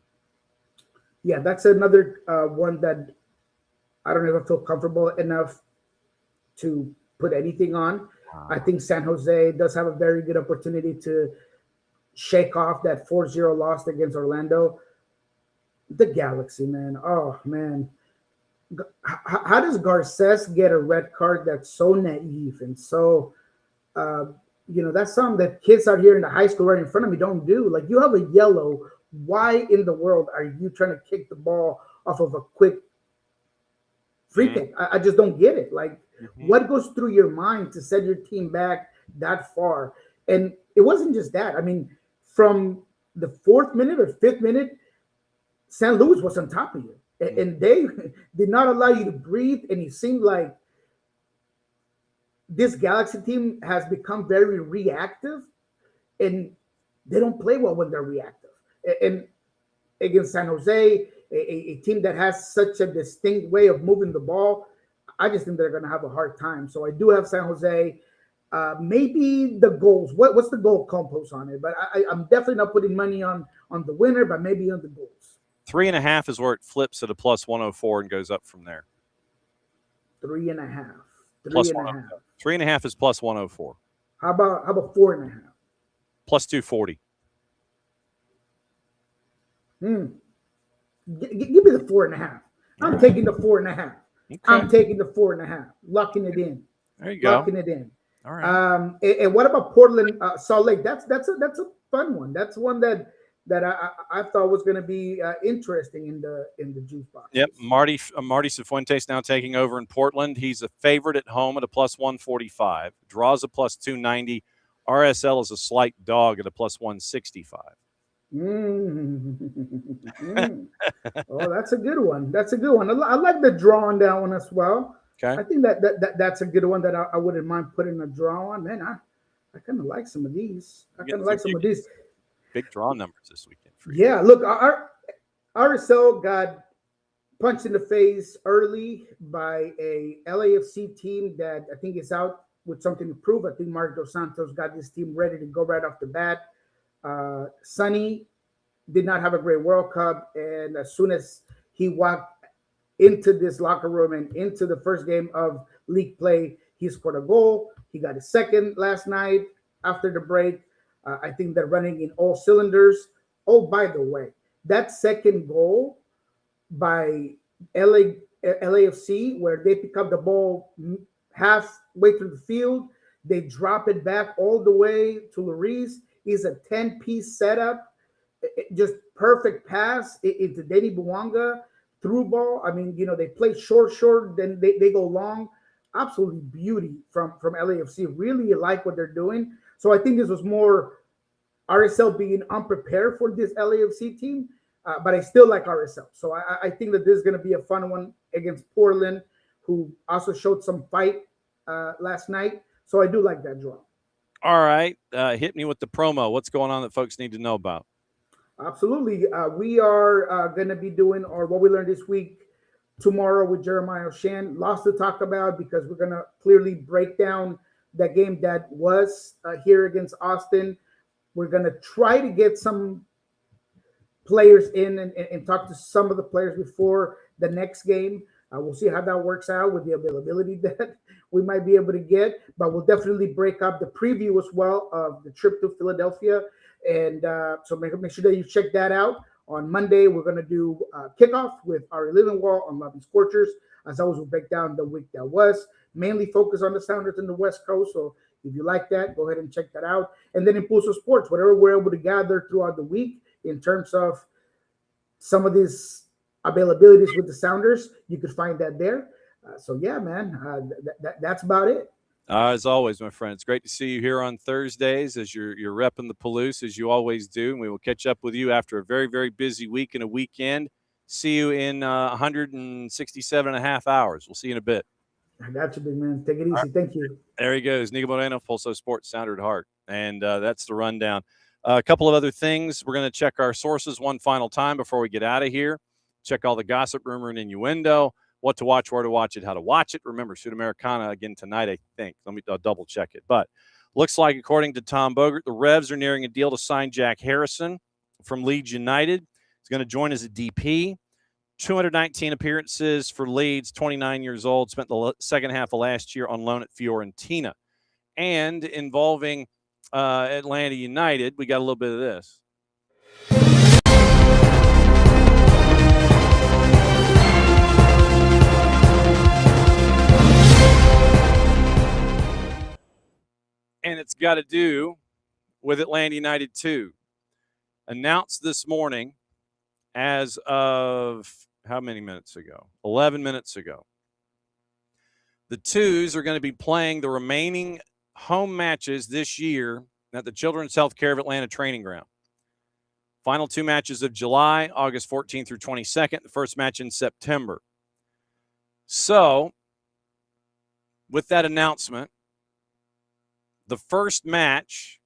Yeah, that's another one that I don't ever feel comfortable enough to put anything on. I think San Jose does have a very good opportunity to shake off that 4-0 loss against Orlando. The Galaxy, man. Oh, man. How does Garces get a red card that's so naive and so, that's something that kids out here in the high school right in front of me don't do. Like, you have a yellow. Why in the world are you trying to kick the ball off of a quick free kick? I just don't get it. Like, what goes through your mind to set your team back that far? And it wasn't just that. I mean, from the 4th minute or 5th minute, St. Louis was on top of you. And they did not allow you to breathe. And it seemed like this Galaxy team has become very reactive. And they don't play well when they're reactive. And against San Jose, a team that has such a distinct way of moving the ball, I just think they're going to have a hard time. So I do have San Jose. Maybe the goals. What's the goal compost on it? But I'm definitely not putting money on the winner, but maybe on the goals.
3.5 is where it flips at a plus 104 and goes up from there.
3.5.
Plus 1.5. 3.5 is plus 104.
How about 4.5?
Plus 240.
Give me the 4.5. I'm taking the 4.5. Okay. I'm taking the 4.5. Locking it in.
There you go.
Locking it in.
All right.
And what about Portland, Salt Lake? That's a fun one. That's one that I thought was going to be interesting in the juice box.
Yep, Marty Cifuentes now taking over in Portland. He's a favorite at home at a plus 145. Draws a plus 290. RSL is a slight dog at a plus 165.
Oh, that's a good one. That's a good one. I like the draw on that one as well.
Okay.
I think that's a good one that I wouldn't mind putting a draw on. Man, I kind of like some of these.
Big draw numbers this weekend for you.
Yeah, look, our RSL got punched in the face early by a LAFC team that I think is out with something to prove. I think Mark Dos Santos got this team ready to go right off the bat. Sonny did not have a great World Cup, and as soon as he walked into this locker room and into the first game of league play, he scored a goal. He got his second last night after the break. I think they're running in all cylinders. Oh, by the way, that second goal by LAFC, where they pick up the ball halfway through the field, they drop it back all the way to Lloris, is a 10-piece setup. Just perfect pass into Denny Bouanga, through ball. I mean, they play short, then they go long. Absolutely beauty from LAFC. Really like what they're doing. So I think this was more RSL being unprepared for this LAFC team, but I still like RSL. So I think that this is going to be a fun one against Portland, who also showed some fight last night. So I do like that draw.
All right. Hit me with the promo. What's going on that folks need to know about?
Absolutely. We are going to be doing what we learned this week tomorrow with Jeremiah O'Shan. Lots to talk about because we're going to clearly break down that game that was here against Austin. We're going to try to get some players in and talk to some of the players before the next game. We'll see how that works out with the availability that we might be able to get, but we'll definitely break up the preview as well of the trip to Philadelphia. And so make sure that you check that out. On Monday, we're going to do kickoff with Ari Lillenwall on Love and Scorchers. As always, we'll break down the week that was, mainly focus on the Sounders in the West Coast. So if you like that, go ahead and check that out. And then in Pulso Sports, whatever we're able to gather throughout the week in terms of some of these availabilities with the Sounders, you could find that there. So yeah, man, that's about it.
As always, my friend, it's great to see you here on Thursdays as you're repping the Palouse as you always do. And we will catch up with you after a very, very busy week and a weekend. See you in 167 and a half hours. We'll see you in a bit.
I got you, big man. Take it easy. Right. Thank you.
There he goes. Niko Moreno, Pulso Sports, Sounder at Heart. And that's the rundown. A couple of other things. We're going to check our sources one final time before we get out of here. Check all the gossip, rumor, and innuendo. What to watch, where to watch it, how to watch it. Remember, Sudamericana again tonight, I think. I'll double check it. But looks like, according to Tom Bogert, the Revs are nearing a deal to sign Jack Harrison from Leeds United. He's going to join as a DP. 219 appearances for Leeds, 29 years old, spent the second half of last year on loan at Fiorentina. And involving Atlanta United, we got a little bit of this. And it's got to do with Atlanta United 2. Announced this morning as of how many minutes ago? 11 minutes ago. The Twos are going to be playing the remaining home matches this year at the Children's Healthcare of Atlanta Training Ground. Final 2 matches of July, August 14th through 22nd. The first match in September. So, with that announcement, the first match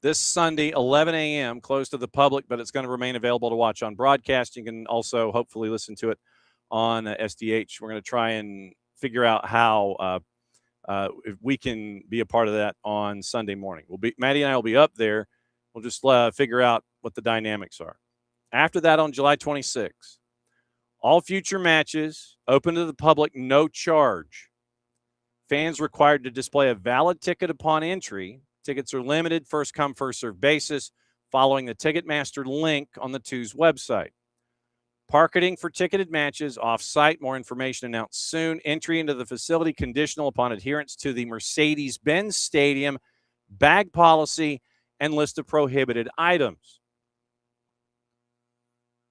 this Sunday, 11 a.m., closed to the public, but it's going to remain available to watch on broadcast. You can also hopefully listen to it on SDH. We're going to try and figure out how if we can be a part of that on Sunday morning. Maddie and I will be up there. We'll just figure out what the dynamics are. After that, on July 26th, all future matches open to the public, no charge. Fans required to display a valid ticket upon entry. Tickets are limited, first come, first served basis, following the Ticketmaster link on the Twos website. Parking for ticketed matches off-site. More information announced soon. Entry into the facility conditional upon adherence to the Mercedes-Benz Stadium bag policy and list of prohibited items.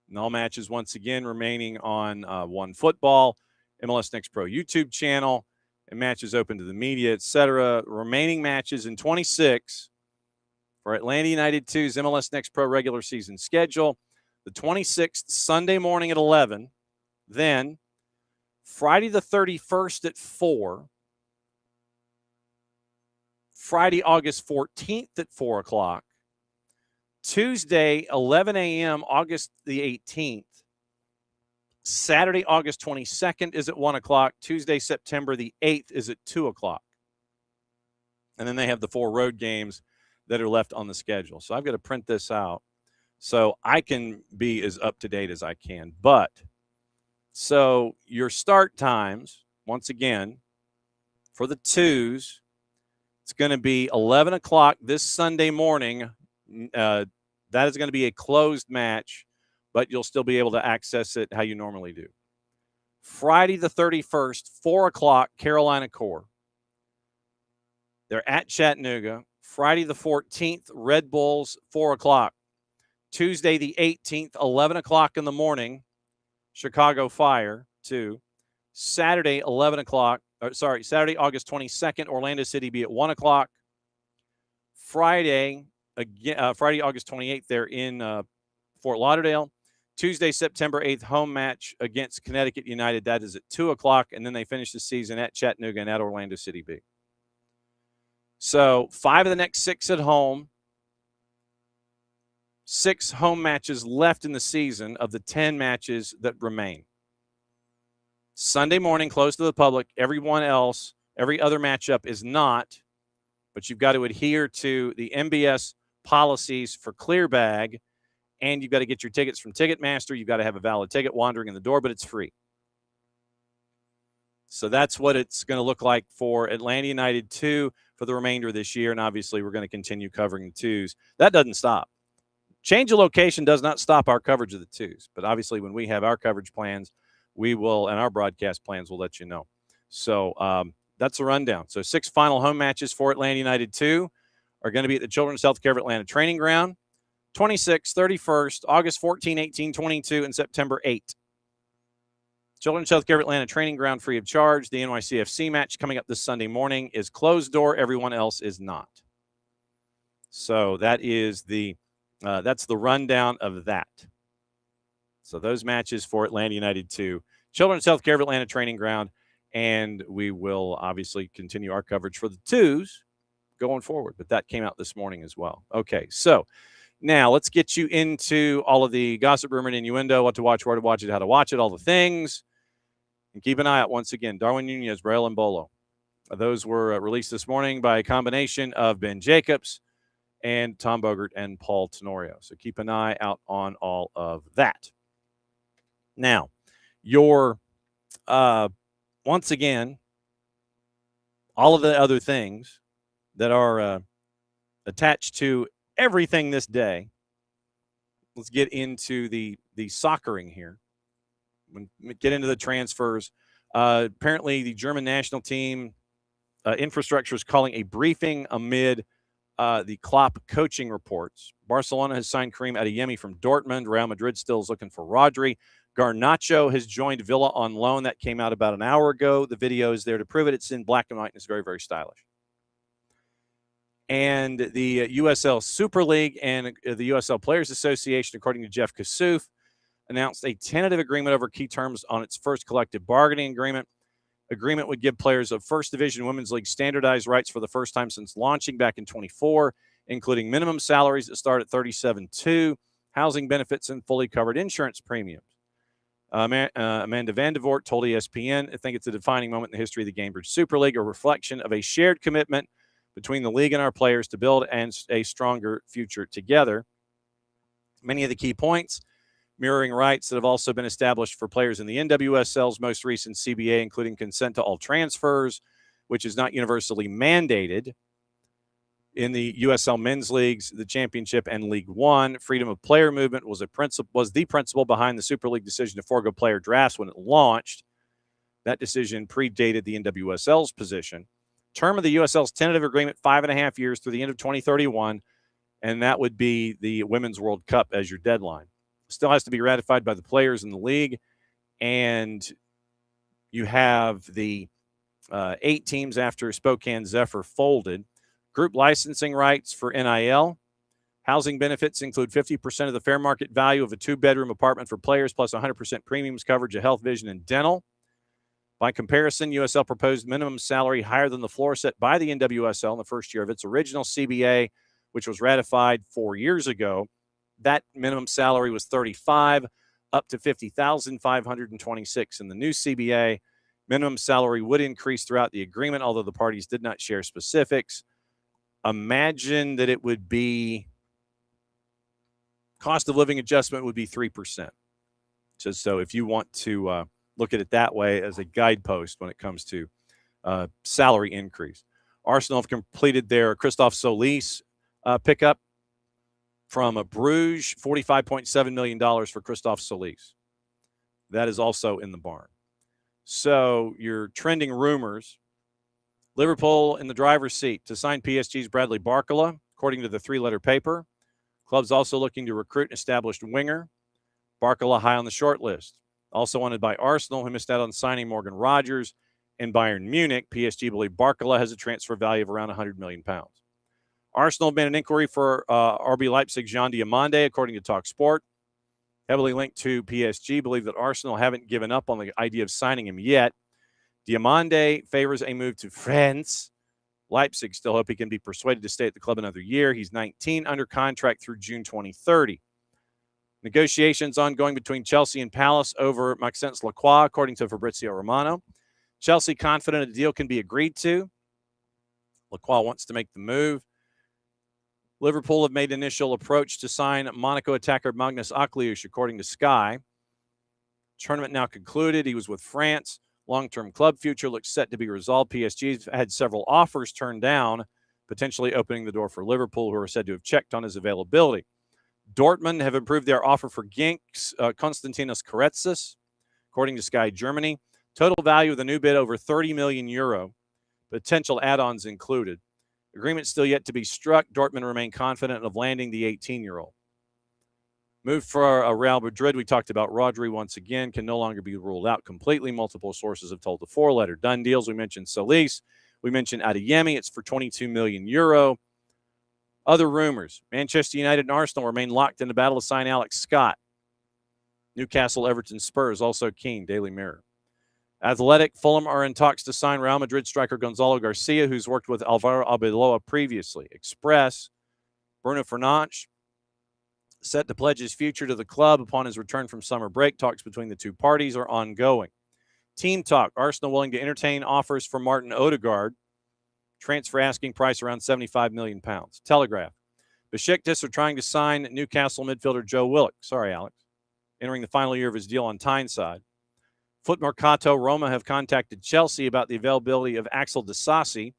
And all matches, once again, remaining on One Football, MLS Next Pro YouTube channel, and matches open to the media, etc. Remaining matches in 26 for Atlanta United 2's MLS Next Pro regular season schedule. The 26th, Sunday morning at 11. Then Friday the 31st at 4. Friday, August 14th at 4 o'clock. Tuesday, 11 a.m., August the 18th. Saturday, August 22nd is at 1 o'clock. Tuesday, September the 8th is at 2 o'clock. And then they have the 4 road games that are left on the schedule. So I've got to print this out so I can be as up-to-date as I can. But, so your start times, once again, for the Twos, it's going to be 11 o'clock this Sunday morning. That is going to be a closed match, but you'll still be able to access it how you normally do. Friday the 31st, 4 o'clock, Carolina Core. They're at Chattanooga. Friday the 14th, Red Bulls, 4 o'clock. Tuesday the 18th, 11 o'clock in the morning, Chicago Fire, 2. Saturday, 11 o'clock. Saturday, August 22nd, Orlando City be at 1 o'clock. Friday, August 28th, they're in Fort Lauderdale. Tuesday, September 8th, home match against Connecticut United. That is at 2 o'clock. And then they finish the season at Chattanooga and at Orlando City B. So 5 of the next 6 at home. 6 home matches left in the season of the 10 matches that remain. Sunday morning, closed to the public. Everyone else, every other matchup is not. But you've got to adhere to the MBS policies for clear bag. And you've got to get your tickets from Ticketmaster. You've got to have a valid ticket wandering in the door, but it's free. So that's what it's going to look like for Atlanta United 2 for the remainder of this year. And obviously, we're going to continue covering the Twos. That doesn't stop. Change of location does not stop our coverage of the Twos. But obviously, when we have our coverage plans, we will, and our broadcast plans will let you know. So that's a rundown. So 6 final home matches for Atlanta United 2 are going to be at the Children's Healthcare of Atlanta Training Ground, 26th, 31st, August 14, 18, 22, and September 8. Children's Healthcare of Atlanta Training Ground free of charge. The NYCFC match coming up this Sunday morning is closed door. Everyone else is not. So that is that's the rundown of that. So those matches for Atlanta United 2, Children's Healthcare of Atlanta Training Ground, and we will obviously continue our coverage for the 2s going forward. But that came out this morning as well. Okay, so now let's get you into all of the gossip, rumor, and innuendo, what to watch, where to watch it, how to watch it, all the things. And keep an eye out once again. Darwin Nunez, Braille, and Bolo. Those were released this morning by a combination of Ben Jacobs and Tom Bogert and Paul Tenorio. So keep an eye out on all of that. Now, once again, all of the other things that are attached to everything this day. Let's get into the soccering here. Get into the transfers. Apparently, the German national team infrastructure is calling a briefing amid the Klopp coaching reports. Barcelona has signed Karim Adeyemi from Dortmund. Real Madrid still is looking for Rodri. Garnacho has joined Villa on loan. That came out about an hour ago. The video is there to prove it. It's in black and white, and it's very, very stylish. And the USL Super League and the USL Players Association, according to Jeff Kassouf, announced a tentative agreement over key terms on its first collective bargaining agreement. Agreement would give players of First Division Women's League standardized rights for the first time since launching back in 24, including minimum salaries that start at $37,200, housing benefits, and fully covered insurance premiums. Amanda Vandevort told ESPN, I think it's a defining moment in the history of the Gamebridge Super League, a reflection of a shared commitment between the league and our players to build a stronger future together. Many of the key points, mirroring rights that have also been established for players in the NWSL's most recent CBA, including consent to all transfers, which is not universally mandated. In the USL Men's Leagues, the Championship, and League One, freedom of player movement was the principle behind the Super League decision to forego player drafts when it launched. That decision predated the NWSL's position. Term of the USL's tentative agreement, 5.5 years through the end of 2031, and that would be the Women's World Cup as your deadline. Still has to be ratified by the players in the league, and you have the 8 teams after Spokane Zephyr folded. Group licensing rights for NIL. Housing benefits include 50% of the fair market value of a 2-bedroom apartment for players, plus 100% premiums coverage of health, vision, and dental. By comparison, USL proposed minimum salary higher than the floor set by the NWSL in the first year of its original CBA, which was ratified 4 years ago. That minimum salary was $35,000 up to $50,526 in the new CBA. Minimum salary would increase throughout the agreement, although the parties did not share specifics. Imagine that it would be cost of living adjustment would be 3%. So if you want to look at it that way as a guidepost when it comes to salary increase. Arsenal have completed their Christophe Solis pickup from Bruges, $45.7 million for Christophe Solis. That is also in the barn. So your trending rumors, Liverpool in the driver's seat to sign PSG's Bradley Barcola, according to the 3-letter paper. Club's also looking to recruit an established winger. Barcola high on the short list. Also wanted by Arsenal, who missed out on signing Morgan Rogers, and Bayern Munich. PSG believe Barcola has a transfer value of around £100 million. Arsenal made an inquiry for RB Leipzig's Jean Diomande, according to TalkSport. Heavily linked to PSG, believe that Arsenal haven't given up on the idea of signing him yet. Diomande favors a move to France. Leipzig still hope he can be persuaded to stay at the club another year. He's 19, under contract through June 2030. Negotiations ongoing between Chelsea and Palace over Maxence Lacroix, according to Fabrizio Romano. Chelsea confident a deal can be agreed to. Lacroix wants to make the move. Liverpool have made initial approach to sign Monaco attacker Magnus Akliush, according to Sky. Tournament now concluded. He was with France. Long-term club future looks set to be resolved. PSG's had several offers turned down, potentially opening the door for Liverpool, who are said to have checked on his availability. Dortmund have improved their offer for Genk, Konstantinos Karetsis. According to Sky Germany, total value of the new bid over 30 million euro, potential add-ons included. Agreement still yet to be struck. Dortmund remain confident of landing the 18-year-old. Move for Real Madrid. We talked about Rodri once again, can no longer be ruled out completely. Multiple sources have told the four-letter done deals. We mentioned Solis. We mentioned Adeyemi. It's for 22 million euro. Other rumors. Manchester United and Arsenal remain locked in the battle to sign Alex Scott. Newcastle, Everton, Spurs also keen. Daily Mirror. Athletic, Fulham are in talks to sign Real Madrid striker Gonzalo Garcia, who's worked with Alvaro Arbeloa previously. Express, Bruno Fernandes, set to pledge his future to the club upon his return from summer break. Talks between the two parties are ongoing. Team talk, Arsenal willing to entertain offers for Martin Odegaard. Transfer asking price around £75 million. Telegraph, Besiktas are trying to sign Newcastle midfielder Joe Willock. Sorry, Alex. Entering the final year of his deal on Tyneside. Foot Mercato, Roma have contacted Chelsea about the availability of Axel Disasi.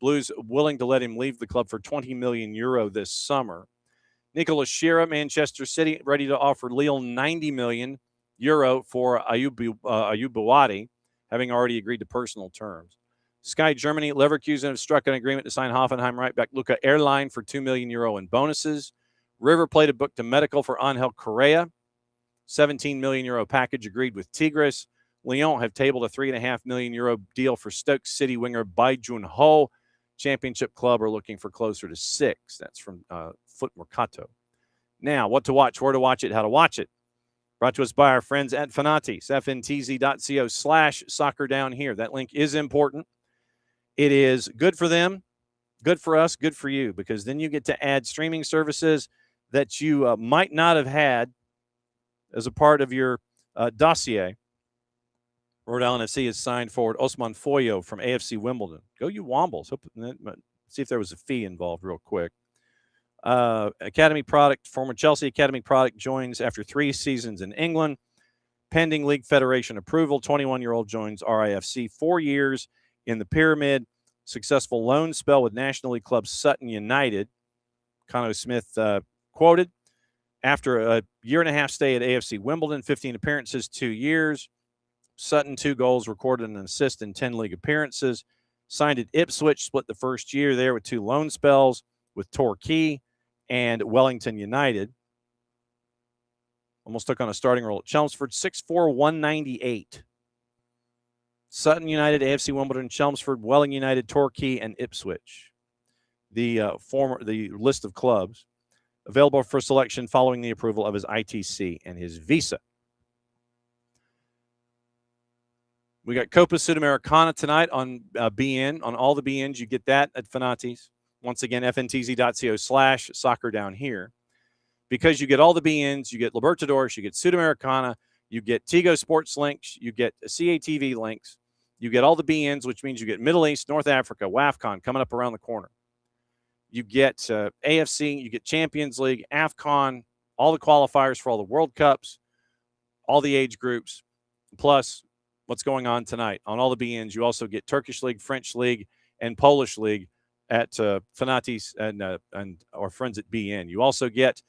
Blues willing to let him leave the club for 20 million euro this summer. Nicolas Shearer, Manchester City, ready to offer Lille 90 million euro for Ayub Bouadi, having already agreed to personal terms. Sky Germany, Leverkusen have struck an agreement to sign Hoffenheim right back Luca Erlein for 2 million euro in bonuses. River Plate have booked a medical for Angel Correa. 17 million euro package agreed with Tigres. Lyon have tabled a 3.5 million euro deal for Stoke City winger Bai Jun-ho. Championship club are looking for closer to 6. That's from Foot Mercato. Now, what to watch, where to watch it, how to watch it. Brought to us by our friends at Fanatics, fntz.co/soccer down here. That link is important. It is good for them, good for us, good for you, because then you get to add streaming services that you might not have had as a part of your dossier. Rhode Island FC has signed forward Osman Foyo from AFC Wimbledon. Go you Wombles. See if there was a fee involved real quick. Academy product, former Chelsea Academy product, joins after 3 seasons in England. Pending League Federation approval, 21-year-old joins RIFC, 4 years in the Pyramid. Successful loan spell with National League club Sutton United. Conor Smith quoted, after a year-and-a-half stay at AFC Wimbledon, 15 appearances, 2 years. Sutton, 2 goals, recorded an assist in 10 league appearances. Signed at Ipswich, split the first year there with 2 loan spells with Torquay and Wellington United. Almost took on a starting role at Chelmsford, 6'4", 198. Sutton United, AFC Wimbledon, Chelmsford, Welling United, Torquay, and Ipswich. The list of clubs available for selection following the approval of his ITC and his visa. We got Copa Sudamericana tonight on BN. On all the BNs, you get that at Fanati's. Once again, fntz.co/soccer down here. Because you get all the BNs, you get Libertadores, you get Sudamericana, you get Tigo Sports links, you get CATV links, you get all the BNs, which means you get Middle East, North Africa, WAFCON coming up around the corner. You get AFC, you get Champions League, AFCON, all the qualifiers for all the World Cups, all the age groups, plus what's going on tonight. On all the BNs, you also get Turkish League, French League, and Polish League at Fanatis and our friends at BN. You also get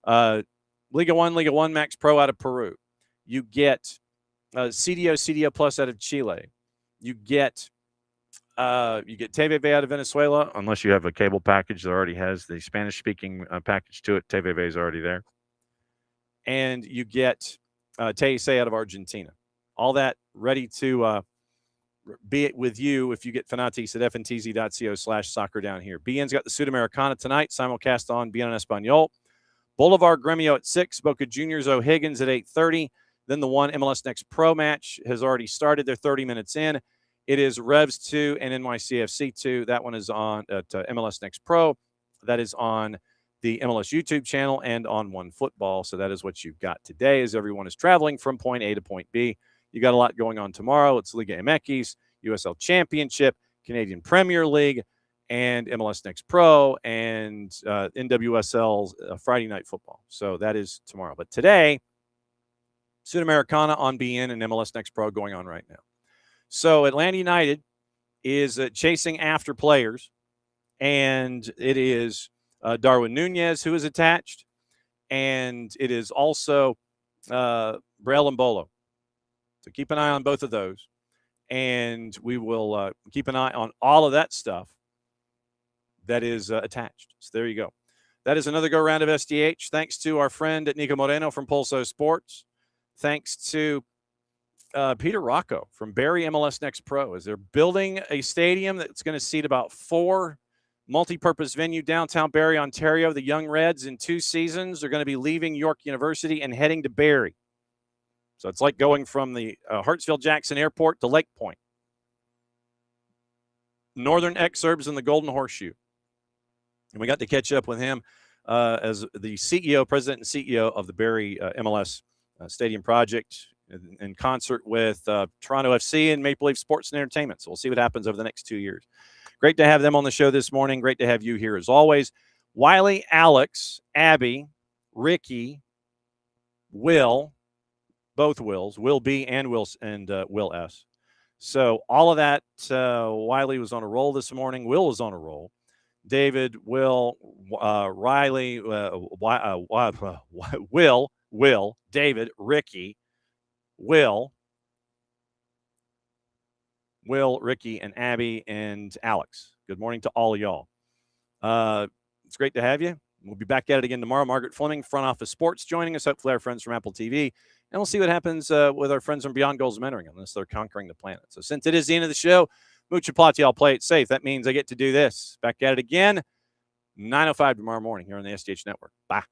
Liga 1 Max Pro out of Peru. You get CDO Plus out of Chile. You get TVV out of Venezuela, unless you have a cable package that already has the Spanish-speaking package to it. TVV is already there. And you get TSA out of Argentina. All that ready to be it with you if you get Fanatis at fntz.co/soccer down here. BN's got the Sudamericana tonight, simulcast on BN en Español. Boulevard Gremio at 6, Boca Juniors O'Higgins at 8:30. Then the one MLS Next Pro match has already started. They're 30 minutes in. It is Revs 2 and NYCFC 2. That one is on at MLS Next Pro. That is on the MLS YouTube channel and on One Football. So that is what you've got today as everyone is traveling from point A to point B. You got a lot going on tomorrow. It's Liga MX, USL Championship, Canadian Premier League, and MLS Next Pro, and NWSL's Friday Night Football. So that is tomorrow. But today, Sudamericana on BN and MLS Next Pro going on right now. So Atlanta United is chasing after players, and it is Darwin Nunez who is attached, and it is also Brel Mbolo. So keep an eye on both of those. And we will keep an eye on all of that stuff that is attached. So there you go. That is another go-round of SDH. Thanks to our friend Niko Moreno from Pulso Sports. Thanks to Peter Raco from Barrie MLS Next Pro, as they're building a stadium that's going to seat about 4 multi-purpose venue downtown Barrie, Ontario. The Young Reds in 2 seasons are going to be leaving York University and heading to Barrie. So it's like going from the Hartsfield-Jackson Airport to Lake Point. Northern Exurbs in the Golden Horseshoe. And we got to catch up with him as the CEO, president and CEO of the Barrie MLS Stadium Project, in concert with Toronto FC and Maple Leaf Sports and Entertainment. So we'll see what happens over the next 2 years. Great to have them on the show this morning. Great to have you here as always. Wiley, Alex, Abby, Ricky, Will, both Wills, Will B and Will S. So all of that, Wiley was on a roll this morning. Will was on a roll. David, Will, Riley, Will, David, Ricky, Will, Ricky, and Abby, and Alex. Good morning to all of y'all. It's great to have you. We'll be back at it again tomorrow. Margaret Fleming, Front Office Sports, joining us. Hopefully our friends from Apple TV. And we'll see what happens with our friends from Beyond Goals Mentoring, unless they're conquering the planet. So since it is the end of the show, Mucha Plati, I'll play it safe. That means I get to do this. Back at it again, 9:05 tomorrow morning here on the SDH Network. Bye.